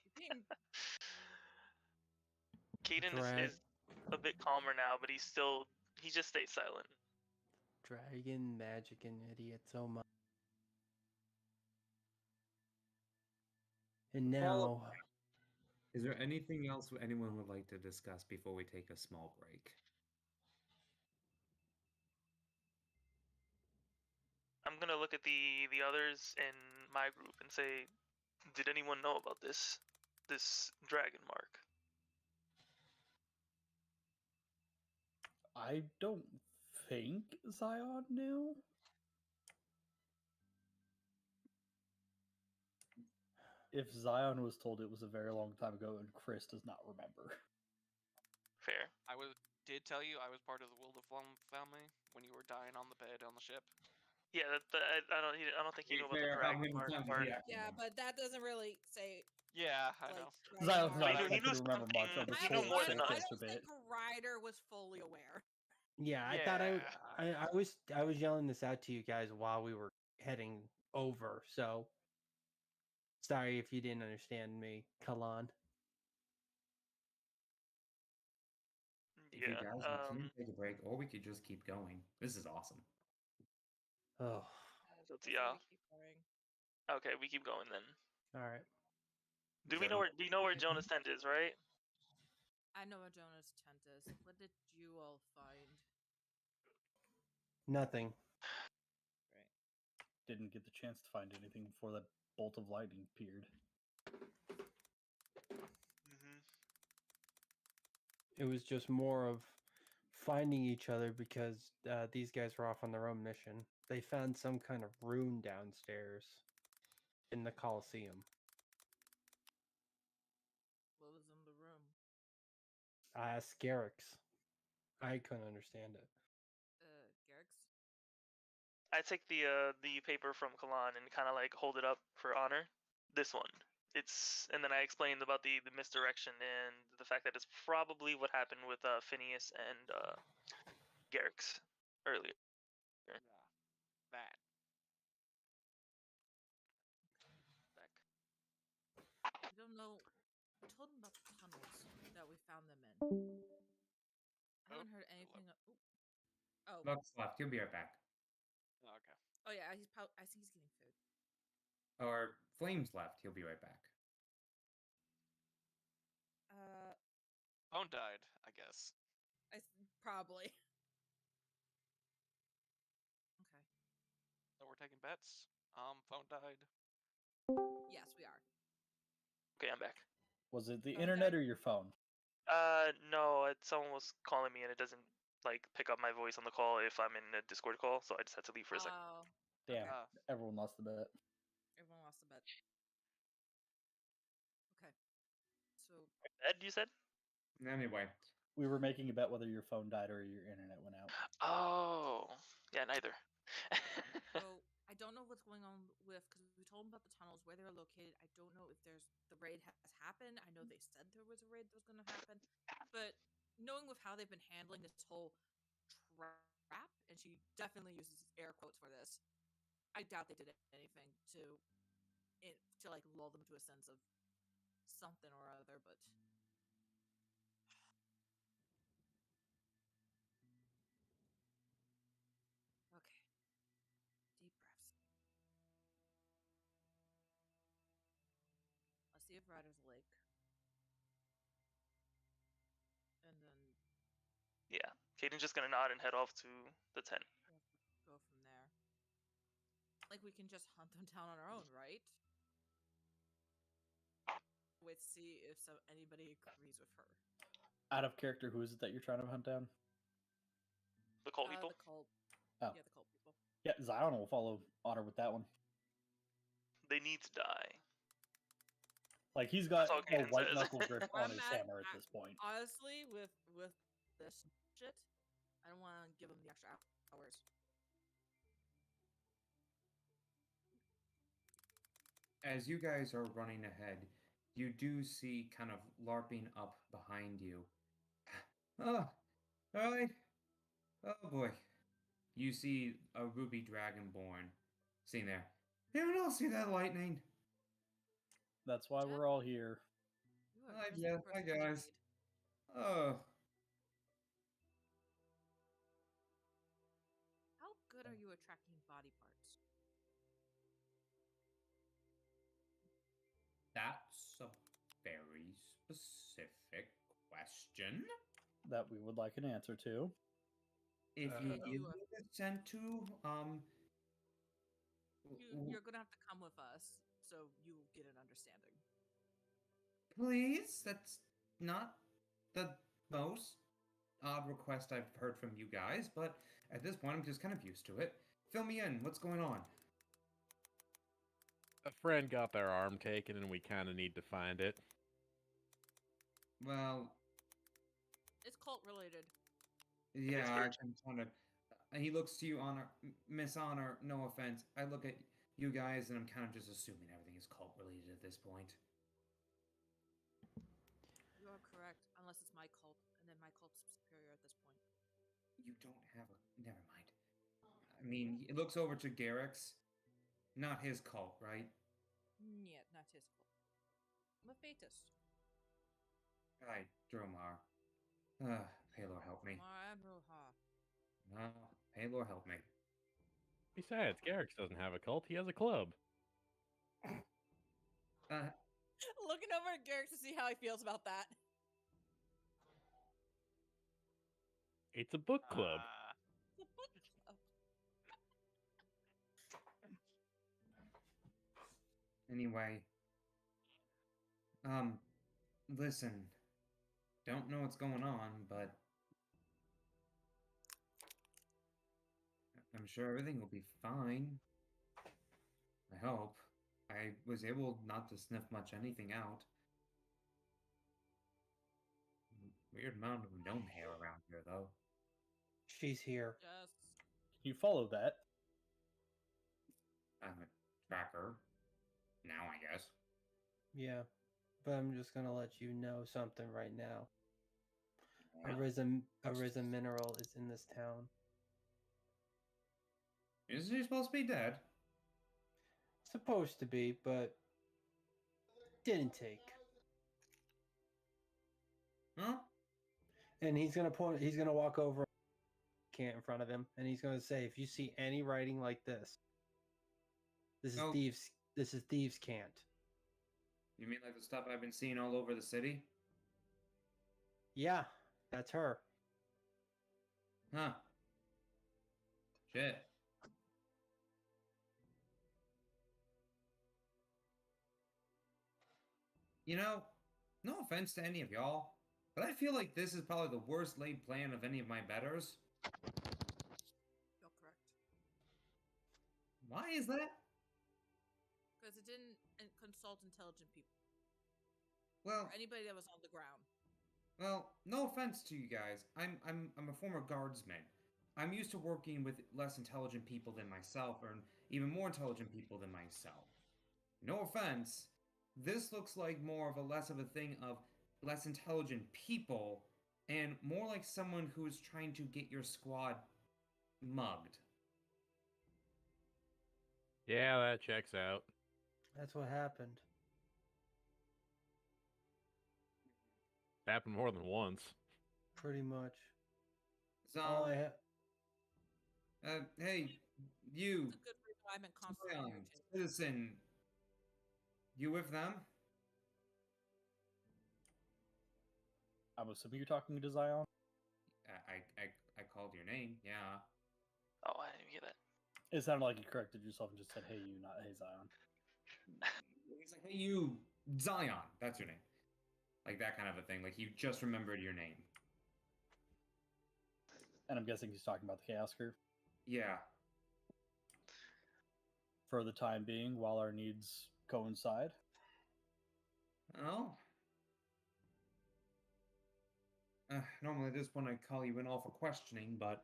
Caden is a bit calmer now, but he just stays silent. Dragon magic and idiot so much. And now, Is there anything else anyone would like to discuss before we take a small break? I'm gonna look at the others in my group and say, did anyone know about this dragon mark? I don't think Zion knew. If Zion was told, it was a very long time ago, and Chris does not remember. Fair. Did tell you I was part of the Wilderflum family when you were dying on the bed on the ship. Yeah, I don't think he knew about the dragon part. Yeah, but that doesn't really say. Yeah, I Like, know. Zion's not He knew expected to remember much something. of the He full knew more than surface us. of it. Ryder was fully aware. Yeah, I thought I was yelling this out to you guys while we were heading over. So sorry if you didn't understand me, Kalan. If you Yeah. guys want, we can take a break, or we could just keep going. This is awesome. Oh, So, yeah. We keep going. Okay, we keep going then. all right. Do we know where Jonas' tent is, right? I know where Jonah's tent is. What did you all find? Nothing. Right. Didn't get the chance to find anything before that bolt of lightning appeared. It was just more of finding each other because these guys were off on their own mission. They found some kind of rune downstairs in the Colosseum. What was in the room? I asked Garrix. I couldn't understand it. Garrix? I take the paper from Kalan and kind of like hold it up for honor. This one. And then I explained about the misdirection and the fact that it's probably what happened with Phineas and Garrix earlier. Yeah. That. I don't know. I told him about the tunnels that we found them in. I haven't heard anything. Oh. Lux left. He'll be right back. Okay. Oh yeah, I think he's getting food. Or Flames left. He'll be right back. Phone died, I guess. Probably. Okay. So we're taking bets. Phone died. Yes, we are. Okay, I'm back. Was it the Okay. internet or your phone? No, someone was calling me and it doesn't like pick up my voice on the call if I'm in a Discord call, so I just had to leave for a second. Oh. Damn, Okay. everyone lost the bet. Everyone lost a bet. Okay. So. Ed, you said? Anyway. We were making a bet whether your phone died or your internet went out. Oh, yeah, neither. So I don't know what's going on with, because we told them about the tunnels, where they're located. I don't know if the raid has happened. I know they said there was a raid that was going to happen, but knowing with how they've been handling this whole trap, and she definitely uses air quotes for this, I doubt they did anything to like lull them to a sense of something or other. But okay, deep breaths. Let's see if Ryder's Lake. And then Yeah, Caden's just gonna nod and head off to the tent. go from there. Like, we can just hunt them down on our own, right? Wait to see if anybody agrees with her. Out of character, who is it that you're trying to hunt down? The cult people? The cult. Oh. Yeah, the cult people. Yeah, Zion will follow Honor with that one. They need to die. Like, he's got That's all a Caden white says. knuckle grip on his hammer at this point. Honestly, with this shit, I don't want to give him the extra hours. As you guys are running ahead, you do see kind of LARPing up behind you. Oh, alright. Oh boy. You see a ruby dragonborn sitting there. Anyone else see that lightning? That's why we're all here. Hi, Jeff. Hi, guys. Oh. How good are you at tracking body parts? That's a very specific question. That we would like an answer to. If you And give you, me consent to, you're gonna have to come with us so you get an understanding. please, that's not the most odd request I've heard from you guys, but at this point, I'm just kind of used to it. Fill me in. What's going on? A friend got their arm taken, and we kind of need to find it. Well, It's cult related. yeah, It's I urgent. can kind of. He looks to you, Honor, Miss Honor. No offense. I look at you guys, and I'm kind of just assuming everything is cult related at this point. You are correct, unless it's my cult, and then my cult's superior at this point. You don't have a. Never mind. I mean, he looks over to Garrick's. Not his cult, right? Yeah, not his cult. I'm a fatist. Right, Dromar. Paylor, help me. Paylor, help me. Besides, Garrick's doesn't have a cult. He has a club. Looking over at Garrick to see how he feels about that. It's a book club. The book club. Anyway. Listen. Don't know what's going on, but I'm sure everything will be fine. I hope. I was able not to sniff much anything out. Weird amount of gnome hair around here, though. She's here. Yes. You follow that. I'm a tracker. Now, I guess. Yeah, but I'm just gonna let you know something right now. Yeah. A risen mineral is in this town. Isn't he supposed to be dead? Supposed to be, but didn't take. Huh? And he's gonna point. He's gonna walk over, can't in front of him, and he's gonna say, "If you see any writing like this, this is Oh. thieves. This is thieves' can't." You mean like the stuff I've been seeing all over the city? Yeah, that's her. Huh. Shit. You know, no offense to any of y'all, but I feel like this is probably the worst laid plan of any of my betters. You're correct. Why is that? Because it didn't consult intelligent people. Well, Or anybody that was on the ground. well, no offense to you guys. I'm a former guardsman. I'm used to working with less intelligent people than myself, or even more intelligent people than myself. No offense. This looks like more of a less of a thing of less intelligent people and more like someone who is trying to get your squad mugged. Yeah, that checks out. That's what happened. It's happened more than once. Pretty much. So, All I hey, you, It's a good reason why I'm in constant Zion, irritation. citizen, you with them? I'm assuming you're talking to Zion. I called your name, yeah. Oh, I didn't hear that. It sounded like you corrected yourself and just said, "Hey, you," not "Hey, Zion." He's like, hey, you, Zion, that's your name. Like that kind of a thing. Like you just remembered your name. And I'm guessing he's talking about the Chaos Curve. Yeah. For the time being, while our needs coincide. Oh. Normally at this point I'd call you in all for questioning, but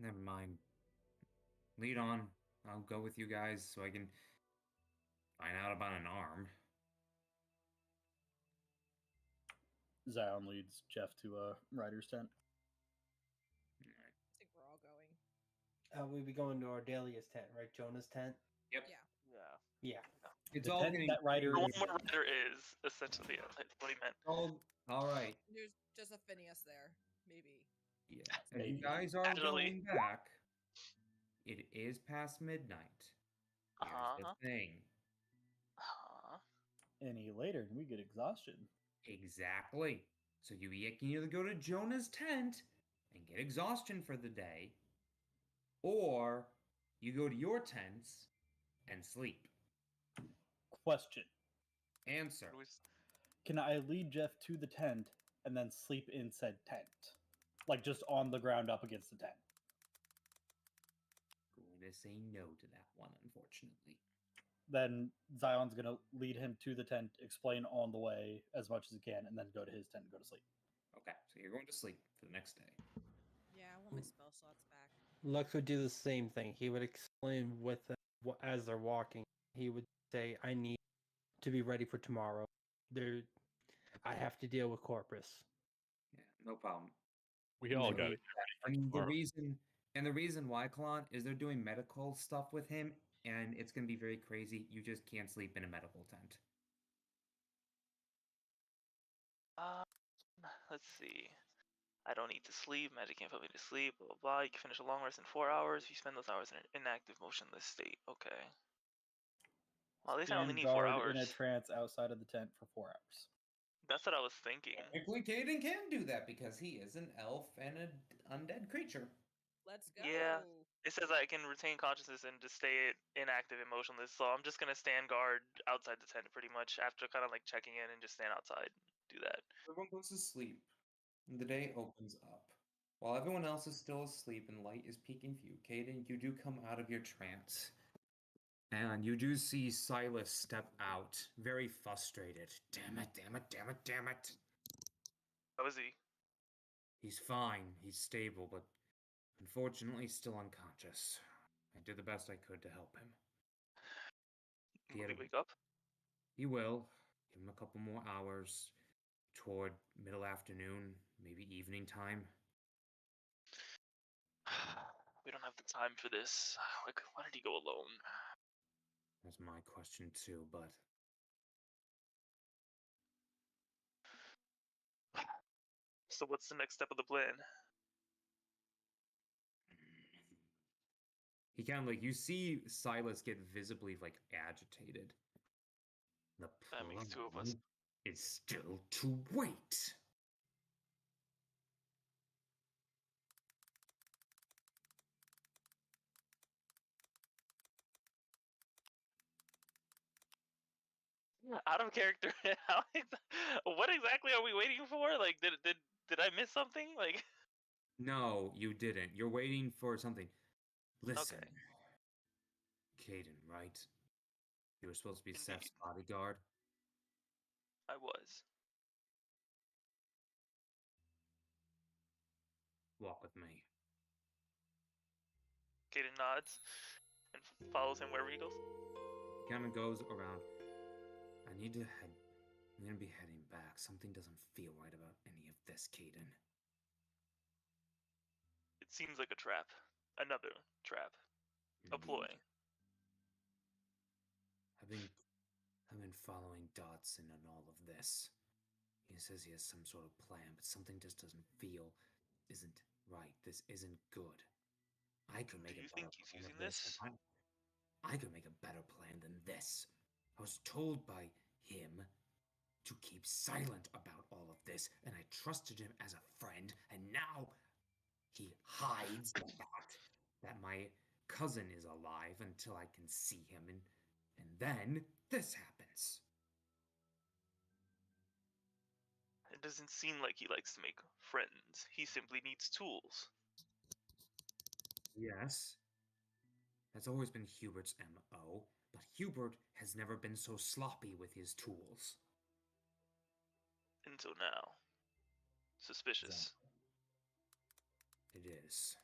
never mind. Lead on. I'll go with you guys so I can find out about an arm. Zion leads Jeff to Ryder's tent. I think we're all going. we'd be going to Ardelia's tent, right? Jonah's tent. Yep. Yeah. Yeah. Yeah. It's The all tent getting that Ryder The one is where Ryder is essentially what he meant. all right. There's just a Phineas there, maybe. Yeah. If Maybe. you guys are Casually. going back, it is past midnight. Here's Uh-huh. the thing. Uh-huh. any later and we get exhaustion. Exactly. So you can either go to Jonah's tent and get exhaustion for the day, or you go to your tents and sleep. Question. Answer. can I lead Jeff to the tent and then sleep in said tent? Like just on the ground up against the tent. Going to say no to that one, unfortunately. Then Zion's going to lead him to the tent, explain on the way as much as he can, and then go to his tent and go to sleep. Okay, so you're going to sleep for the next day. Yeah, I want my spell slots back. Lux would do the same thing. He would explain with them as they're walking. He would say, "I need to be ready for tomorrow. I have to deal with Corpus." Yeah, no problem. We all got it. And the reason why, Kalon, is they're doing medical stuff with him, and it's going to be very crazy. You just can't sleep in a medical tent. Let's see. I don't need to sleep. Magic can't put me to sleep. Blah, blah, blah. You can finish a long rest in 4 hours. You spend those hours in an inactive, motionless state. Okay. Well, at least I only Stand need 4 guard hours. in a trance outside of the tent for 4 hours. That's what I was thinking. Technically, Caden can do that because he is an elf and an undead creature. Let's go. Yeah. It says I can retain consciousness and just stay inactive and motionless. So I'm just gonna stand guard outside the tent pretty much after kind of like checking in and just stand outside. Do that. Everyone goes to sleep, and the day opens up. While everyone else is still asleep and light is peeking for you, Caden, you do come out of your trance. And you do see Silas step out, very frustrated. Damn it, damn it, damn it, damn it. How is he? He's fine, he's stable, but unfortunately still unconscious. I did the best I could to help him. Will he wake up? He will. Give him a couple more hours toward middle afternoon, maybe evening time. We don't have the time for this. Like, why did he go alone? That's my question too, but So what's the next step of the plan? he kind of like, you see Silas get visibly like agitated. The That makes two of us. plan is still to wait. Out of character. What exactly are we waiting for? Like, did I miss something? Like, No, you didn't. You're waiting for something. Listen, okay. Caden, right? You were supposed to be Indeed. Seth's bodyguard. I was. Walk with me. Kaden nods and follows him wherever he goes. He kind of goes around. I need to head. I'm gonna be heading back. Something doesn't feel right about any of this, Caden. It seems like a trap. Another trap. A ploy. I've been following Dotson on all of this. He says he has some sort of plan, but something just isn't right. This isn't good. I could make Do you a better think he's plan using than this? I could make a better plan than this. I was told by him to keep silent about all of this, and I trusted him as a friend, and now he hides the fact that my cousin is alive until I can see him, and then this happens. It doesn't seem like he likes to make friends. He simply needs tools. Yes, that's always been Hubert's MO, but Hubert has never been so sloppy with his tools. Until now. Suspicious. It is.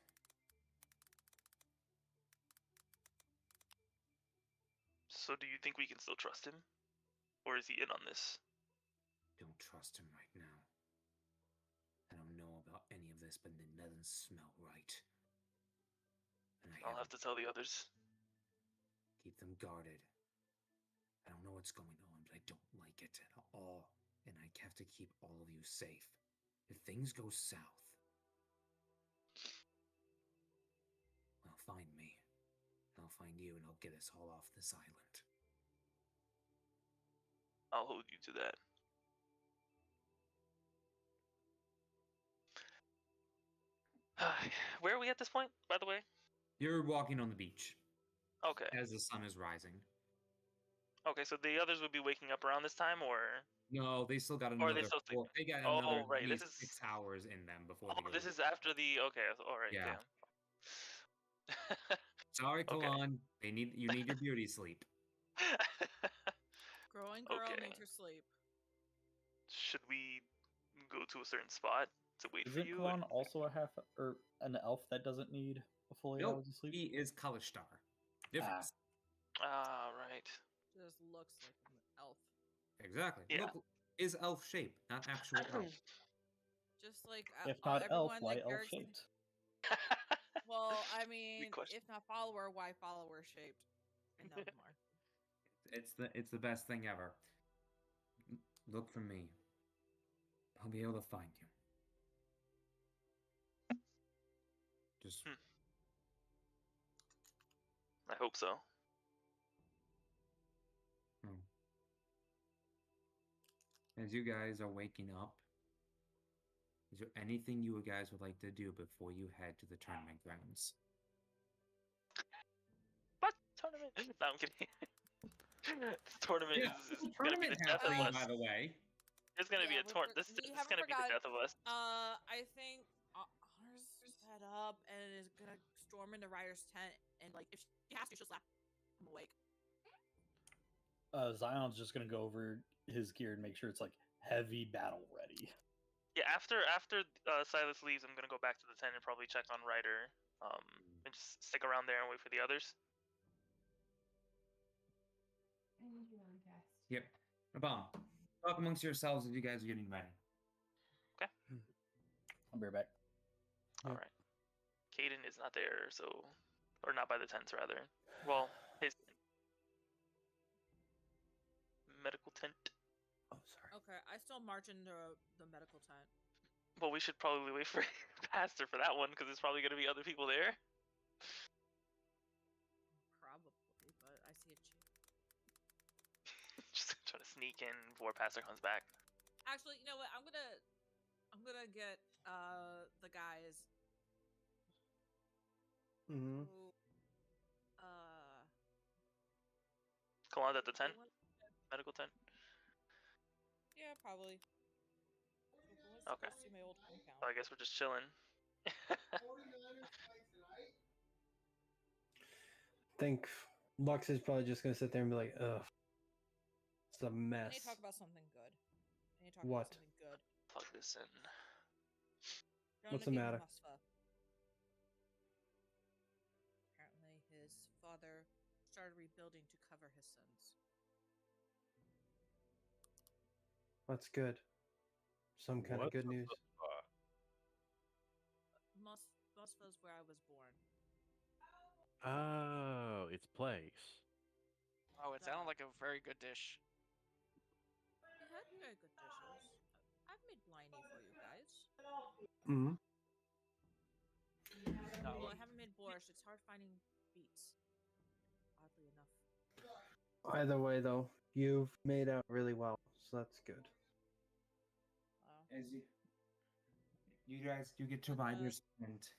So do you think we can still trust him? Or is he in on this? Don't trust him right now. I don't know about any of this, but it doesn't smell right. And I'll have to tell the others. Keep them guarded. I don't know what's going on, but I don't like it at all. And I have to keep all of you safe. If things go south, well, find me. I'll find you and I'll get us all off this island. I'll hold you to that. Where are we at this point, by the way? You're walking on the beach. Okay. As the sun is rising. Okay, so the others would be waking up around this time, or No, they still got Or are they another still sleeping? they got Oh, another right, at this least is- 6 hours in them before they oh, go this to is after the. Okay, all right, Yeah. damn. Sorry, Okay. Kalon. You need your beauty sleep. Growing girl Okay. needs her sleep. Should we go to a certain spot to wait for Isn't you? Kalon also a half or an elf that doesn't need a full 8 Nope, hours of sleep? he is Kalishtar. Difference. Ah, right. Just looks like an elf. Exactly. Yeah. Look, is elf shape, not actual elf. Just like If not elf, everyone why like elf Eric's. shaped? Well, I mean, question. if not follower, why follower shaped? And no more. It's the best thing ever. Look for me. I'll be able to find you. Just I hope so. as you guys are waking up, is there anything you guys would like to do before you head to the tournament grounds? What tournament? No, I'm kidding. This tournament Yeah, is there's a gonna be the tournament death of happening, us. by the way. It's gonna be Yeah, a torn. we This is haven't gonna be the forgotten. death of us. I think Honor's set up and is gonna storm into Ryder's tent, and like if she has to, she'll slap him awake. Zion's just gonna go over his gear and make sure it's like heavy battle ready. Yeah, after Silas leaves, I'm gonna go back to the tent and probably check on Ryder. And just stick around there and wait for the others. Yep. Abom, talk amongst yourselves as you guys are getting ready. I'll be right back. All right. Caden is not there, so or not by the tents rather. Well, his medical tent. Oh, sorry. Okay, I still march into the medical tent. Well, we should probably wait for Pastor for that one because there's probably gonna be other people there. Probably, but I see a chick. Just trying to sneak in before Pastor comes back. Actually, you know what? I'm gonna get the guys Mm-hmm. who Kalon at the tent, what- medical tent. yeah, probably. Let's Okay. go see my old hometown. So I guess we're just chilling. Think Lux is probably just gonna sit there and be like, ugh. It's a I need mess. to talk about something good. I need to talk What? about something good. Plug this in. What's the Jonathan matter? Musfa. Apparently, his father started rebuilding to cover his sins. That's good. Some kind of What's good a news. Musfa? Musfa's where I was born. Oh, it's place. Oh, it sounded like a very good dish. We had very good dishes. I've made bliney for you guys. Mm-hmm. Well, I haven't made borscht. It's hard finding beets. Oddly enough. Either way, though, you've made out really well, so that's good. Wow. As you guys do get to ride your sprint,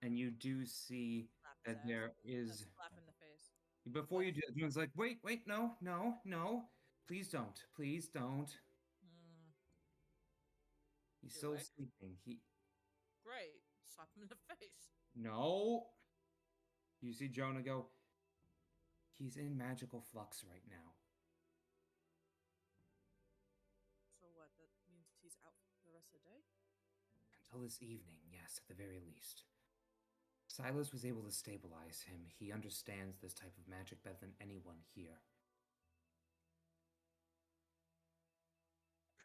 and you do see Slap his that ass. there is Slap in the face. before you do that, June's like, wait, no, please don't. Hmm. He's You're still right. sleeping. Great. Slap him in the face. No. You see Jonah go, he's in magical flux right now. So what? That means he's out for the rest of the day? Until this evening, yes, at the very least. Silas was able to stabilize him. He understands this type of magic better than anyone here.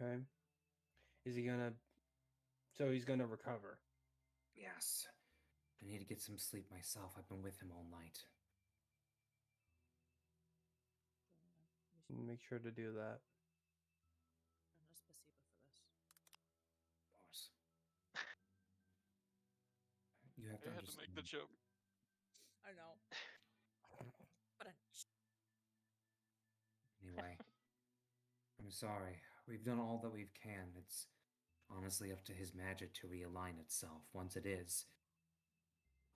Okay. Is he gonna... So he's gonna recover. Yes. I need to get some sleep myself. I've been with him all night. Make sure to do that. No spasiba for this. Of course. You have to I had to understand. make the joke. I know. But Anyway, I'm sorry. We've done all that we can. It's honestly up to his magic to realign itself. Once it is,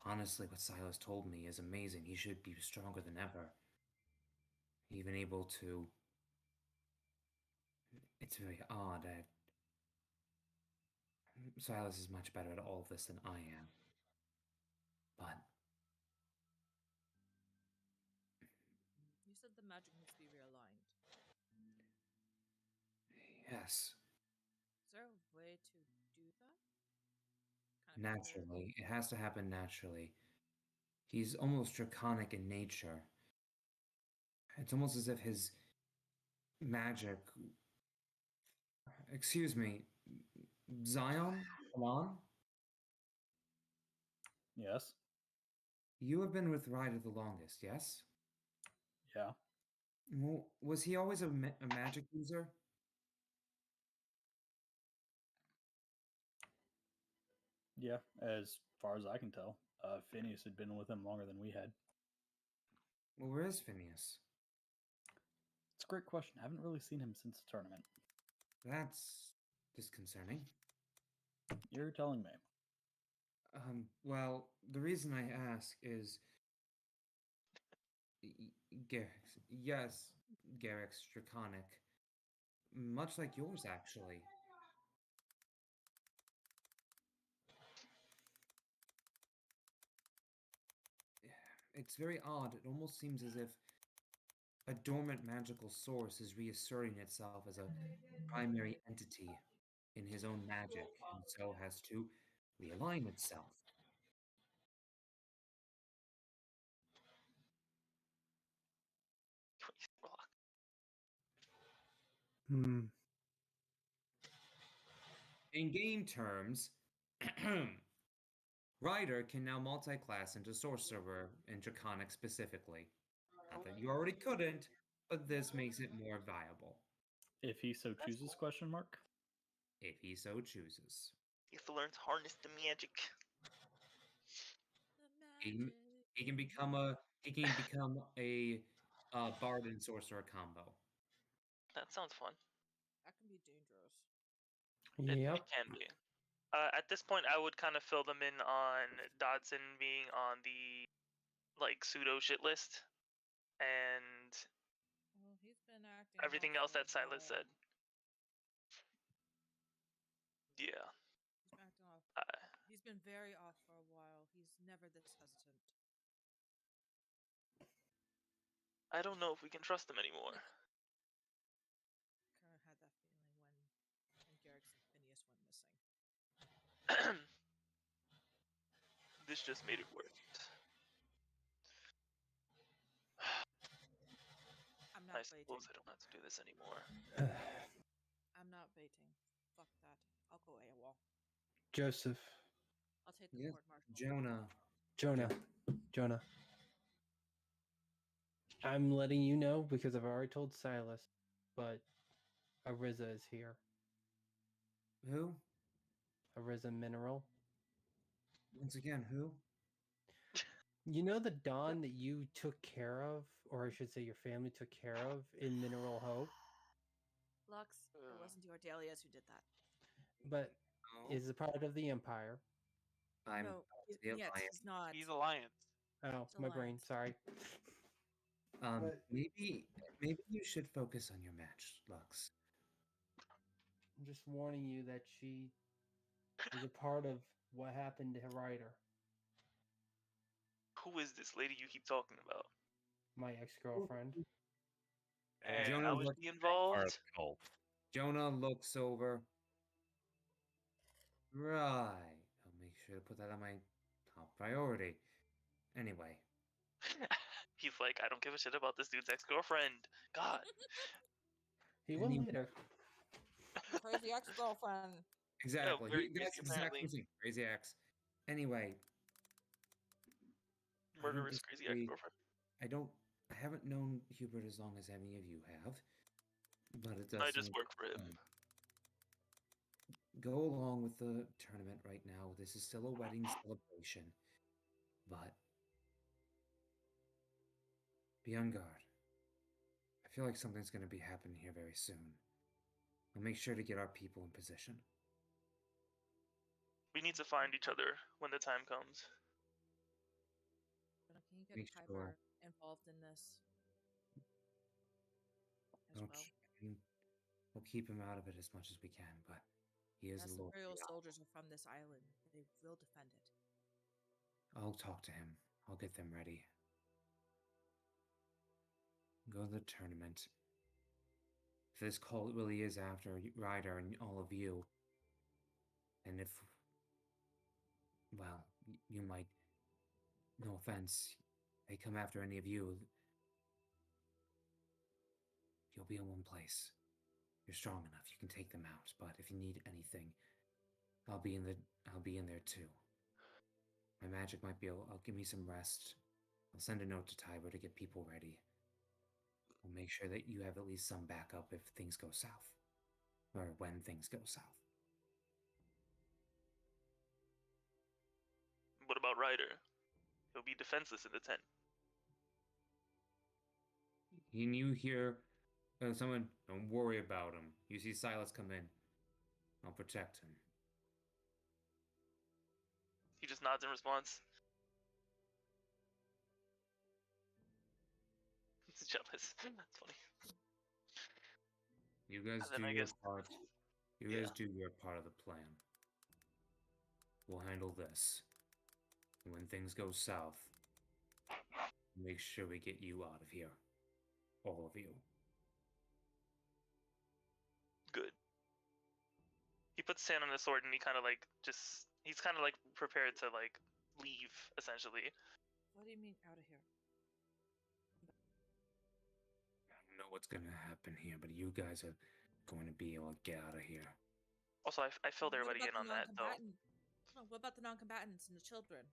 honestly, what Silas told me is amazing. He should be stronger than ever. even able to. It's very odd. Silas is much better at all of this than I am. But You said the magic needs to be realigned. yes, Is there a way to do that? naturally. It has to happen naturally. He's almost draconic in nature. It's almost as if his magic. Excuse me, Zion? Come on? Yes. You have been with Ryder the longest, yes? Yeah. Well, was he always a magic user? Yeah, as far as I can tell. Phineas had been with him longer than we had. Well, where is Phineas? It's a great question. I haven't really seen him since the tournament. That's disconcerting. You're telling me. Well, the reason I ask is Garrick's, yes, Garrick's draconic. Much like yours, actually. It's very odd. It almost seems as if a dormant magical source is reasserting itself as a primary entity in his own magic, and so has to realign itself. Hmm. In game terms, Ryder can now multi-class into Sorcerer and Draconic specifically. Not that you already couldn't, but this makes it more viable. If he so chooses, question mark? If he so chooses. He has to learn to harness the magic. He can become a Bard and Sorcerer combo. That sounds fun. That can be dangerous. Yep. It can be. At this point, I would kind of fill them in on Dodson being on the pseudo shit list, and Well, he's been acting. everything else that Silas said. Yeah. He's been acting off. Uh, He's been very off for a while. He's never this hesitant. I don't know if we can trust him anymore. Kind of had that feeling when Garrix and Phineas went missing. This just made it worse. I'm not I baiting. suppose I don't have to do this anymore. I'm not baiting. Fuck that. I'll go AWOL. Joseph. I'll take the Yes, court martial. Jonah. I'm letting you know because I've already told Silas, but Ariza is here. Who? Ariza Mineral. Once again, who? You know the Dawn that you took care of, or I should say your family took care of in Mineral Hope? Lux, it wasn't your Dahlias who did that. But No. is a part of the Empire. No, the yes, Alliance. he's not. He's Alliance. Oh, It's my brain, Alliance. sorry. But- Maybe you should focus on your match, Lux. I'm just warning you that she is a part of what happened to Ryder, Who is this lady you keep talking about? my ex-girlfriend. And Jonah how is looks- she involved? Jonah looks over. Right. I'll make sure to put that on my top priority. Anyway. He's like, I don't give a shit about this dude's ex-girlfriend. God. He will later. Crazy ex-girlfriend. Exactly. very That's crazy, exactly apparently. thing. Crazy ex. Anyway. Murderous crazy ex-girlfriend. I haven't known Hubert as long as any of you have. But it does I just seem work for him. Go along with the tournament right now. This is still a wedding celebration. But be on guard. I feel like something's going to be happening here very soon. I'll make sure to get our people in position. We need to find each other when the time comes. Can you get Make Piper sure. involved in this? Don't well. we'll keep him out of it as much as we can, but he is Yes, the Lord. Imperial soldiers are from this island. They will defend it. I'll talk to him. I'll get them ready. Go to the tournament. If this cult really is after Ryder and all of you, and if, well, you might, no offense, they come after any of you, you'll be in one place. You're strong enough. You can take them out. But if you need anything, I'll be in there too. My magic might be. I'll give me some rest. I'll send a note to Tiber to get people ready. We'll make sure that you have at least some backup if things go south, or when things go south. What about Ryder? He'll be defenseless in the tent. And you hear someone, don't worry about him. You see Silas come in. I'll protect him. He just nods in response. He's jealous. That's funny. You guys And do then I your guess- part. You Yeah. guys do your part of the plan. We'll handle this. And when things go south, make sure we get you out of here. All of you. Good. He puts his hand on his sword and he kind of like he's kind of like prepared to like leave essentially. What do you mean out of here? I don't know what's gonna happen here, but you guys are going to be able to get out of here. Also, I filled everybody in on that though. What about the non-combatants and the children?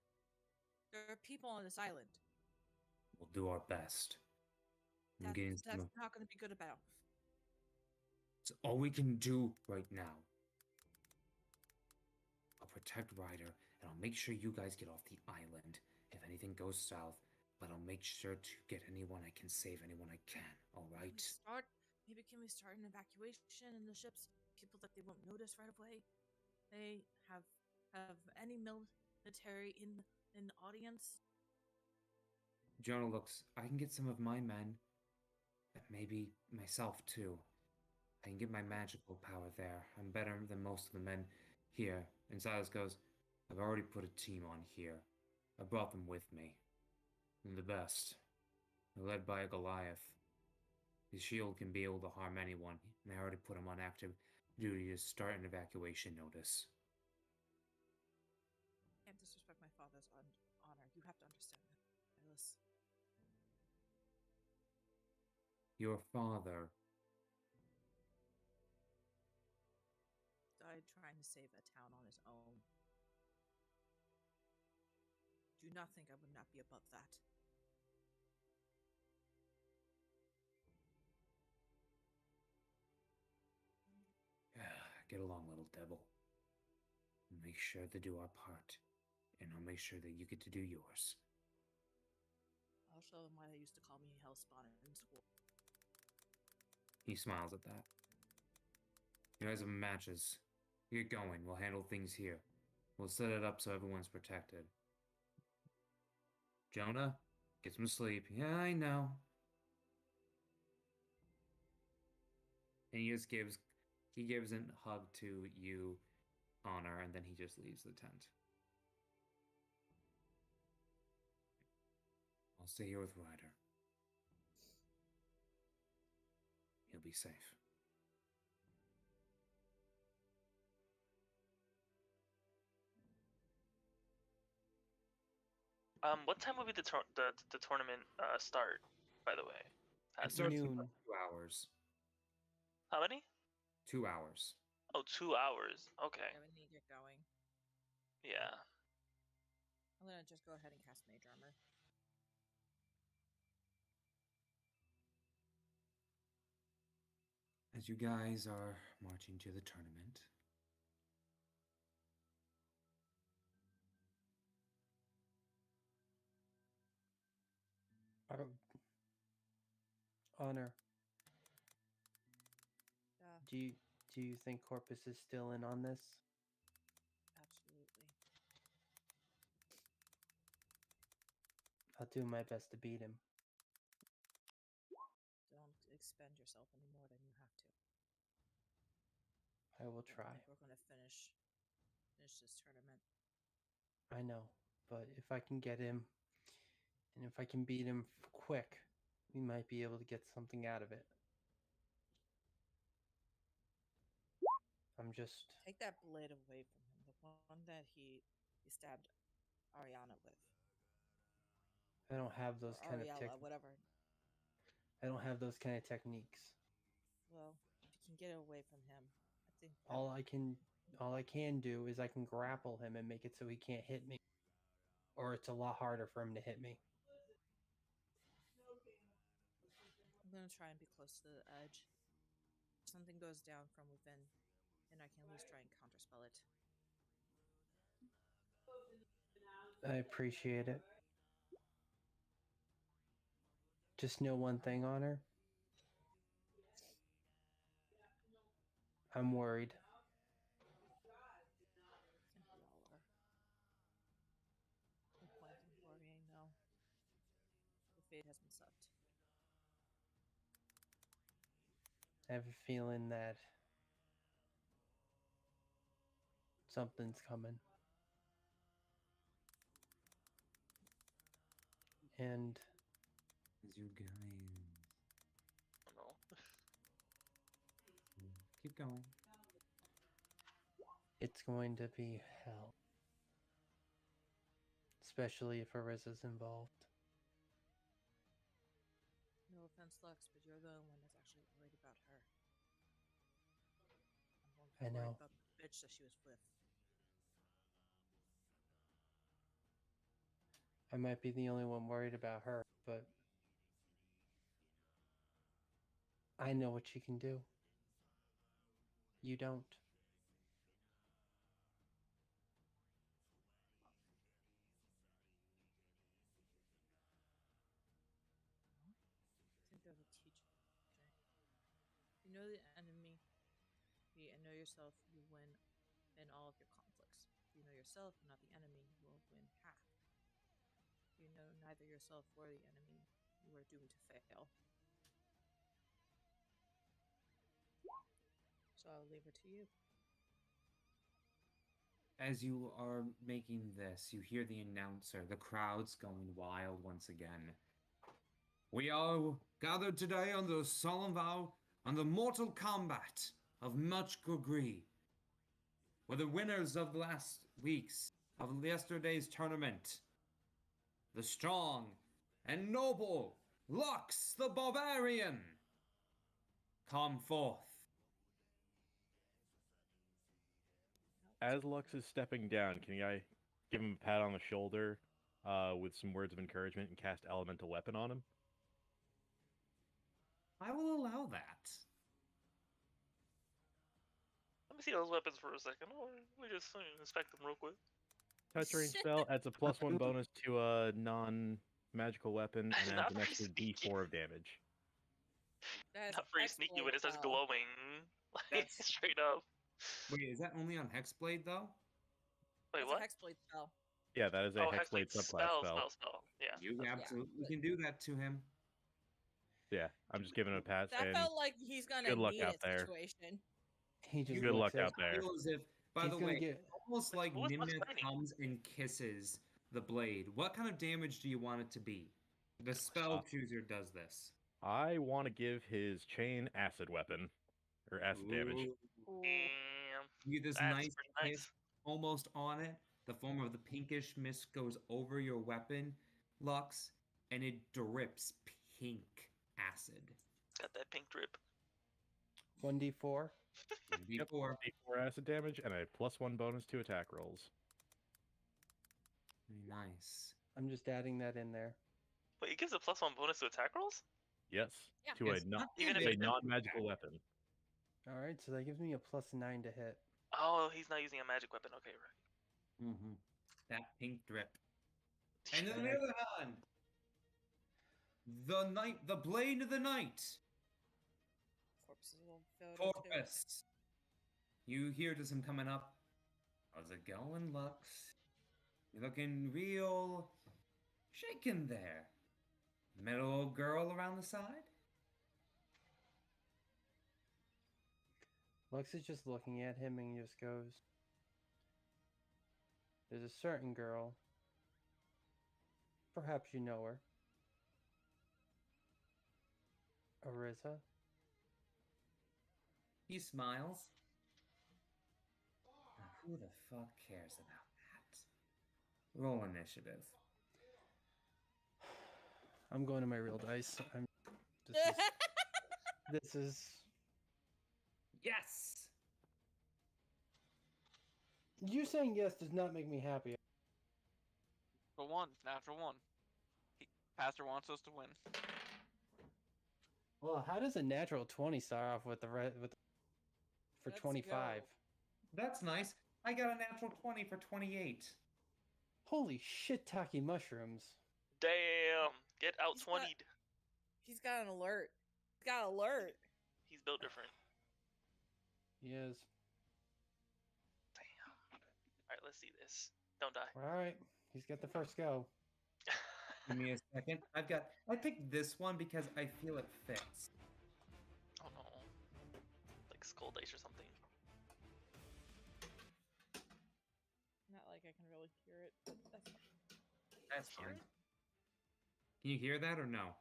There are people on this island. We'll do our best. That's not going to be good about. It's all we can do right now. I'll protect Ryder, and I'll make sure you guys get off the island if anything goes south. But I'll make sure to get anyone I can save, anyone I can. All right. Maybe can we start an evacuation in the ships? People that they won't notice right away. They have any military in the audience. Jonah looks. I can get some of my men, and maybe myself too. I can get my magical power there. I'm better than most of the men here. And Silas goes, I've already put a team on here. I brought them with me. They're the best. They're led by a Goliath. His shield can be able to harm anyone, and I already put him on active duty to start an evacuation notice. I can't disrespect my father's honor. You have to understand that, Silas. Your father died trying to save a town on his own. Do not think I would not be above that. Get along, little devil. Make sure to do our part, and I'll make sure that you get to do yours. I'll show them why they used to call me Hellspawn in school. He smiles at that. You guys have matches. Get going. We'll handle things here. We'll set it up so everyone's protected. Jonah, get some sleep. Yeah, I know. And he just gives a hug to you, Honor, and then he just leaves the tent. I'll stay here with Ryder. He'll be safe. What time will be the tournament start? By the way, It starts in Noon. about 2 hours. How many? 2 hours. Oh, 2 hours. Okay. Yeah, we need to get going. Yeah. I'm gonna just go ahead and cast Mage Armor. As you guys are marching to the tournament, Honor, Yeah, do you think Corpus is still in on this? absolutely. I'll do my best to beat him. Don't expend yourself any more than you have to. I will I try. think we're gonna finish this tournament. I know, but if I can get him, and if I can beat him quick, we might be able to get something out of it. I'm just. Take that blade away from him, the one that he stabbed Ariana with, I don't have or those kind of Ariella, whatever. I don't have those kind of techniques. Well, if you can get it away from him, I think that All I can do is I can grapple him and make it so he can't hit me, or it's a lot harder for him to hit me. I'm gonna try and be close to the edge. If something goes down from within, then I can at least try and counterspell it. I appreciate it. Just know one thing, Honor. I'm worried. I think we all are. No point in worrying now. The fate has been set. I have a feeling that something's coming. And As you guys No. keep going. it's going to be hell. Especially if Ariza's involved. No offense, Lux, but you're the only one that's actually worried about her. I'm I worried know. about the bitch that she was with. I might be the only one worried about her, but I know what she can do. You don't. I think that would teach you. If you know the enemy, and know yourself, you win in all of your conflicts. If you know yourself and not the enemy, you will win half. If you know neither yourself or the enemy, you are doomed to fail. So I'll leave it to you. As you are making this, you hear the announcer. The crowd's going wild once again. We are gathered today under a solemn vow on the mortal combat of Much Gree. We're the winners of last week's, of yesterday's tournament. The strong and noble Lux the Barbarian. Come forth. As Lux is stepping down, can I give him a pat on the shoulder with some words of encouragement and cast Elemental Weapon on him? I will allow that. Let me see those weapons for a second. Let me just inspect them real quick. Touch range spell adds a +1 bonus to a non-magical weapon and adds an extra D4 of damage. That's Not very sneaky when it says glowing. Like, straight up. Wait, is that only on Hexblade though? Wait, That's what? a hexblade spell. Yeah, that is a Oh, Hexblade subclass spell. Yeah. You that's- absolutely can do that to him. Yeah, I'm just giving him a pat That saying, felt like he's gonna good luck need out a there. situation. He just Good luck looks at out there. Feel as if, by He's the gonna way, get- almost like Who was Lux Nimith fighting? comes and kisses the blade. What kind of damage do you want it to be? The spell chooser does this. I want to give his chain acid weapon, or acid damage. Ooh. Damn. You get this That's nice pretty kiss nice. almost on it. The form of the pinkish mist goes over your weapon, Lux, and it drips pink acid. It's got that pink drip. 1d4. Yep, D4. D4 acid damage and a +1 bonus to attack rolls. Nice. I'm just adding that in there. Wait, it gives a +1 bonus to attack rolls? Yes, Yeah. to Yes, a, even if a it's non-magical weapon. Alright, so that gives me a +9 to hit. Oh, he's not using a magic weapon. Okay, right. Mm-hmm. That pink drip. And on the other hand, the blade of the night, Corpses will fail to Corpus. You hear just him coming up. How's it going, Lux? You're looking real shaken there. Met a little girl around the side? Lux is just looking at him and just goes, "There's a certain girl. Perhaps you know her. Arisa." He smiles. Now, who the fuck cares about that? Roll initiative. I'm going to my real dice. This is Yes! you saying yes does not make me happy. For one, natural one. Pastor wants us to win. Well, how does a natural 20 start off with for Let's 25? go. That's nice. I got a natural 20 for 28. Holy shit, Taki mushrooms. Damn! Get out 20'd. He's got an alert. He's got an alert. He's built different. He is. Damn. Alright, let's see this. Don't die. Alright, he's got the first go. Give me a second. I picked this one because I feel it fits. Oh no. Like skull dice or something. Not like I can really hear it, but that's fine. That's Hear fine. it? Can you hear that or no?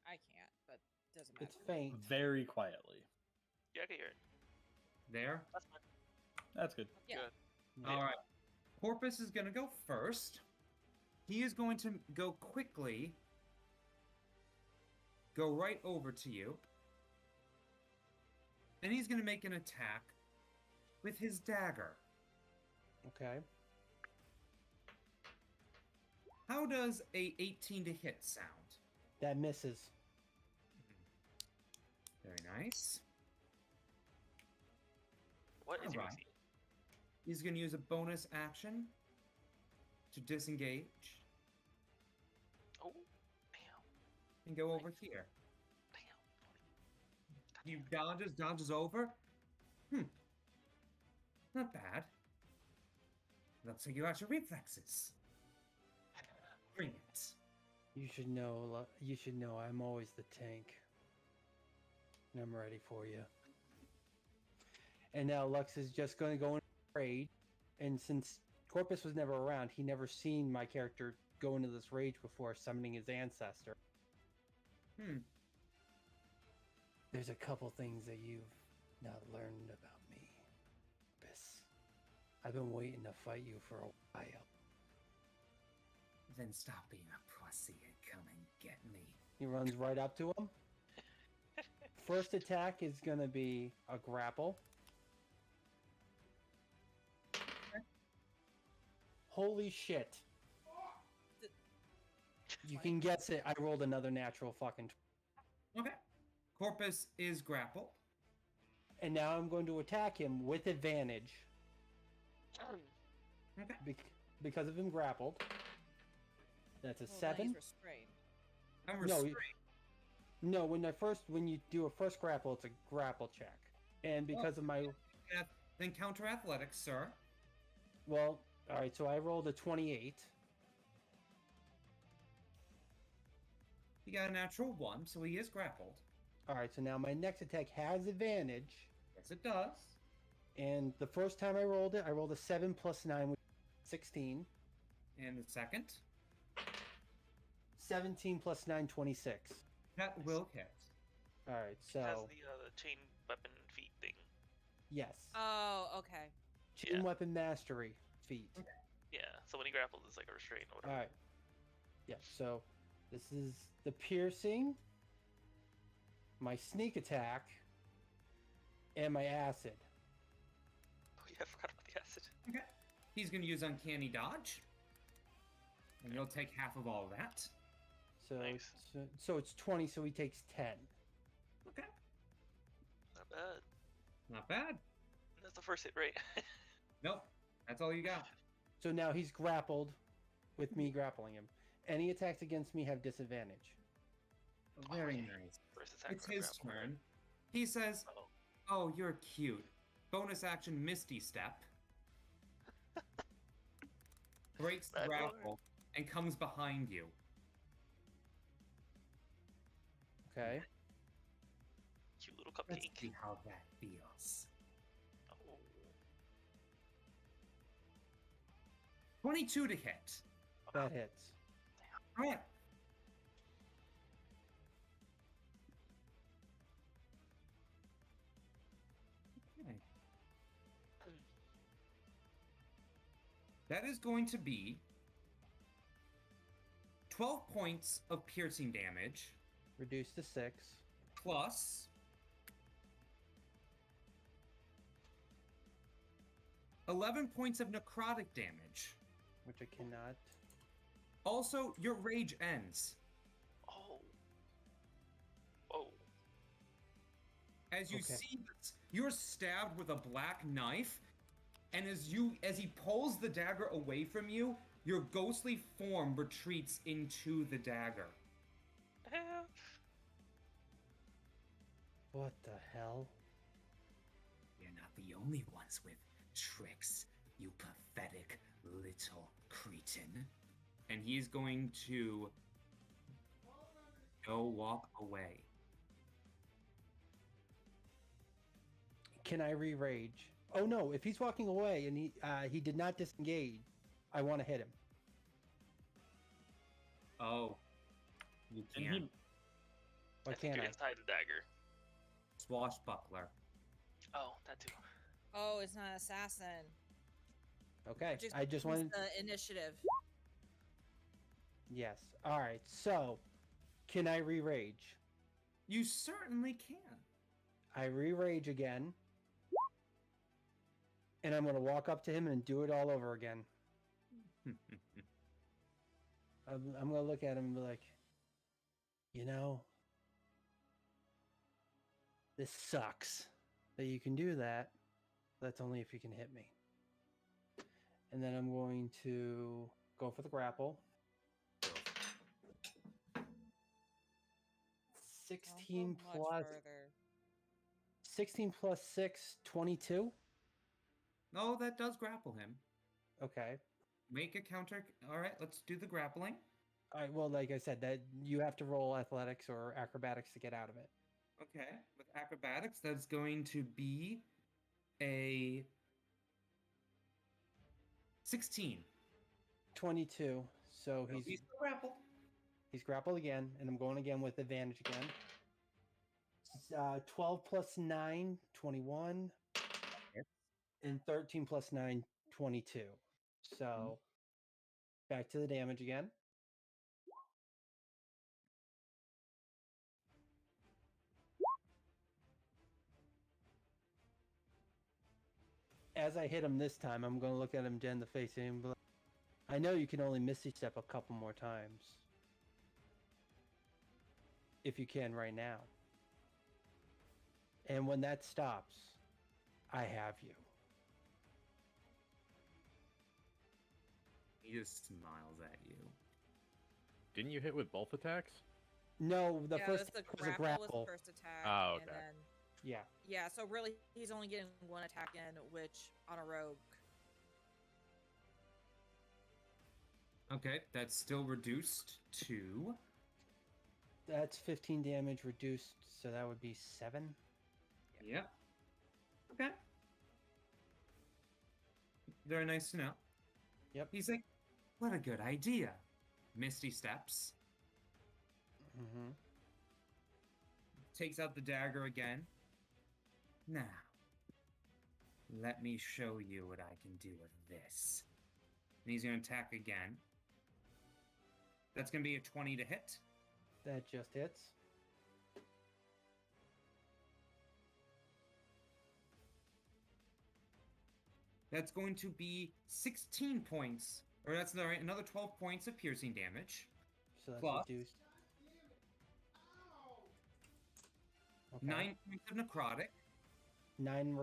I can't, but doesn't matter. It's faint. Very quietly. Yeah, I can hear it. There? That's fine. That's good. Yeah. Good. All right. Porpoise is going to go first. He is going to go quickly, go right over to you, and he's going to make an attack with his dagger. Okay. How does a 18 to hit sound? That misses. Very nice. What is your Alright. AC? He's going to use a bonus action to disengage Oh, damn. and go over here. Damn. He dodges over. Not bad. Looks like you got your reflexes. Bring it. You should know. I'm always the tank. And I'm ready for you. And now Lux is just going to go in rage. And since Corpus was never around, he never seen my character go into this rage before summoning his ancestor. There's a couple things that you've not learned about me, Corpus. I've been waiting to fight you for a while. Then stop being a pussy and come and get me. He runs right up to him. First attack is going to be a grapple. Holy shit. You can guess it. I rolled another natural fucking. Okay. Corpus is grappled. And now I'm going to attack him with advantage. Okay. Because of him grappled. That's a Well, 7. He's restrained. I'm No, restrained. No, when you do a first grapple, it's a grapple check. And because of my Then counter athletics, sir. well, all right, so I rolled a 28. He got a natural 1, so he is grappled. All right, so now my next attack has advantage. Yes, it does. And the first time I rolled it, I rolled a 7 plus 9, which is 16. And the second, 17 plus 9, 26. that will hit. All right, It has so the chain weapon feat thing. yes, Oh, okay. chain Yeah. weapon mastery feat. Yeah, so when he grapples, it's like a restraint or All whatever. right, yeah. So this is the piercing, my sneak attack, and my acid. Oh yeah, I forgot about the acid. Okay. He's going to use Uncanny Dodge. And you'll take half of all of that. So Nice. so it's 20. So he takes 10. Okay. Not bad. Not bad. That's the first hit, right? Nope. That's all you got. So now he's grappled, with me grappling him. Any attacks against me have disadvantage. Very yeah. nice. First attack. It's for a his grapple. turn. He says, Oh, "Oh, you're cute." Bonus action Misty Step. Breaks the Bad boy. grapple and comes behind you. Okay. cute little little Let's cupcake. see how that feels. Oh. 22 to hit. That hits. All right. Okay. That is going to be 12 points of piercing damage Reduced to 6. plus 11 points of necrotic damage. Which I cannot. Also, your rage ends. Oh. Oh. As you Okay. see this, you're stabbed with a black knife, and as he pulls the dagger away from you, your ghostly form retreats into the dagger. What the hell? You're not the only ones with tricks, you pathetic little cretin. And he's going to go walk away. Can I re-rage? Oh no! If he's walking away and he did not disengage, I want to hit him. Oh, you And can't. he, Why I think can't you're I? inside the dagger. Swashbuckler. Oh, that too. Oh, it's not assassin. Okay, Just I just use wanted. the initiative. Yes. All right. So, can I re-rage? You certainly can. I re-rage again, and I'm gonna walk up to him and do it all over again. I'm gonna look at him and be like, you know, this sucks that you can do that. That's only if you can hit me. And then I'm going to go for the grapple. 16 Don't go much plus further. 16 plus 6, 22. No, that does grapple him. Okay. Make a counter. All right, let's do the grappling. All right. Well, like I said, that you have to roll athletics or acrobatics to get out of it. Okay, with acrobatics, that's going to be a 16. 22. So He's still grappled. he's grappled again, and I'm going again with advantage again. 12 plus 9, 21. Yes. And 13 plus 9, 22. So back to the damage again. As I hit him this time, I'm going to look at him dead in the face and be like, I know you can only Misty Step a couple more times. If you can right now. And when that stops, I have you. He just smiles at you. Didn't you hit with both attacks? No, the yeah, first that's the was a was grapple. the first attack. Oh, And okay. then, Yeah. yeah, so really, he's only getting one attack in, which on a rogue. Okay, that's still reduced to. That's 15 damage reduced, so that would be 7. Yep. Okay. Very nice to know. Yep. He's like, what a good idea. Misty steps, Mm-hmm. takes out the dagger again. Now, let me show you what I can do with this. And he's going to attack again. That's going to be a 20 to hit. That just hits. That's going to be 16 points, or that's another 12 points of piercing damage. So that's Plus. reduced. Okay. 9 points of necrotic. 9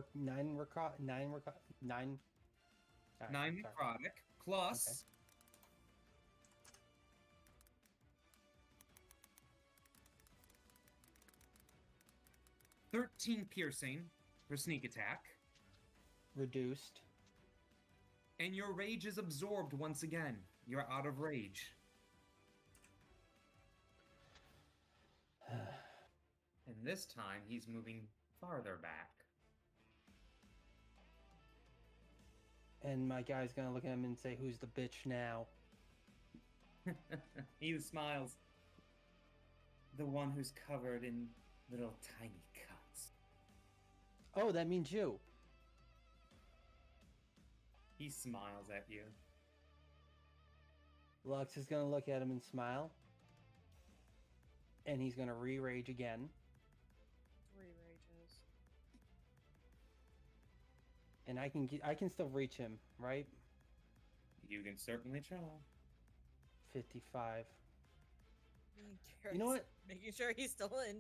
9 necrotic. Plus. Okay. 13 piercing for sneak attack. Reduced. And your rage is absorbed once again. You're out of rage. And this time he's moving farther back. And my guy's gonna look at him and say, "Who's the bitch now?" He smiles. The one who's covered in little tiny cuts. Oh, that means you. He smiles at you. Lux is gonna look at him and smile. And he's gonna re-rage again. 3 rages. And I can still reach him, right? You can certainly try. 55. You know what? Making sure he's still in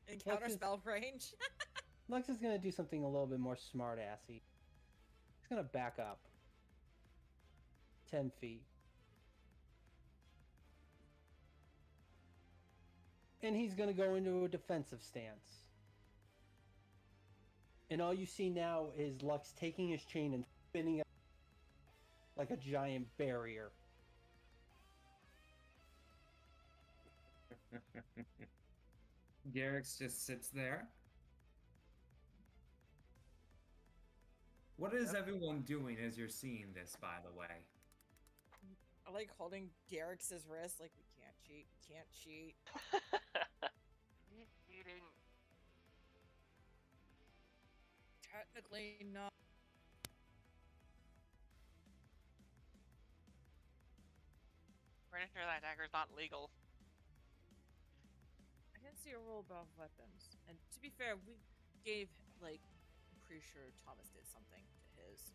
Lux counter is- spell range. Lux is gonna do something a little bit more smart-assy. He's gonna back up 10 feet. And he's gonna go into a defensive stance. And all you see now is Lux taking his chain and spinning it like a giant barrier. Garrix just sits there. What is everyone doing as you're seeing this, by the way? I like holding Garrix's wrist, like, we can't cheat, we can't cheat. Eating. Technically not. Pretty sure that dagger's not legal. I didn't see a rule about weapons. And to be fair, we gave, like, I'm pretty sure Thomas did something to his.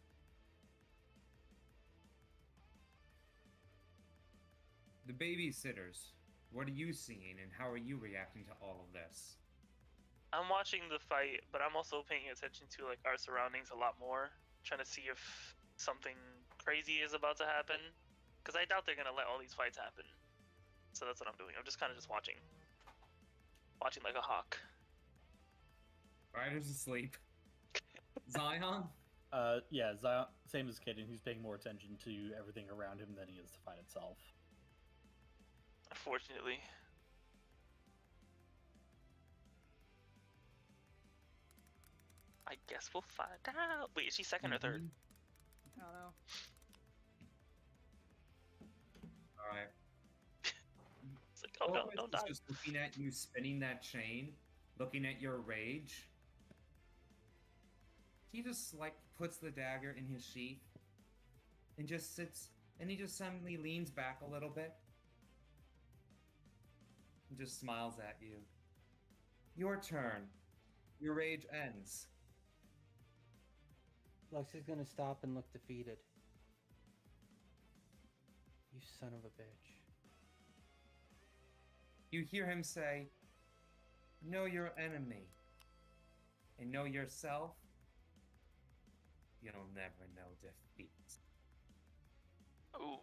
The babysitters, what are you seeing and how are you reacting to all of this? I'm watching the fight, but I'm also paying attention to like our surroundings a lot more, trying to see if something crazy is about to happen. Because I doubt they're gonna let all these fights happen. So that's what I'm doing. I'm just kind of just watching like a hawk. Ryder's asleep. Zion? Yeah, Zion, same as Kaden. He's paying more attention to everything around him than he is to fight itself. Unfortunately. I guess we'll find out. Wait, is she second or third? I don't know. Alright. It's like, oh no, Orpheus don't is die. just looking at you spinning that chain, looking at your rage. He just like puts the dagger in his sheath and just sits, and he just suddenly leans back a little bit and just smiles at you. Your turn. Your rage ends. Lux is gonna stop and look defeated. You son of a bitch. You hear him say, know your enemy and know yourself. You'll never know defeat. Ooh.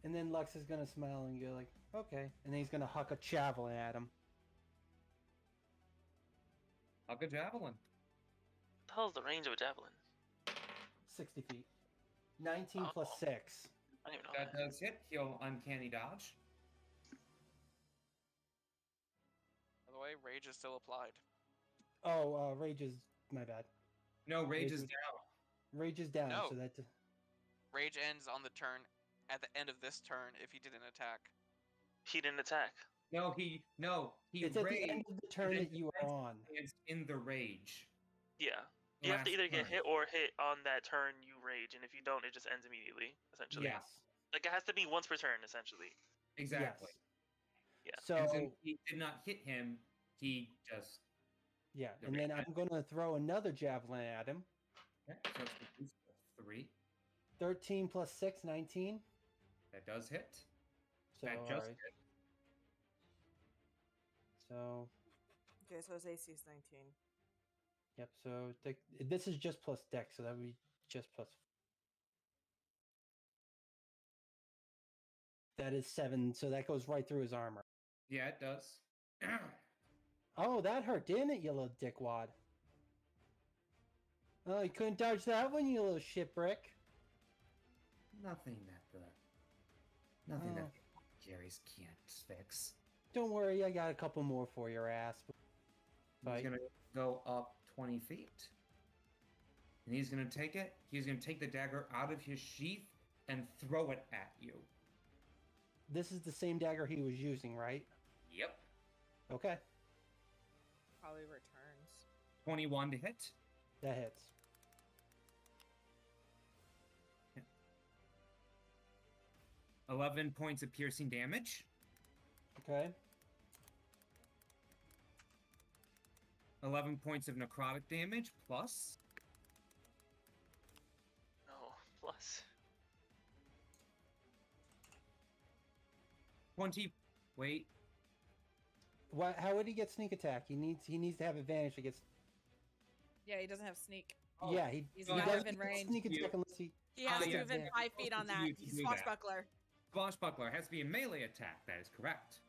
And then Lux is gonna smile and go like, okay. And then he's gonna huck a javelin at him. Huck a javelin. The hell's the range of a javelin? 60 feet. 19 plus 6. I don't even know. That does hit. He'll uncanny dodge. By the way, rage is still applied. Oh, rage is my bad. No, rage is Rage- down. Rage is down, No. so that Rage ends on the turn at the end of this turn if he didn't attack. He didn't attack. No, he it's at the raged end of the turn then that you are on. is in the rage. Yeah. You have to Last either get turn. hit or hit on that turn you rage, and if you don't, it just ends immediately, essentially. Yes, Like, it has to be once per turn, essentially. exactly. Yeah. So And since he did not hit him, he just yeah, the and then rage I'm gonna throw another javelin at him. okay, so it's reduced to 3. 13 plus 6, 19. That does hit. So That just alright. hit. So Okay, so his AC is 19. yep. So this is just plus dex, so that would be just plus. That is 7, so that goes right through his armor. Yeah, it does. Oh, that hurt, didn't it, you little dickwad? Oh, you couldn't dodge that one, you little shitbrick. Nothing Oh. that Gary's can't fix. Don't worry, I got a couple more for your ass. He's Fight. gonna go up 20 feet. And he's going to take it. He's going to take the dagger out of his sheath and throw it at you. This is the same dagger he was using, right? Yep. Okay. Probably returns. 21 to hit. That hits. Yeah. 11 points of piercing damage. Okay. 11 points of necrotic damage plus. No, plus. 20. Wait. What? How would he get sneak attack? He needs to have advantage against. Yeah, he doesn't have sneak. Yeah, He's he not doesn't within get range. sneak attack unless he. He has to yeah, move in yeah. 5 feet on that. You to He's do that. swashbuckler. Swashbuckler has to be a melee attack. That is correct.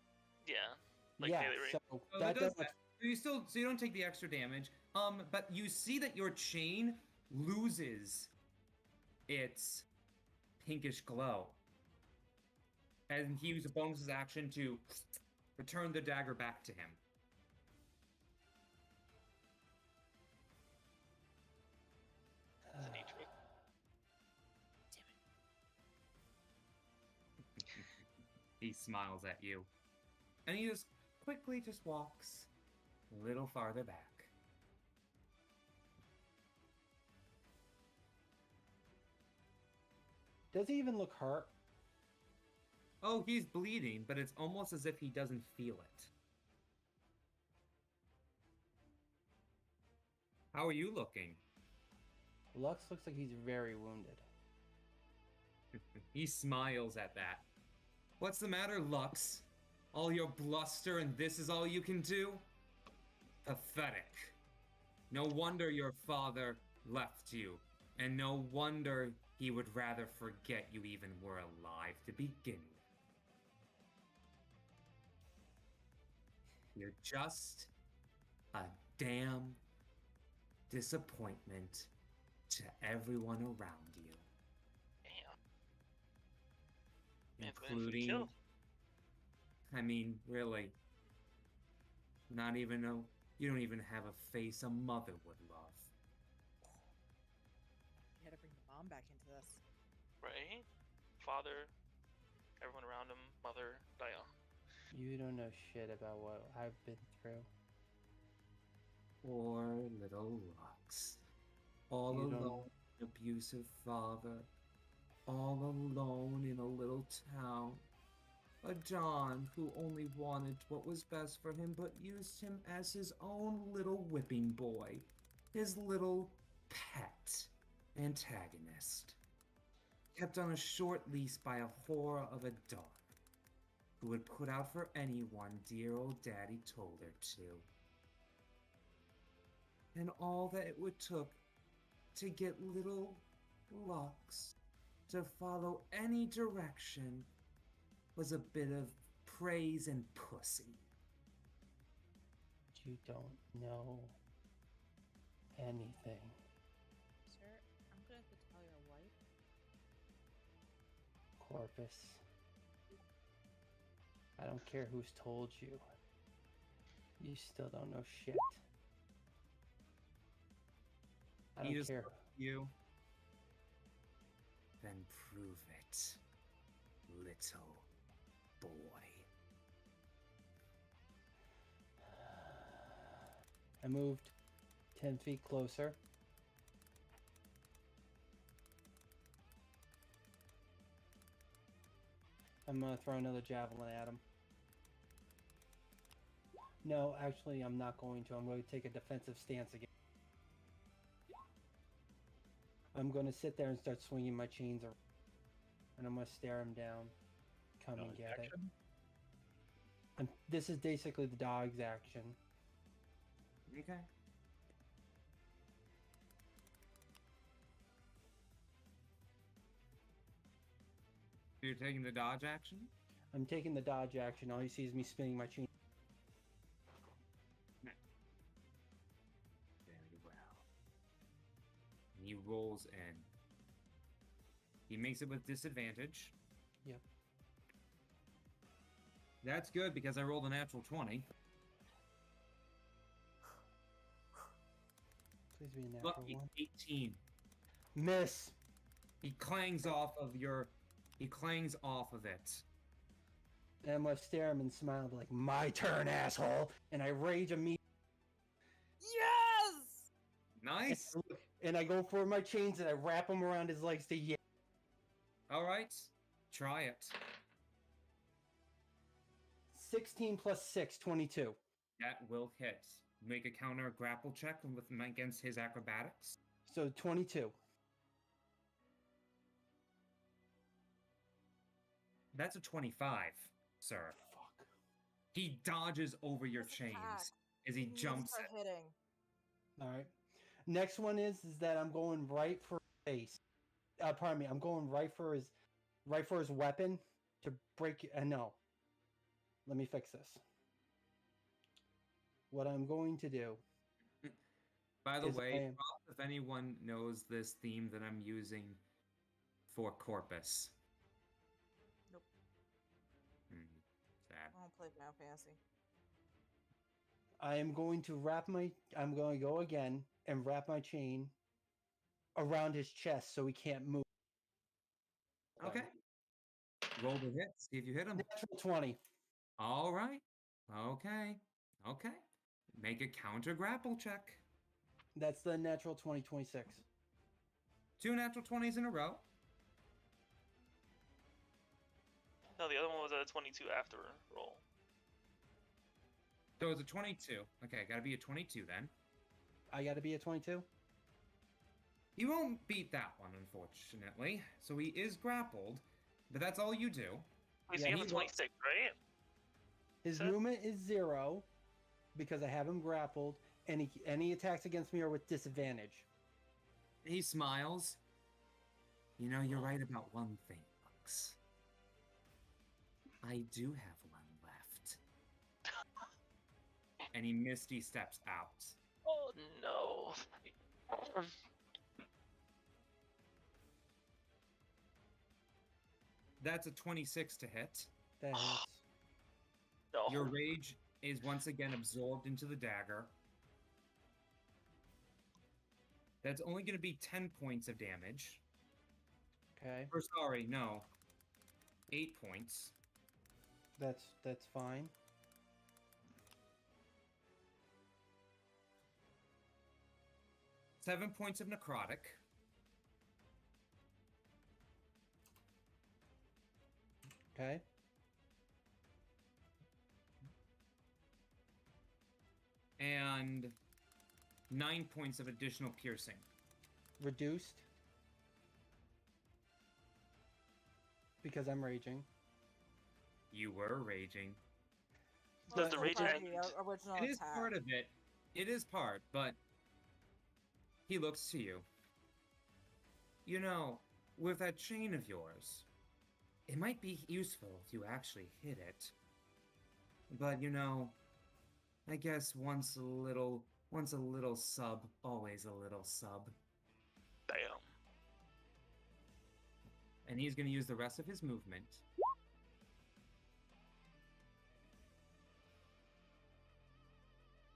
Yeah. Like Yeah, melee range. so So that that does does. that. So you don't take the extra damage. But you see that your chain loses its pinkish glow. And he used a bonus action to return the dagger back to him. It's an HP. He smiles at you. And he just quickly just walks a little farther back. Does he even look hurt? Oh, he's bleeding, but it's almost as if he doesn't feel it. How are you looking? Lux looks like he's very wounded. He smiles at that. What's the matter, Lux? All your bluster and this is all you can do? Pathetic. No wonder your father left you, and no wonder he would rather forget you even were alive to begin with. You're just a damn disappointment to everyone around you. Damn. Man's going for the Including, kill. I mean, really, not even you don't even have a face a mother would love. You had to bring the mom back into this. Right? Father, everyone around him, mother, Diane. You don't know shit about what I've been through. Poor little Lux. All You don't- alone, abusive father. All alone in a little town. A John who only wanted what was best for him but used him as his own little whipping boy. His little pet antagonist. Kept on a short leash by a whore of a daughter. Who would put out for anyone dear old daddy told her to. And all that it would took to get little Lux to follow any direction was a bit of praise and pussy. You don't know anything. Sir, I'm gonna have to tell your wife. Corpus. I don't care who's told you. You still don't know shit. I He don't just care. You. Then prove it, little boy. I moved 10 feet closer. I'm gonna throw another javelin at him. No, actually, I'm not going to. I'm going to take a defensive stance again. I'm going to sit there and start swinging my chains around. And I'm going to stare him down. Come and get it. And this is basically the dog's action. Okay. You're taking the dodge action? I'm taking the dodge action. All he sees is me spinning my chain. Very well. And he rolls in. He makes it with disadvantage. Yep. That's good because I rolled a natural 20. Please be a natural Lucky one. 18. Miss. He clangs off of your. He clangs off of it. And I'm gonna stare at him and smile like, my turn, asshole. And I rage immediately. Yes! Nice. And I go for my chains and I wrap them around his legs to yeah. All right. Try it. 16 plus 6, 22. That will hit. Make a counter grapple check with against his acrobatics. So 22. That's a 25, sir. Fuck. He dodges over your Let's chains attack. as he You need to jumps. start hitting. All right. Next one is that I'm going right for face. Pardon me. I'm going right for his weapon to break. No. Let me fix this. What I'm going to do. By the is way, I am- props if anyone knows this theme that I'm using for Corpus. Nope. Sad. I don't play Final Fantasy. I am going to I'm going to go again and wrap my chain around his chest so he can't move. Okay. Roll the hit. See if you hit him. Natural 20. All right. Okay. Okay. Make a counter grapple check. That's the natural 20, 26. 2 natural 20s in a row. No, the other one was a 22 after roll. So it's a 22. Okay, gotta be a 22 then. I got to be a 22? You won't beat that one, unfortunately. So he is grappled, but that's all you do. Wait, Yeah, so you have a he 26, right? His Set? movement is 0 because I have him grappled, and any attacks against me are with disadvantage. He smiles. You know, you're right about one thing, Lux. I do have one left. And he misty steps out. Oh no. That's a 26 to hit. That hits. No. Your rage is once again absorbed into the dagger. That's only going to be 10 points of damage. Okay, Or sorry, no. 8 points. that's fine. Seven points of necrotic. Okay, And 9 points of additional piercing. reduced because I'm raging. You were raging. Does the Well, rage part of end? the original It is attack. part of it. It is part, but he looks to you. You know, with that chain of yours, it might be useful if you actually hit it. But you know, I guess once a little sub, always a little sub. Damn. And he's going to use the rest of his movement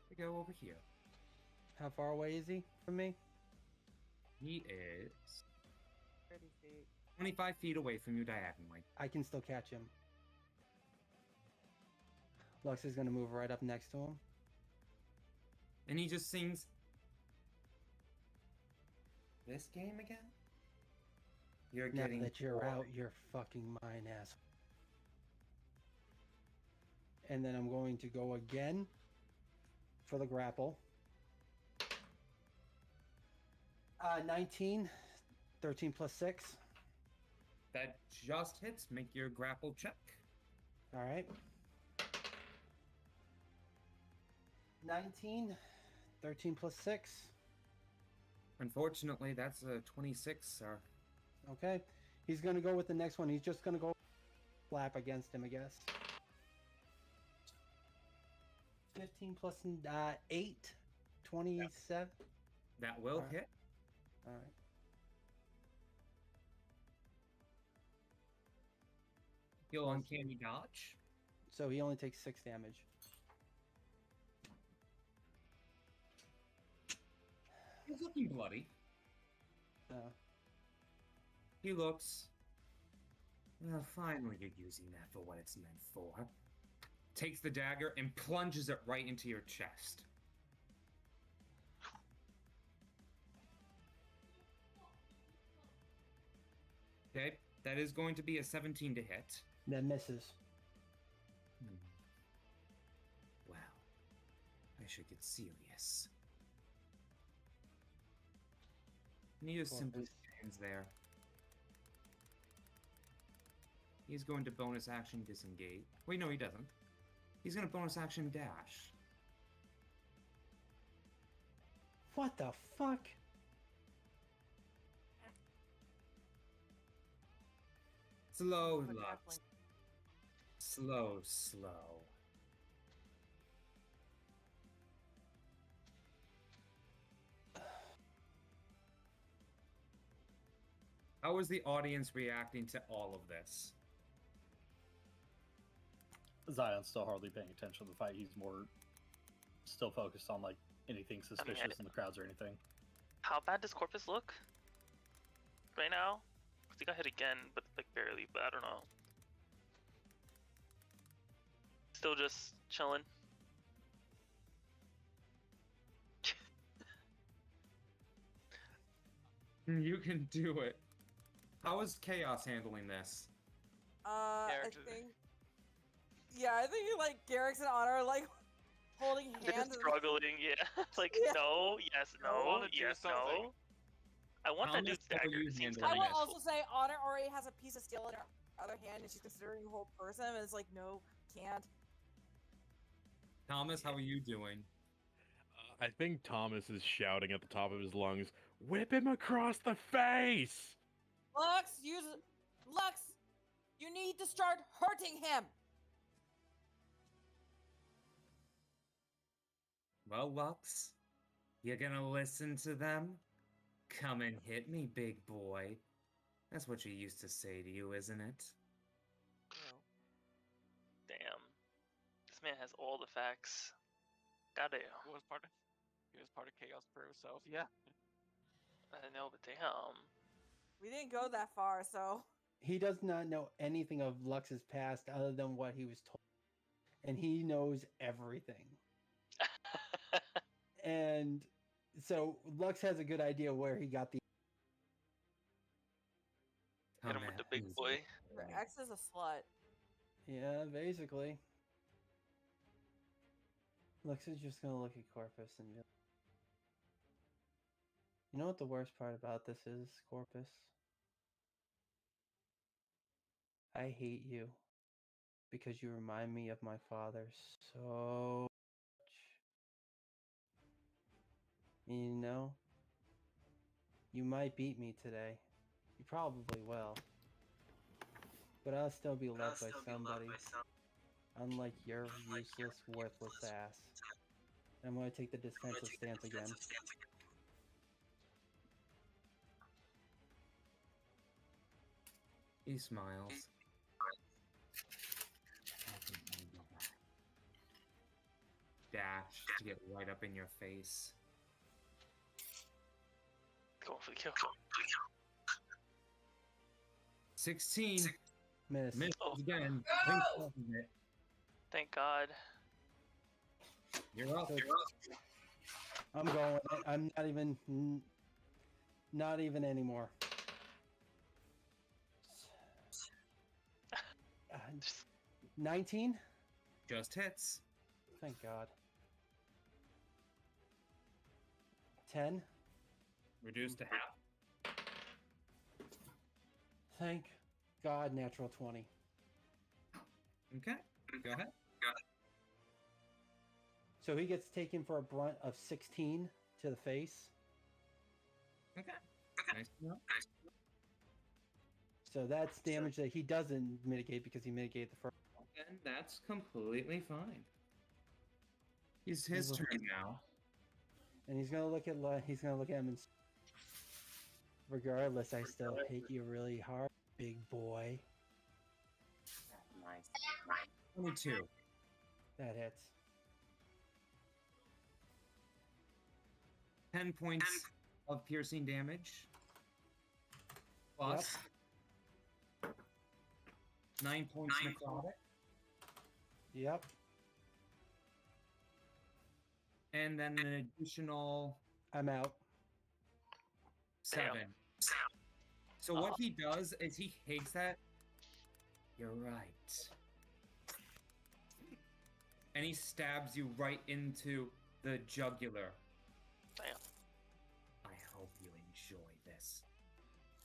to go over here. How far away is he from me? He is 30 feet. 25 feet away from you diagonally. I can still catch him. Lux is going to move right up next to him. And he just sings this game again? You're Now getting that you're bored. out, you're fucking mine, ass. And then I'm going to go again for the grapple. 19, 13 plus 6. That just hits. Make your grapple check. All right. 19, 13 plus 6. Unfortunately, that's a 26, sir. Okay. He's going to go with the next one. He's just going to go flap against him, I guess. 15 plus 8, 27. That will Alright. hit. All right. He'll uncanny dodge. So he only takes 6 damage. He's looking bloody. He looks. Well, finally, you're using that for what it's meant for. Takes the dagger and plunges it right into your chest. Okay, that is going to be a 17 to hit. That misses. Well, I should get serious. Neo simply stands there. He's going to bonus action disengage. Wait, no, he doesn't. He's going to bonus action dash. What the fuck? Slow, Lux. Slow. How is the audience reacting to all of this? Zion's still hardly paying attention to the fight. He's more still focused on like anything suspicious in the crowds or anything. How bad does Corpus look right now? Because he got hit again, but like barely. But I don't know. Still just chilling. You can do it. How is Chaos handling this? I think. Yeah, I think like Garrix and Honor are like holding hands. They're just struggling, yeah. Like no, yes, no, yes, no. I want that dude's dagger. It seems I kind will of also say Honor already has a piece of steel in her other hand, and she's considering to hold person, and it's like no, can't. Thomas, how are you doing? I think Thomas is shouting at the top of his lungs, "Whip him across the face!" Lux, you need to start hurting him. Well, Lux, you're gonna listen to them? Come and hit me, big boy. That's what you used to say to you, isn't it? damn. This man has all the facts. Goddamn. He was part of Chaos Pro, so yeah. I know, but damn. We didn't go that far, so. He does not know anything of Lux's past other than what he was told. And he knows everything. And so Lux has a good idea where he got the. Hit him with the big boy. Your ex is a slut. Yeah, basically. Lux is just gonna look at Corpus and be. You know what the worst part about this is, Corpus? I hate you because you remind me of my father so much. And you know, you might beat me today. You probably will. But I'll still be loved by somebody. Unlike your useless, worthless ass. I'm going to take the defensive stance again. He smiles. Dash to get right up in your face. Go for the kill. 16. Miss. Miss again. No! Thank God. You're up. I'm going. I'm not even. Not even anymore. 19? Just hits. Thank God. 10? Reduced to half. Thank God, natural 20. Okay, go ahead. So he gets taken for a brunt of 16 to the face. Okay. Nice. So that's damage that he doesn't mitigate because he mitigated the first. And that's completely fine. It's his turn now. And he's gonna look at him and regardless, I still hit you really hard, big boy. Nice. 22. That hits. 10 points of piercing damage. Plus 9 points necrotic. Yep. And then an additional I'm out. 7. So what he does is he takes that. You're right. And he stabs you right into the jugular. Damn. I hope you enjoy this,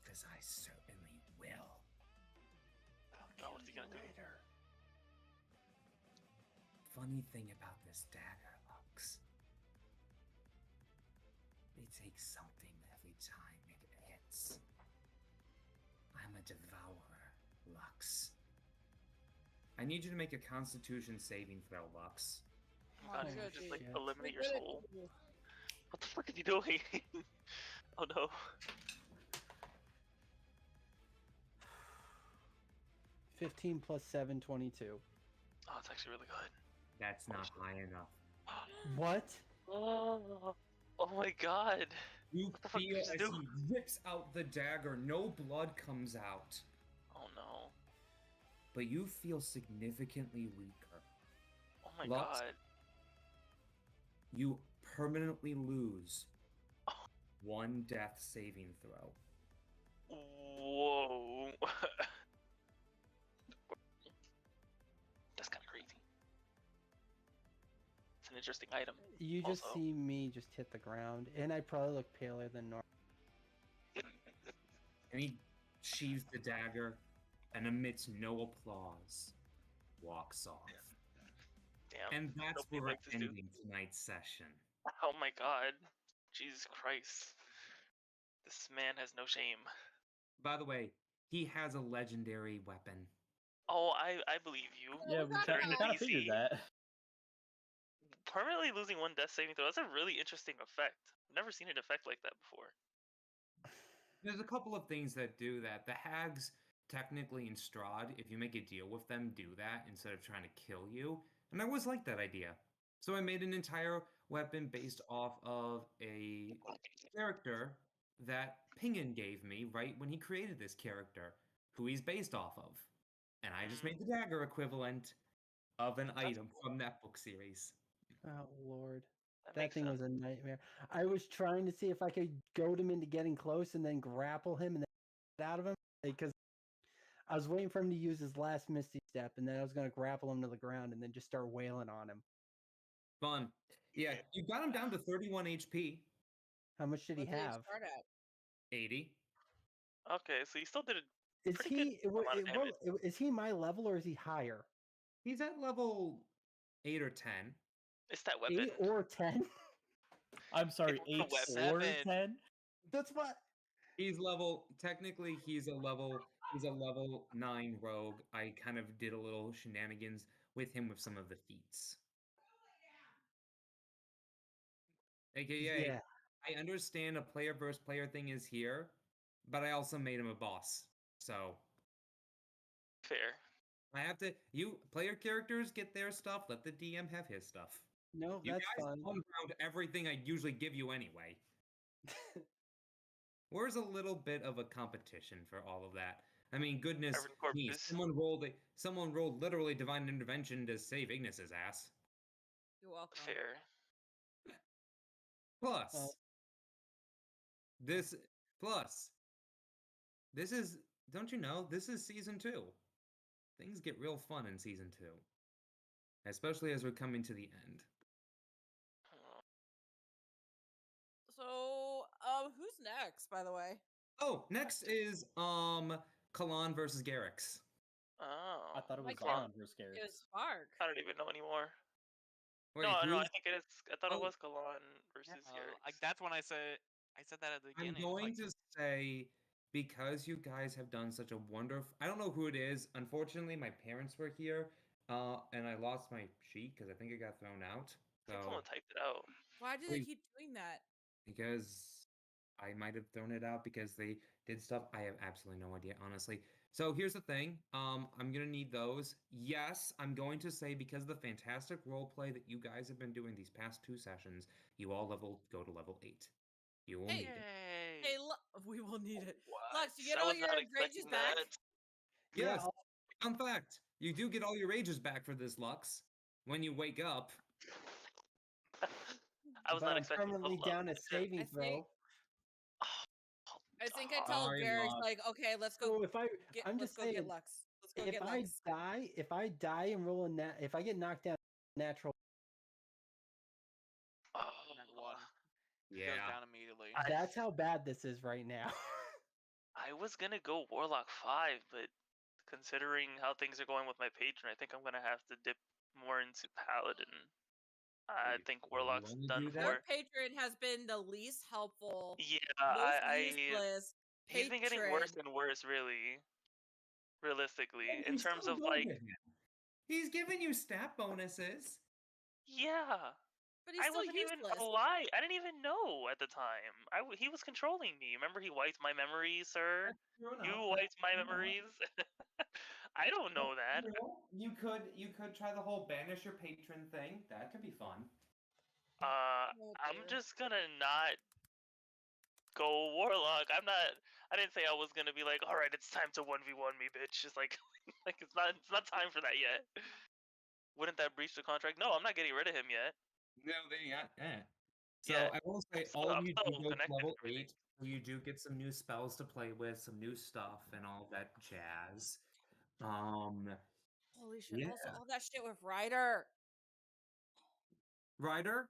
because I certainly will. Oh, what's he gonna do? Funny thing about this dagger, Lux. It takes something every time it hits. I'm a devourer, Lux. I need you to make a Constitution saving throw, Lux. God, Oh, you good, just dude. like shit. eliminate your Good. soul. What the fuck are you doing? Oh no. 15 plus 7, 22. Oh, it's actually really good. That's not high enough. What? Oh my god. You What the fuck did feel you just as do? he rips out the dagger, no blood comes out, Oh no. but you feel significantly weaker. Oh my Lux, god. you permanently lose Oh. 1 death saving throw. Whoa. That's kind of crazy. It's an interesting item. You just Also. see me just hit the ground, and I probably look paler than normal. And he sheathes the dagger and amidst no applause, walks off. Damn. And that's Nobody where we're likes this dude. ending tonight's session. Oh my god. Jesus Christ. This man has no shame. By the way, he has a legendary weapon. Oh, I believe you. Yeah, we Better kind than of figured easy. that. Permanently losing 1 death saving throw. That's a really interesting effect. I've never seen an effect like that before. There's a couple of things that do that. The hags, technically in Strahd, if you make a deal with them, do that instead of trying to kill you. And I always liked that idea. So I made an entire weapon based off of a character that Pingen gave me right when he created this character, who he's based off of. And I just made the dagger equivalent of an item from that book series. Oh, Lord. That That makes thing sense. was a nightmare. I was trying to see if I could goad him into getting close and then grapple him and then get out of him. Because I was waiting for him to use his last Misty Step, and then I was going to grapple him to the ground and then just start wailing on him. Fun. Yeah, you got him down to 31 HP. How much did he What did it have? start at? 80. Okay, so you still did a Is pretty he good amount of damage. is he my level or is he higher? He's at level 8 or 10. It's that weapon. 8 or 10? I'm sorry, It's 8 the or weapon. 10? That's what. He's technically he's a level 9 rogue. I kind of did a little shenanigans with him with some of the feats. AKA, Yeah. I understand a player versus player thing is here, but I also made him a boss. So Fair. I have to player characters get their stuff, let the DM have his stuff. No, You that's guys fine. compound everything I usually give you anyway. Where's a little bit of a competition for all of that? I mean, goodness Iron me, corpses. someone rolled literally divine intervention to save Ignis's ass. You're welcome. Fair. Plus, Well- this is, don't you know, this is season 2. Things get real fun in season 2. Especially as we're coming to the end. So, who's next, by the way? Oh, next is Kalan versus Garrix. Oh. I thought it was Like Kalan. Zion versus Garrett. It was Spark. I don't even know anymore. Wait, No, I who's- think it is. I thought it Oh. was Kalan versus Garrix. Like that's when I said that at the I'm beginning. going like, to say, because you guys have done such a wonderful... I don't know who it is. Unfortunately, my parents were here, and I lost my sheet because I think it got thrown out. I think So, someone typed it out. Why do they Wait. keep doing that? because I might have thrown it out because they did stuff. I have absolutely no idea, honestly. So here's the thing. I'm gonna need those. Yes, I'm going to say because of the fantastic roleplay that you guys have been doing these past 2 sessions, you all go to level 8. You will Hey, need it. hey, we will need it. What? Lux, you get I all was your not rages expecting back? that. Yes. Yeah, Fun fact: you do get all your rages back for this, Lux. When you wake up. I was but not I'm expecting permanently those down a levels. saving I throw. think I think I tell Sorry, Garrick Lux. like, okay, let's go So if I'm let's just go saying, get Lux. Let's go if get I Lux. die and roll if I get knocked down natural, Nat one. He Yeah. goes down immediately. that's how bad this is right now. I was gonna go Warlock 5, but considering how things are going with my patron, I think I'm gonna have to dip more into Paladin. I think Warlock's wanna done do that? Your for. patron has been the least helpful, Yeah, most I useless he's been getting worse patron. and worse, really. Realistically, in He's terms still of good like, with him. He's giving you stat bonuses. yeah, But he's I still wasn't even useless. alive. I didn't even know at the time. He was controlling me. Remember, he wiped my memories, sir. You wiped my memories. I don't know that. You could try the whole banish your patron thing. That could be fun. Oh, I'm dear. just gonna not go Warlock. I'm not. I didn't say I was gonna be like, all right, it's time to 1v1 me, bitch. It's like, like it's not time for that yet. Wouldn't that breach the contract? No, I'm not getting rid of him yet. No, they got that. So Yeah, I will say, I'm all of I'm you still do go to connected level and everything. 8. So you do get some new spells to play with, some new stuff, and all that jazz. Holy shit. Yeah. Also, all that shit with Ryder. Ryder,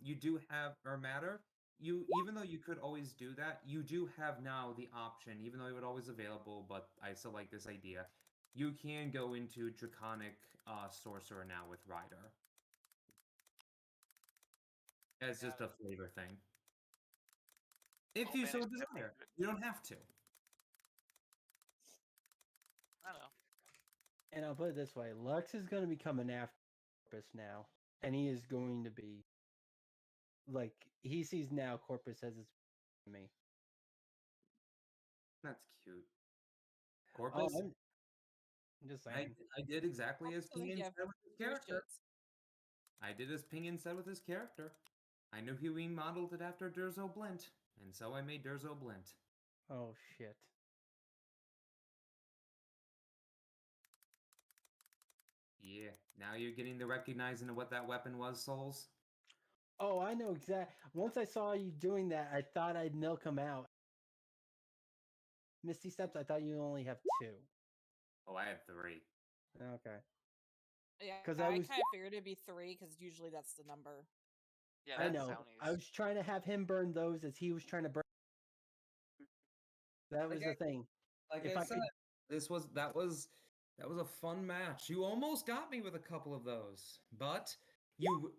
you do have matter. Even though you could always do that, you do have now the option, even though it was always available, but I still like this idea. You can go into Draconic Sorcerer now with Ryder. As just a flavor thing. If you so desire. You don't have to. I know. And I'll put it this way: Lux is going to be coming after Corpus now, and he is going to be like he sees now Corpus as his me. That's cute. Oh, Corpus, I'm just saying. I did exactly as Doesn't Pinion give said with his two character. shits. I did as Pinion said with his character. I knew he remodeled it after Durzo Blint, and so I made Durzo Blint. Oh shit. Yeah, now you're getting the recognizing of what that weapon was, Souls. Oh, I know exactly. Once I saw you doing that, I thought I'd milk him out. Misty Steps, I thought you only have 2. Oh, I have 3. Okay. Yeah, 'Cause I I was- kind of figured it'd be 3 because usually that's the number. Yeah, I that's know. Zonies. I was trying to have him burn those as he was trying to burn. That was the thing. Like If I I said, could- that was a fun match. You almost got me with a couple of those, but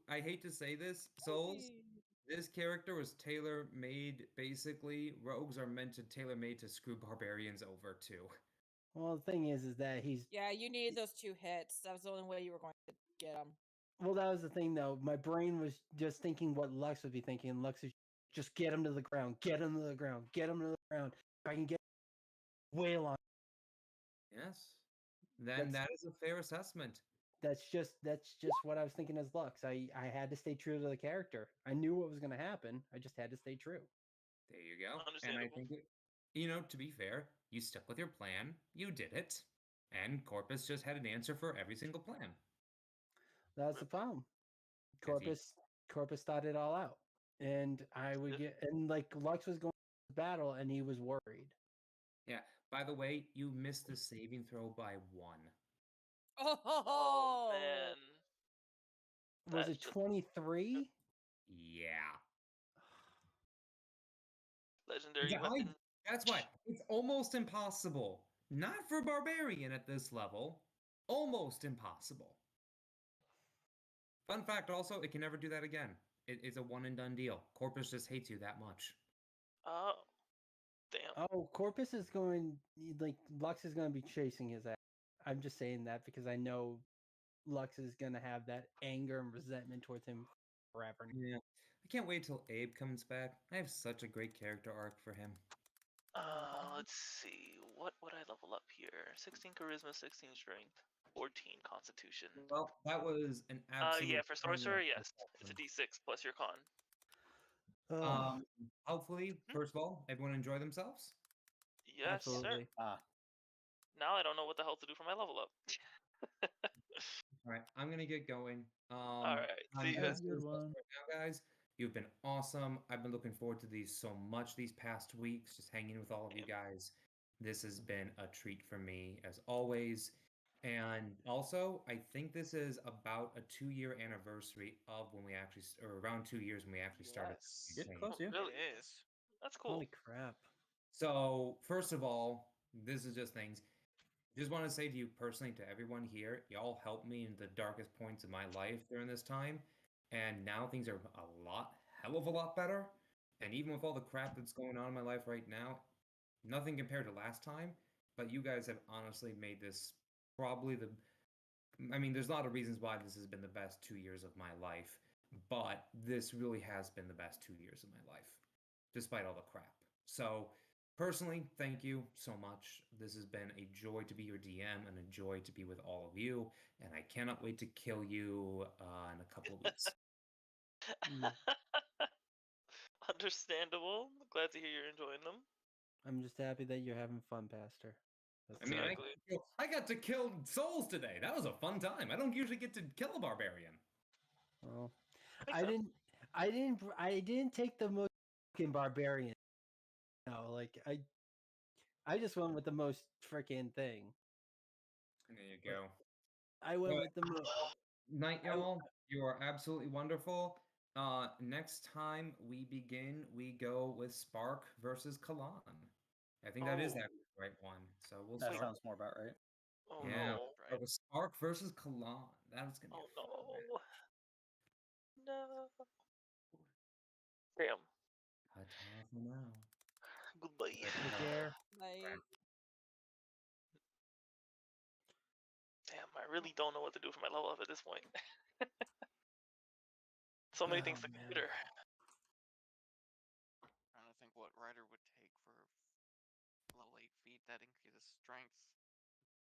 I hate to say this, Souls. This character was tailor-made. Basically, rogues are meant to tailor-made to screw barbarians over too. Well, the thing is that he's. Yeah, you needed those 2 hits. That was the only way you were going to get them. Well, that was the thing, though. My brain was just thinking what Lux would be thinking. Lux is just get him to the ground, get him to the ground, get him to the ground. If I can get wail on. Yes, then that is a fair assessment. That's just what I was thinking as Lux. I had to stay true to the character. I knew what was going to happen. I just had to stay true. There you go. And I Understandable. think to be fair, you stuck with your plan. You did it, and Corpus just had an answer for every single plan. That's the problem. Yes, he- Corpus thought it all out, and I would get like Lux was going to battle, and he was worried. Yeah. By the way, you missed the saving throw by 1. Oh man. Was That's it just 23? Yeah. legendary weapon. That's why it's almost impossible. Not for barbarian at this level. Almost impossible. Fun fact also, it can never do that again. It's a one and done deal. Corpus just hates you that much. Oh, damn. Oh, Corpus is going like Lux is going to be chasing his ass. I'm just saying that because I know Lux is going to have that anger and resentment towards him forever. Yeah. I can't wait till Abe comes back. I have such a great character arc for him. Let's see. What would I level up here? 16 charisma, 16 strength, 14 constitution. Well, that was an absolute. Yeah, for sorcerer, yes. It's a D6 plus your con. Oh, Hopefully, first of all, everyone enjoy themselves. Yes, sir. absolutely. Now I don't know what the hell to do for my level up. All right, I'm gonna get going. All right, see ya. Have a good one. Right now, guys. You've been awesome. I've been looking forward to these so much these past weeks, just hanging with all of you guys. This has been a treat for me as always. And also, I think this is about a 2-year anniversary of when we actually, or around 2 years when we actually started. Yes. the Getting campaign. close, yeah. Really? It is. That's cool. Holy crap. So, first of all, this is just things. Just want to say to you personally, to everyone here, y'all helped me in the darkest points of my life during this time. And now things are hell of a lot better. And even with all the crap that's going on in my life right now, nothing compared to last time. But you guys have honestly made this probably there's a lot of reasons why this has been the best 2 years of my life. But this really has been the best 2 years of my life, despite all the crap. So, personally, thank you so much. This has been a joy to be your DM and a joy to be with all of you. And I cannot wait to kill you in a couple of weeks. Understandable. Glad to hear you're enjoying them. I'm just happy that you're having fun, Pastor. That's I mean, Exactly. I got to kill souls today. That was a fun time. I don't usually get to kill a barbarian. well, Makes I sense. didn't take the most fucking barbarian. No, like I just went with the most freaking thing. There you go. I went Well, with the most. Night, y'all. You are absolutely wonderful. Next time we begin, we go with Spark versus Kalan. I think that is Oh. that right one. So we'll That start. sounds more about right. Oh Yeah, no. start with Spark versus Kalan. That is gonna Oh be a fun match. no. No. Damn. Ta-ta for now. Goodbye. Take care. Like, Damn, I really don't know what to do for my level up at this point. So many things Oh, to man. consider. Trying to think what Ryder would take for level 8 feat that increases strength.